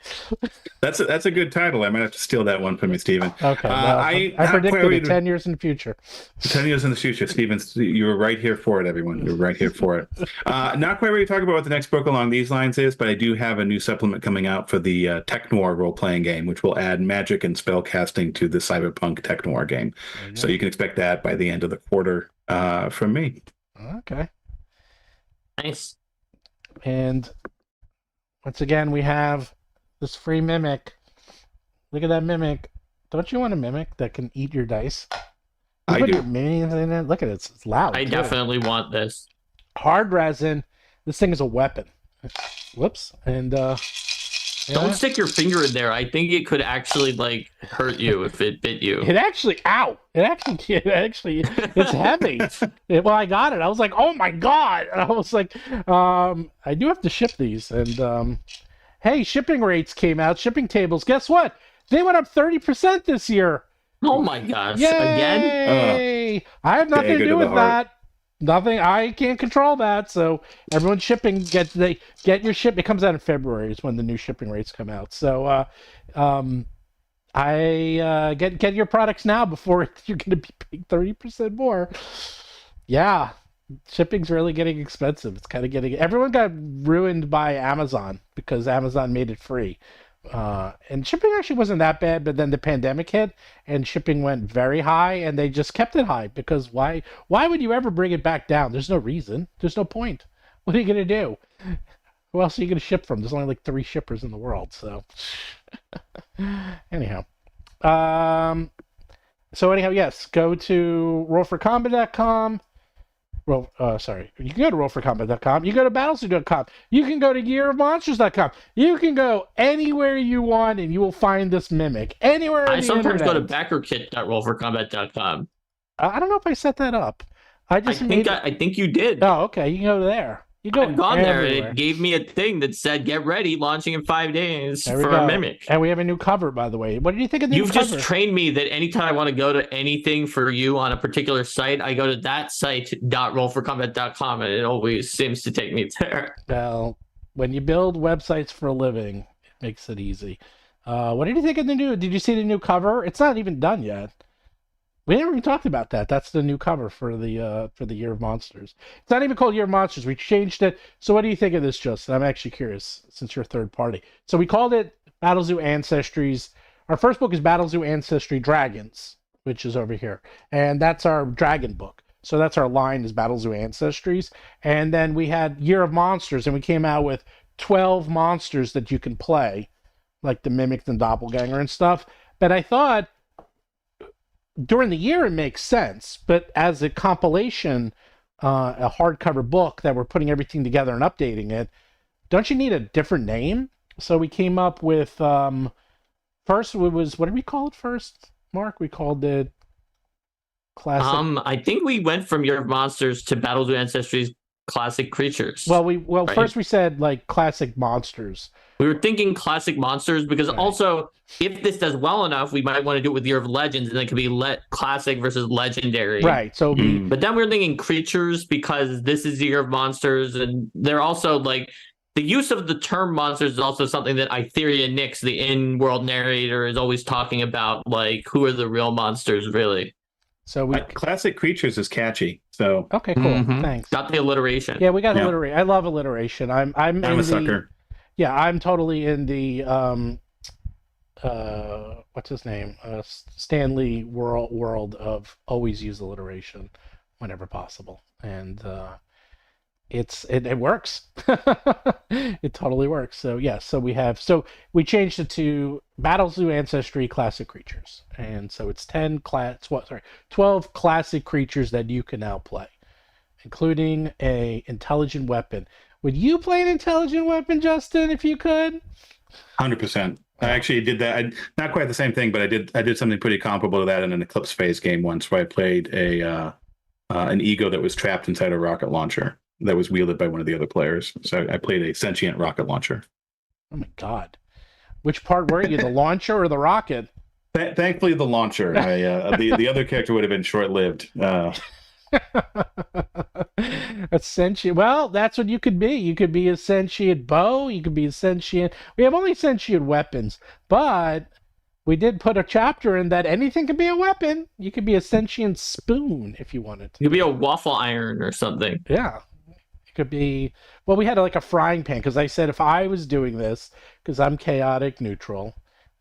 That's a good title. I might have to steal that one from you, Stephen. Okay. Well, I predicted it 10 years in the future. 10 years in the future, Stephen. You were right here for it, everyone. You were right here for it. Not quite ready to talk about what the next book along these lines is, but I do have a new supplement coming out for the Tech Noir role-playing game, which will add magic and spell casting to the Cyberpunk Tech Noir game. So you can expect that by the end of the quarter from me. Okay. Nice. And once again, we have this free mimic. Look at that mimic. Don't you want a mimic that can eat your dice? I do. Minions in it. Look at it. It's loud. I definitely want this. Hard resin. This thing is a weapon. Whoops. And don't stick your finger in there. I think it could actually like hurt you if it bit you. It's heavy. Well, I got it. I was like, oh my God. And I was like, I do have to ship these. And hey, shipping rates came out, shipping tables. Guess what? They went up 30% this year. Oh my gosh. Yay! Again? I have nothing to do with that. Nothing. I can't control that. So everyone's shipping. Get your ship. It comes out in February is when the new shipping rates come out. So get your products now before you're going to be paying 30% more. Yeah, shipping's really getting expensive. It's kind of getting. Everyone got ruined by Amazon because Amazon made it free. And shipping actually wasn't that bad, but then the pandemic hit and shipping went very high, and they just kept it high because why would you ever bring it back down? There's no reason. There's no point. What are you going to do? Who else are you going to ship from? There's only like 3 shippers in the world. So anyhow, yes, go to rollforcombat.com. sorry. You can go to rollforcombat.com. You can go to battlesy.com. You can go to yearofmonsters.com. You can go anywhere you want, and you will find this mimic anywhere. I sometimes go to internet. backerkit.rollforcombat.com. I don't know if I set that up. I think you did. Oh, okay. You can go there. You go. I've gone there, and everywhere. it gave me a thing that said, "Get ready, launching in 5 days There we for go. a mimic." And we have a new cover, by the way. What do you think of the You've new cover? just trained me that anytime I want to go to anything for you on a particular site, I go to that site .rollforcombat.com, and it always seems to take me there. Well, when you build websites for a living, it makes it easy. What did you think of the new? Did you see the new cover? It's not even done yet. We never even talked about that. That's the new cover for the Year of Monsters. It's not even called Year of Monsters. We changed it. So what do you think of this, Justin? I'm actually curious since you're third party. So we called it Battle Zoo Ancestries. Our first book is Battle Zoo Ancestry Dragons, which is over here. And that's our dragon book. So that's our line is Battle Zoo Ancestries. And then we had Year of Monsters, and we came out with 12 monsters that you can play, like the Mimic and Doppelganger and stuff. But I thought during the year it makes sense, but as a compilation, a hardcover book that we're putting everything together and updating it, don't you need a different name? So we came up with first it was, what did we call it first, Mark? We called it Classic. I think we went from Year of Monsters to Battle Zoo Ancestry's Classic Creatures. Right? First we said like Classic Monsters. We were thinking Classic Monsters because also, if this does well enough, we might want to do it with Year of Legends, and then it could be Classic versus Legendary. Right. So, but then we were thinking Creatures because this is Year of Monsters, and they're also like the use of the term monsters is also something that Itheria Nix, the in-world narrator, is always talking about. Like, who are the real monsters, really? So we Classic Creatures is catchy. So okay, cool. Thanks. Got the alliteration. Yeah, we got alliteration. I love alliteration. I'm a sucker. Yeah, I'm totally in the what's his name? Stanley world of always use alliteration whenever possible. And it works. It totally works. So so we changed it to Battle Zoo Ancestry Classic Creatures. And so it's 12 classic creatures that you can now play, including a intelligent weapon. Would you play an intelligent weapon, Justin, if you could? 100%. I actually did that. Not quite the same thing, but I did something pretty comparable to that in an Eclipse Phase game once, where I played an ego that was trapped inside a rocket launcher that was wielded by one of the other players. So I played a sentient rocket launcher. Oh my God! Which part were you, the launcher or the rocket? Thankfully, the launcher. The other character would have been short-lived. A sentient. Well, that's what you could be. You could be a sentient bow. You could be a sentient. We have only sentient weapons, but we did put a chapter in that anything can be a weapon. You could be a sentient spoon if you wanted to. You could be a waffle iron or something. Yeah. It could be. Well, we had like a frying pan because I said if I was doing this, because I'm chaotic neutral,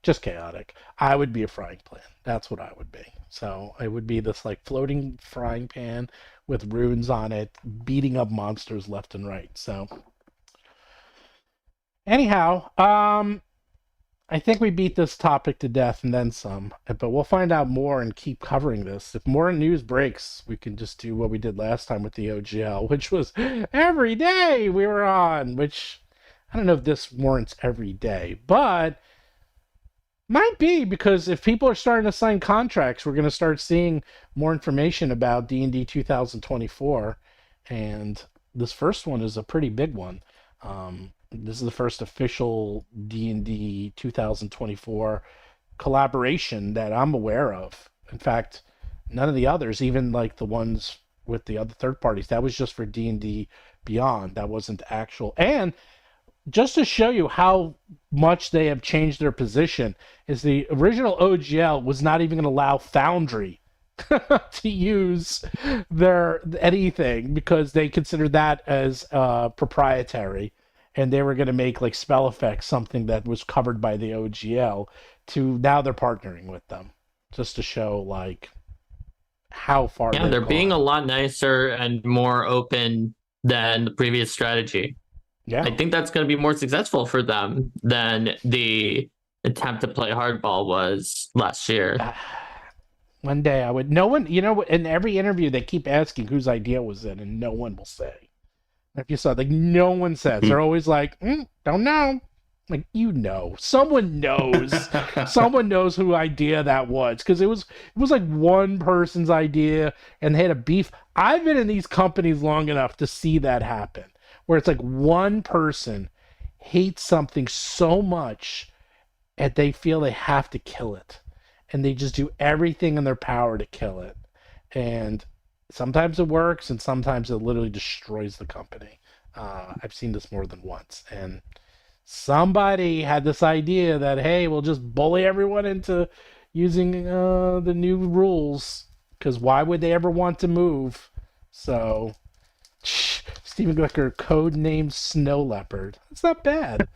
just chaotic, I would be a frying pan. That's what I would be. So it would be this like floating frying pan with runes on it, beating up monsters left and right. So anyhow, I think we beat this topic to death and then some, but we'll find out more and keep covering this. If more news breaks, we can just do what we did last time with the OGL, which was every day we were on, which I don't know if this warrants every day, but might be, because if people are starting to sign contracts, we're going to start seeing more information about D&D 2024. And this first one is a pretty big one. This is the first official D&D 2024 collaboration that I'm aware of. In fact, none of the others, even like the ones with the other third parties, that was just for D&D Beyond. That wasn't actual. And just to show you how much they have changed their position, is the original OGL was not even going to allow Foundry to use their anything because they considered that as proprietary, and they were going to make like spell effects something that was covered by the OGL. To now they're partnering with them, just to show like how far. Yeah, they're being a lot nicer and more open than the previous strategy. Yeah, I think that's going to be more successful for them than the attempt to play hardball was last year. One day I would. No one, in every interview they keep asking whose idea was it, and no one will say. If you saw, like, no one says. They're always like, don't know. Like, someone knows. Someone knows who idea that was, because it was like one person's idea, and they had a beef. I've been in these companies long enough to see that happen, where it's like one person hates something so much, and they feel they have to kill it, and they just do everything in their power to kill it, and sometimes it works, and sometimes it literally destroys the company. I've seen this more than once, and somebody had this idea that, hey, we'll just bully everyone into using the new rules, because why would they ever want to move? So, Stephen Glicker, codenamed Snow Leopard. That's not bad.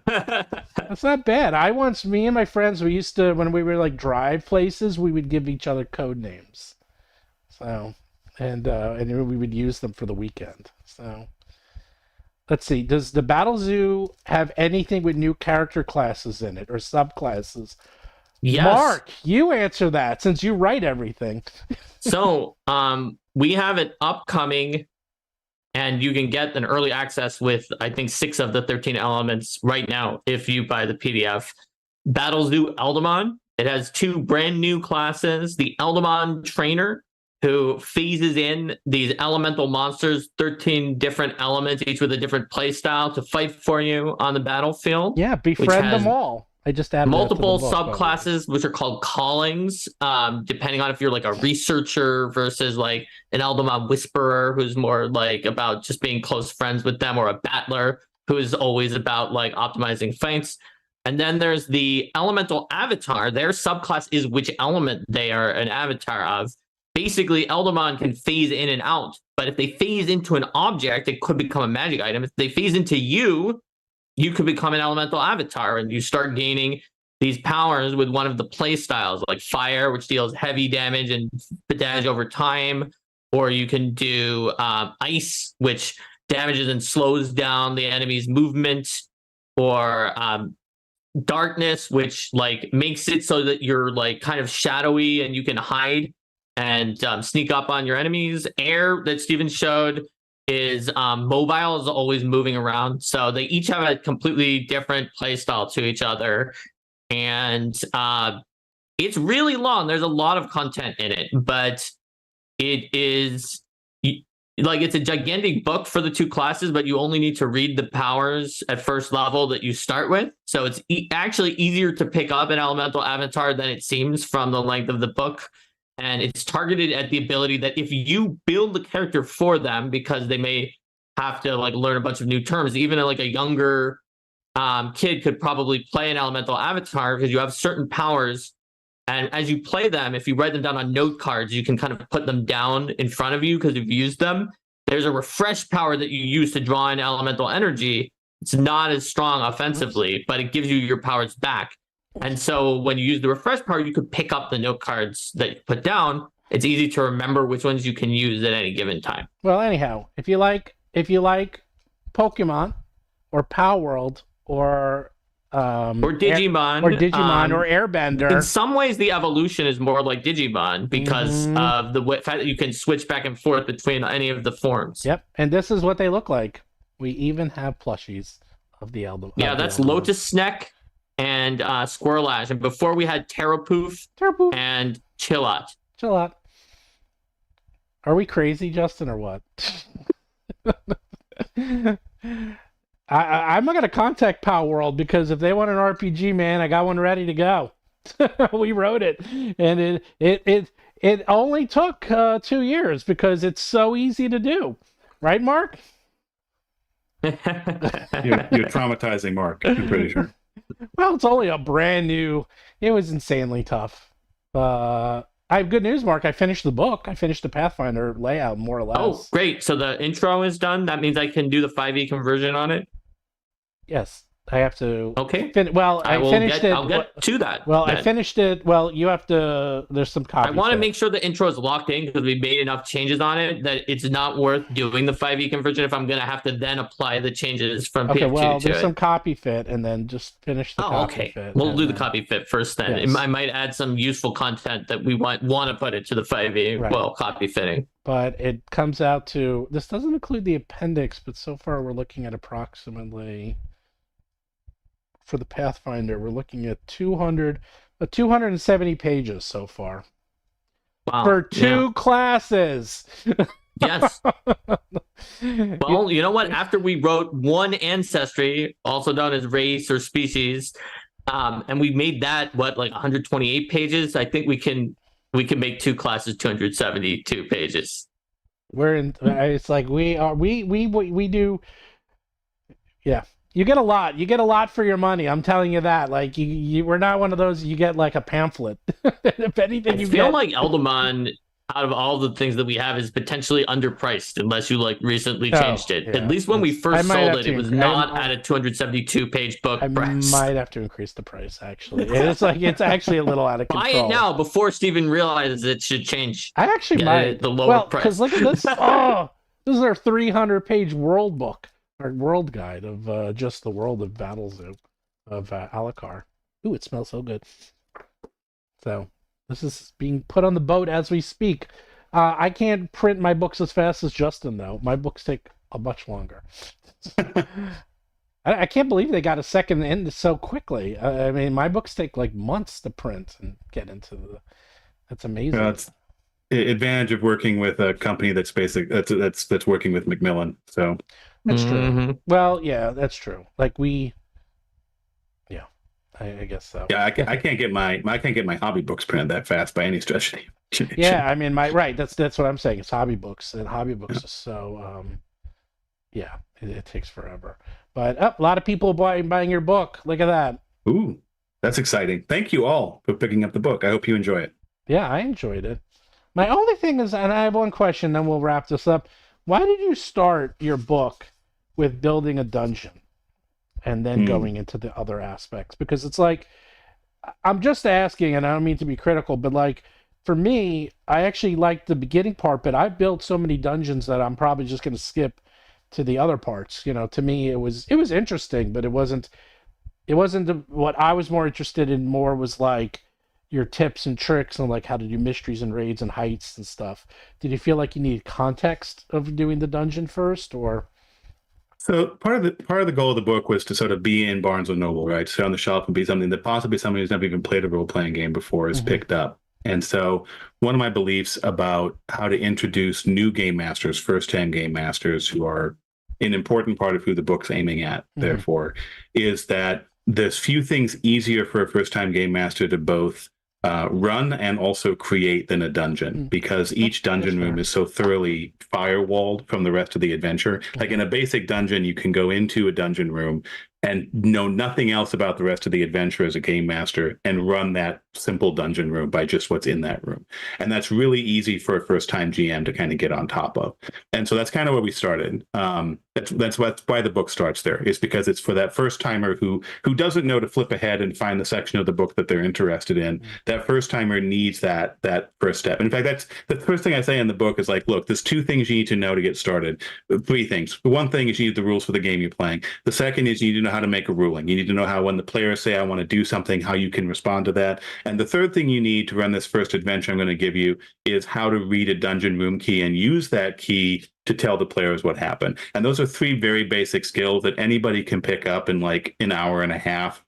That's not bad. Me and my friends, we used to, when we were like drive places, we would give each other code names. So, and we would use them for the weekend. So, let's see. Does the Battle Zoo have anything with new character classes in it or subclasses? Yes. Mark, you answer that since you write everything. So, we have it upcoming, and you can get an early access with, I think, 6 of the 13 elements right now if you buy the PDF. Battle Zoo Eldamon. It has 2 brand new classes. The Eldamon Trainer, who phases in these elemental monsters, 13 different elements, each with a different play style to fight for you on the battlefield. Yeah, befriend them all. I just added multiple subclasses, which are called callings, depending on if you're like a researcher versus like an Eldamon Whisperer, who's more like about just being close friends with them, or a battler who is always about like optimizing fights. And then there's the Elemental Avatar. Their subclass is which element they are an avatar of. Basically, Eldamon can phase in and out, but if they phase into an object, it could become a magic item. If they phase into you, you could become an elemental avatar, and you start gaining these powers with one of the play styles, like fire, which deals heavy damage and damage over time, or you can do ice, which damages and slows down the enemy's movement, or darkness, which like makes it so that you're like kind of shadowy and you can hide and sneak up on your enemies. Air, that Steven showed, is mobile, is always moving around. So they each have a completely different play style to each other. And it's really long. There's a lot of content in it, but it is like, it's a gigantic book for the 2 classes, but you only need to read the powers at first level that you start with. So it's actually easier to pick up an elemental avatar than it seems from the length of the book. And it's targeted at the ability that if you build the character for them, because they may have to like learn a bunch of new terms, even like a younger kid could probably play an elemental avatar, because you have certain powers. And as you play them, if you write them down on note cards, you can kind of put them down in front of you because you've used them. There's a refresh power that you use to draw in elemental energy. It's not as strong offensively, but it gives you your powers back. And so when you use the refresh power, you could pick up the note cards that you put down. It's easy to remember which ones you can use at any given time. Well, anyhow, if you like Pokemon or Power World or Digimon or Airbender, in some ways the evolution is more like Digimon because of the fact that you can switch back and forth between any of the forms. Yep, and this is what they look like. We even have plushies of the Eldamon. Yeah, that's Lotus Sneck and Squirrelash, and before we had Terrapoof and Chillot. Are we crazy, Justin, or what? I'm not gonna contact Power World, because if they want an RPG, man, I got one ready to go. We wrote it, and it only took 2 years because it's so easy to do, right, Mark? You're traumatizing Mark, I'm pretty sure. Well, it's only a brand new. It was insanely tough. I have good news, Mark. I finished the book. I finished the Pathfinder layout, more or less. Oh, great. So the intro is done. That means I can do the 5e conversion on it? Yes. I have to. Okay. I finished it. I'll get to that. Well, then. I finished it. Well, you have to. There's some copy. I want to make sure the intro is locked in because we made enough changes on it that it's not worth doing the 5e conversion if I'm going to have to then apply the changes from Okay, PF2 well, to there's it. some copy fit, and then just finish the copy Okay. fit. We'll do the copy fit first then. Yes. I might add some useful content that we want to put into the 5e while copy fitting. But it comes out to, this doesn't include the appendix, but so far we're looking at approximately, for the Pathfinder, we're looking at 270 pages so far. Wow. For two classes. Yes. Well, you know what? After we wrote one ancestry, also known as race or species, and we made that, like 128 pages, I think we can make two classes 272 pages. It's like we do. Yeah, you get a lot for your money. I'm telling you that. Like we're not one of those. You get like a pamphlet. If anything, I feel like Eldamon, out of all the things that we have, is potentially underpriced unless you recently changed it. Yeah. At least when we first sold it, it was not at a 272 page book price. I might have to increase the price. Actually, it's actually a little out of control. Buy it now before Steven realizes it should change. I actually might the lower price. Because look at this. Oh, this is our 300-page world book, our world guide of just the world of Battlezoo of Alakar. Ooh, it smells so good. So. This is being put on the boat as we speak. I can't print my books as fast as Justin, though. My books take a much longer. I can't believe they got a second in so quickly. I mean, my books take like months to print and get into the. That's amazing. That's the advantage of working with a company that's that's working with Macmillan. So that's true. Well, yeah, that's true. Like I guess so. Yeah, I can't get my hobby books printed that fast by any stretch. Yeah, I mean, that's what I'm saying. It's hobby books, and hobby books is so it takes forever. But a lot of people buying your book. Look at that. Ooh, that's exciting. Thank you all for picking up the book. I hope you enjoy it. Yeah, I enjoyed it. My only thing is, and I have one question, then we'll wrap this up. Why did you start your book with building a dungeon? And then going into the other aspects, because it's like, I'm just asking, and I don't mean to be critical, but like for me, I actually like the beginning part, but I've built so many dungeons that I'm probably just going to skip to the other parts. To me, it was interesting, but it wasn't what I was more interested in. More was like your tips and tricks and like how to do mysteries and raids and heights and stuff. Did you feel like you needed context of doing the dungeon first, or? So part of the goal of the book was to sort of be in Barnes and Noble, right? Sit on the shelf and be something that possibly somebody who's never even played a role-playing game before has picked up. And so one of my beliefs about how to introduce new game masters, first-time game masters, who are an important part of who the book's aiming at, therefore, is that there's few things easier for a first-time game master to both run and also create than a dungeon, because each dungeon room is so thoroughly firewalled from the rest of the adventure. Like in a basic dungeon, you can go into a dungeon room and know nothing else about the rest of the adventure as a game master and run that simple dungeon room by just what's in that room. And that's really easy for a first-time GM to kind of get on top of. And so that's kind of where we started. That's why the book starts there. It's because it's for that first-timer who doesn't know to flip ahead and find the section of the book that they're interested in. That first-timer needs that first step. In fact, that's the first thing I say in the book is like, look, there's two things you need to know to get started. Three things. One thing is you need the rules for the game you're playing. The second is you need to know how to make a ruling. You need to know how, when the players say, I want to do something, how you can respond to that. And the third thing you need to run this first adventure I'm going to give you is how to read a dungeon room key and use that key to tell the players what happened. And those are three very basic skills that anybody can pick up in like an hour and a half.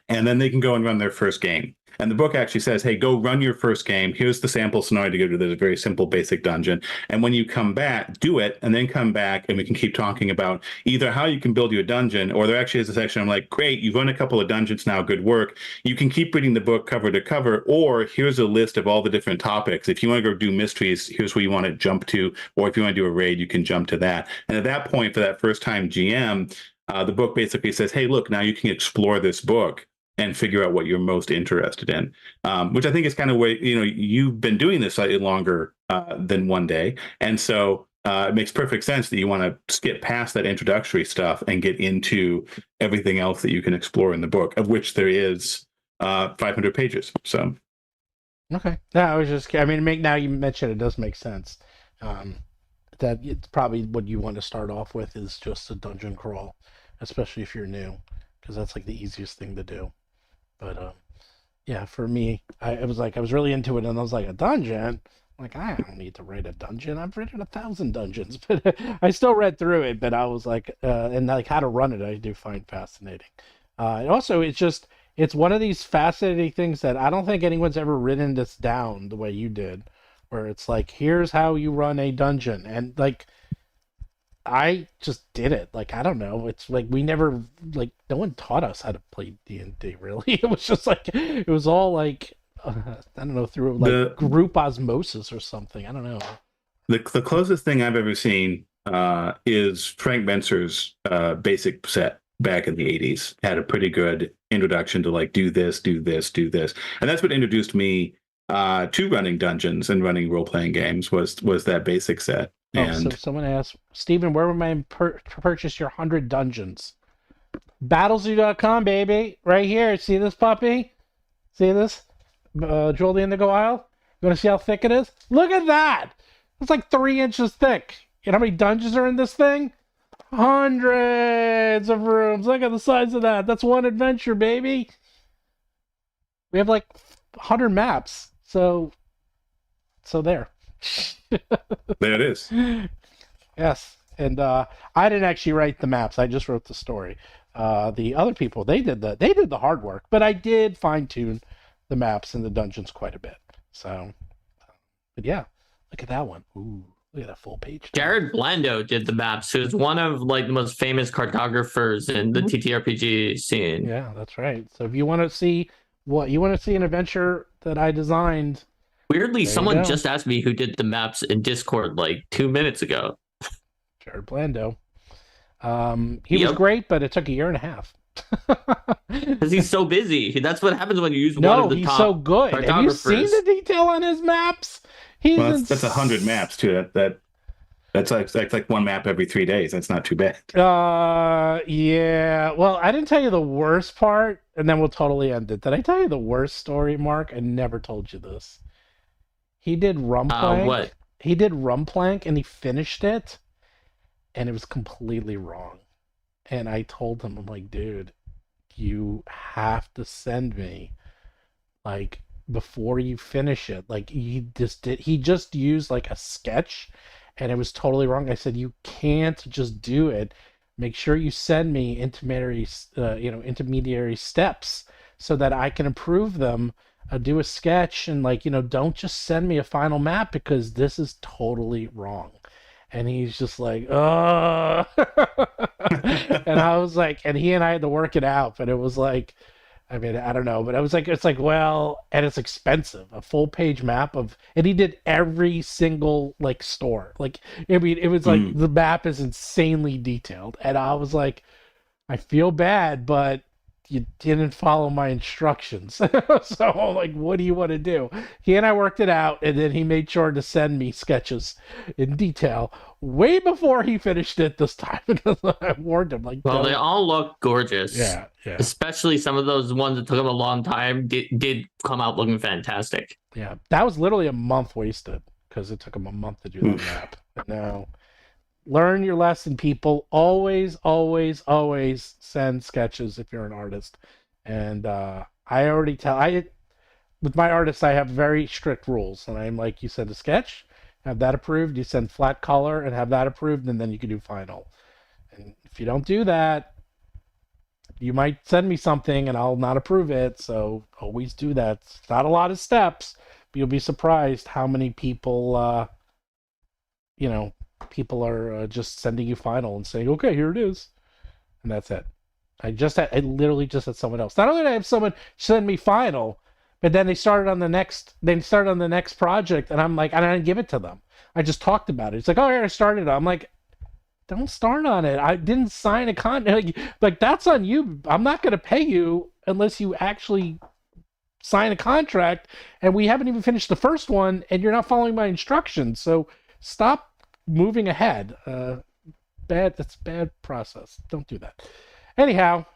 And then they can go and run their first game. And the book actually says, hey, go run your first game. Here's the sample scenario to go to. There's a very simple, basic dungeon. And when you come back, do it, and then come back, and we can keep talking about either how you can build you a dungeon, or there actually is a section I'm like, great, you've run a couple of dungeons now, good work. You can keep reading the book cover to cover, or here's a list of all the different topics. If you want to go do mysteries, here's where you want to jump to, or if you want to do a raid, you can jump to that. And at that point, for that first-time GM, the book basically says, hey, look, now you can explore this book and figure out what you're most interested in, which I think is kind of where, you've been doing this slightly longer than one day. And so it makes perfect sense that you want to skip past that introductory stuff and get into everything else that you can explore in the book, of which there is 500 pages. So, Okay. Yeah, I mean, now you mention it does make sense. That it's probably what you want to start off with is just a dungeon crawl, especially if you're new, because that's like the easiest thing to do. But yeah, for me, I was really into it, and I was like, a dungeon? Like, I don't need to write a dungeon. I've written 1,000 dungeons, but I still read through it. But I was like, and like how to run it, I do find fascinating. And also, it's one of these fascinating things that I don't think anyone's ever written this down the way you did, where it's like, here's how you run a dungeon, and like, I just did it. Like, I don't know. It's like we never, like, no one taught us how to play D&D, really. It was just like, it was all like, I don't know, through like group osmosis or something. I don't know. The closest thing I've ever seen is Frank Benser's basic set back in the 80s. Had a pretty good introduction to like, do this, do this, do this. And that's what introduced me to running dungeons and running role-playing games was that basic set. So someone asked, Stephen, where would I purchase your 100 dungeons? Battlezoo.com, baby. Right here. See this puppy? See this? Jewel the Indigo Isle? You want to see how thick it is? Look at that! It's like 3 inches thick. You know how many dungeons are in this thing? Hundreds of rooms. Look at the size of that. That's one adventure, baby. We have like 100 maps. So there. There it is. Yes. And I didn't actually write the maps. I just wrote the story. The other people, they did the hard work, but I did fine-tune the maps and the dungeons quite a bit. So, but yeah, look at that one. Ooh, look at that full page. Jared Blando did the maps, who's one of like the most famous cartographers in the TTRPG scene. Yeah, that's right. So if you want to see an adventure that I designed. Weirdly, someone just asked me who did the maps in Discord like 2 minutes ago. Jared Blando. He was great, but it took a year and a half. Because he's so busy. That's what happens when you use one of the top. No, he's so good. Have you seen the detail on his maps? That's 100 maps too. That's like one map every 3 days. That's not too bad. Yeah. Well, I didn't tell you the worst part, and then we'll totally end it. Did I tell you the worst story, Mark? I never told you this. He did Rumplank. What? He did Rumplank, and he finished it, and it was completely wrong. And I told him, I'm like, dude, you have to send me, like, before you finish it. Like, he just used, like, a sketch, and it was totally wrong. I said, you can't just do it. Make sure you send me intermediary steps so that I can approve them, do a sketch, and, like, don't just send me a final map because this is totally wrong. And he's just like, oh. And I was like, and he and I had to work it out, but it was like, I mean, I don't know, but it's like, well, and it's expensive, a full page map and he did every single like store. Like, I mean, it was like the map is insanely detailed. And I was like, I feel bad, but you didn't follow my instructions. So, like, what do you want to do? He and I worked it out, and then he made sure to send me sketches in detail way before he finished it this time. Because I warned him, like, well, they all look gorgeous. Yeah. Especially some of those ones that took him a long time did come out looking fantastic. Yeah, that was literally a month wasted because it took him a month to do the map. But no. Learn your lesson, people. Always, always, always send sketches if you're an artist. And with my artists, I have very strict rules. And I'm like, you send a sketch, have that approved. You send flat color and have that approved, and then you can do final. And if you don't do that, you might send me something and I'll not approve it. So always do that. It's not a lot of steps, but you'll be surprised how many people, people are just sending you final and saying, okay, here it is. And that's it. I literally just had someone else. Not only did I have someone send me final, but then they started on the next project, and I'm like, and I didn't give it to them. I just talked about it. It's like, oh, yeah, I started. I'm like, don't start on it. I didn't sign a contract. Like, that's on you. I'm not going to pay you unless you actually sign a contract, and we haven't even finished the first one, and you're not following my instructions. So stop moving ahead. That's bad process. Don't do that. Anyhow,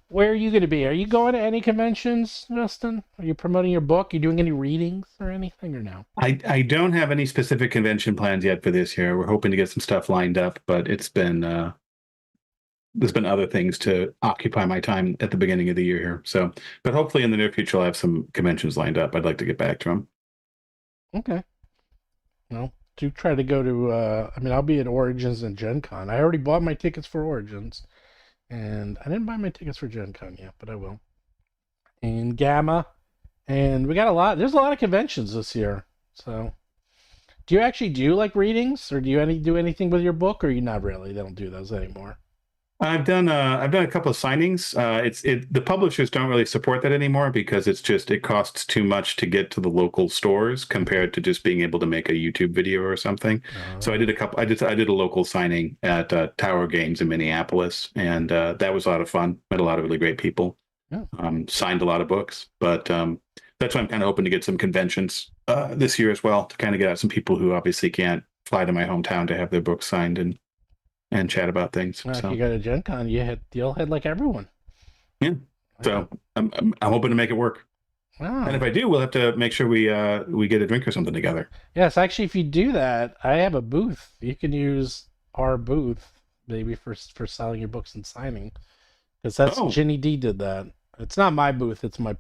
where are you going to be? Are you going to any conventions, Justin? Are you promoting your book? Are you doing any readings or anything, or no? I don't have any specific convention plans yet for this year. We're hoping to get some stuff lined up, but it's been there's been other things to occupy my time at the beginning of the year here. So, but hopefully in the near future, I'll have some conventions lined up. I'd like to get back to them. Okay. Well, do try to go to, I'll be at Origins and Gen Con. I already bought my tickets for Origins, and I didn't buy my tickets for Gen Con yet, but I will. And Gamma, and there's a lot of conventions this year. So, do you actually do like readings, or do you do anything with your book, or you not really? They don't do those anymore. I've done a couple of signings. The publishers don't really support that anymore because it costs too much to get to the local stores compared to just being able to make a YouTube video or something. So I did a local signing at Tower Games in Minneapolis, and that was a lot of fun. Met a lot of really great people. Yeah. Signed a lot of books, but that's why I'm kind of hoping to get some conventions this year as well, to kind of get out some people who obviously can't fly to my hometown to have their books signed and chat about things. Well, so if you go to Gen Con, you'll hit like everyone. yeah. So I'm hoping to make it work. Wow. And if I do, we'll have to make sure we get a drink or something together. Yes, actually, if you do that, I have a booth. You can use our booth maybe for selling your books and signing, because that's Ginny D did that. It's not my booth. It's my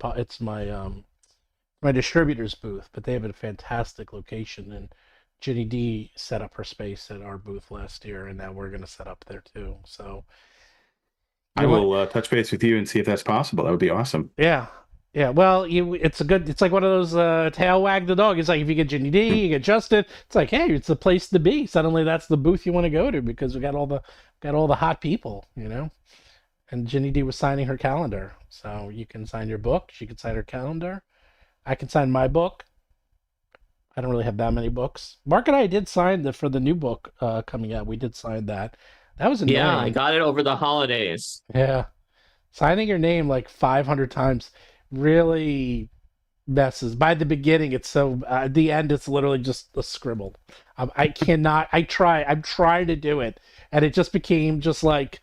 distributor's booth, but they have a fantastic location, and Ginny D set up her space at our booth last year, and now we're going to set up there too. So I will touch base with you and see if that's possible. That would be awesome. Yeah. Well, it's like one of those tail wag the dog. It's like if you get Ginny D, you get Justin. It's like, hey, it's the place to be. Suddenly, that's the booth you want to go to because we got all the hot people, you know. And Ginny D was signing her calendar, so you can sign your book. She can sign her calendar. I can sign my book. I don't really have that many books. Mark and I did sign for the new book coming out. We did sign that. That was annoying. Yeah, I got it over the holidays. Yeah. Signing your name like 500 times really messes. By the beginning, it's so... at the end, it's literally just a scribble. I'm trying to do it, and it just became just like...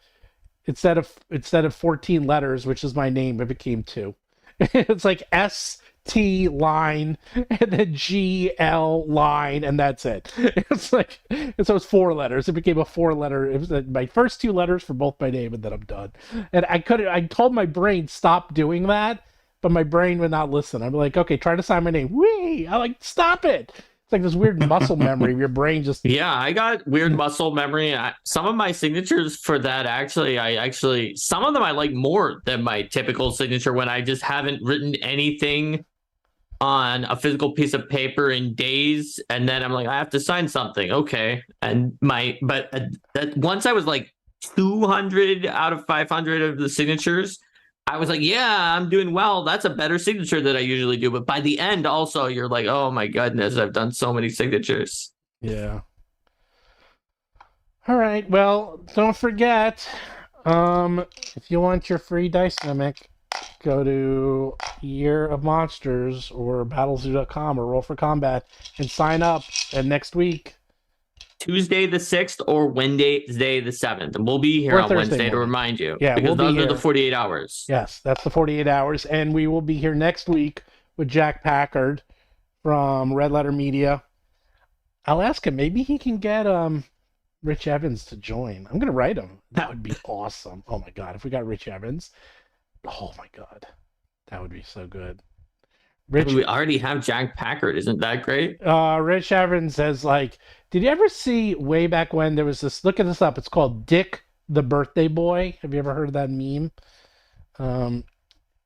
Instead of 14 letters, which is my name, it became 2. It's like ST line and then GL line, and that's it. It's like, and so it's 4 letters. It became a 4-letter. It was my first 2 letters for both my name, and then I'm done. And I told my brain stop doing that, but my brain would not listen. I'm like, okay, try to sign my name. Wee! I'm like, stop it. It's like this weird muscle memory of your brain just... Yeah, I got weird muscle memory. Some of my signatures for that, some of them I like more than my typical signature when I just haven't written anything on a physical piece of paper in days, and then I'm like, I have to sign something. Okay. And that once I was like 200 out of 500 of the signatures, I was like, yeah, I'm doing well. That's a better signature than I usually do. But by the end, also, you're like, oh my goodness, I've done so many signatures. Yeah. All right. Well, don't forget, if you want your free dice mimic, go to Year of Monsters or battlezoo.com or Roll for Combat and sign up. And next week, Tuesday the 6th or Wednesday the 7th. And we'll be here on Wednesday to remind you. Yeah, because those are the 48 hours. Yes, that's the 48 hours. And we will be here next week with Jack Packard from Red Letter Media. I'll ask him. Maybe he can get Rich Evans to join. I'm going to write him. That would be awesome. Oh, my God. If we got Rich Evans. Oh, my God. That would be so good. We already have Jack Packard. Isn't that great? Rich Evans says, like, did you ever see way back when there was this, look at this up, it's called Dick the Birthday Boy. Have you ever heard of that meme?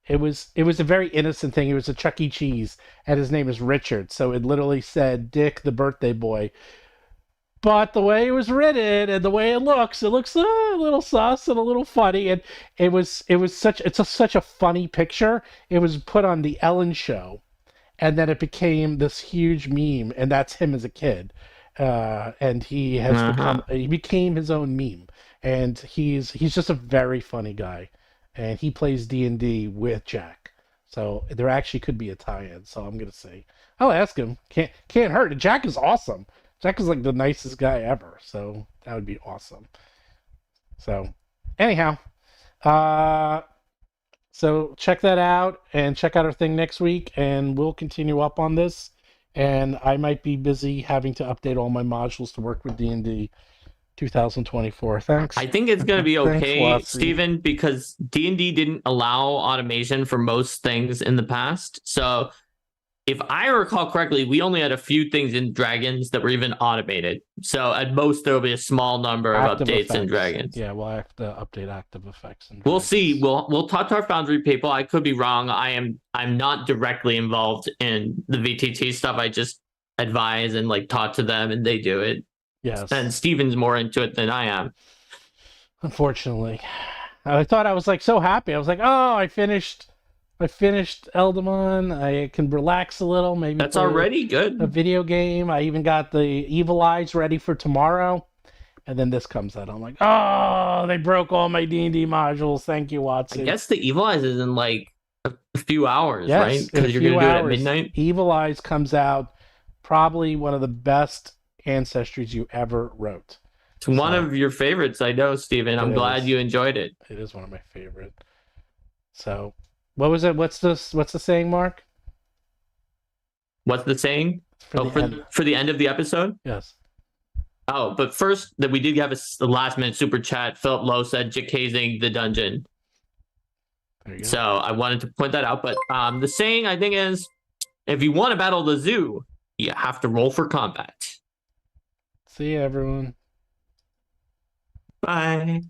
It was a very innocent thing. It was a Chuck E. Cheese, and his name is Richard. So it literally said Dick the Birthday Boy. But the way it was written and the way it looks a little sus and a little funny. And it's such a funny picture. It was put on the Ellen Show, and then it became this huge meme, and that's him as a kid. And he has he became his own meme, and he's just a very funny guy, and he plays D&D with Jack. So there actually could be a tie-in. So I'm gonna say I'll ask him. Can't hurt. Jack is awesome. Jack is like the nicest guy ever, so that would be awesome. So, anyhow, so check that out and check out our thing next week, and we'll continue up on this. And I might be busy having to update all my modules to work with D&D 2024. Thanks. I think it's going to be okay, Thanks, Steven, because D&D didn't allow automation for most things in the past. So if I recall correctly, we only had a few things in Dragons that were even automated. So at most, there will be a small number of Active updates effects. in Dragons. Yeah, we'll have to update active effects. In We'll Dragons. see. We'll talk to our Foundry people. I could be wrong. I'm not directly involved in the VTT stuff. I just advise and like talk to them, and they do it. Yes. And Steven's more into it than I am. Unfortunately, I thought I was like so happy. I was like, oh, I finished Eldamon. I can relax a little. Maybe That's play already good. a video game. I even got the Evil Eyes ready for tomorrow. And then this comes out. I'm like, oh, they broke all my D&D modules. Thank you, Watson. I guess the Evil Eyes is in like a few hours, Yes, right? in a Because you're going few to do it at hours. midnight. Evil Eyes comes out. Probably one of the best ancestries you ever wrote. It's one of your favorites, I know, Steven. I'm It glad is. you enjoyed it. It is one of my favorite. So, what was it? What's the saying, Mark? What's the saying? For the end. For the end of the episode? Yes. Oh, but first, that we did have a last minute super chat. Philip Lowe said, "Jacazing the dungeon." There you go. So I wanted to point that out. But the saying, I think, is if you want to battle the zoo, you have to roll for combat. See you, everyone. Bye.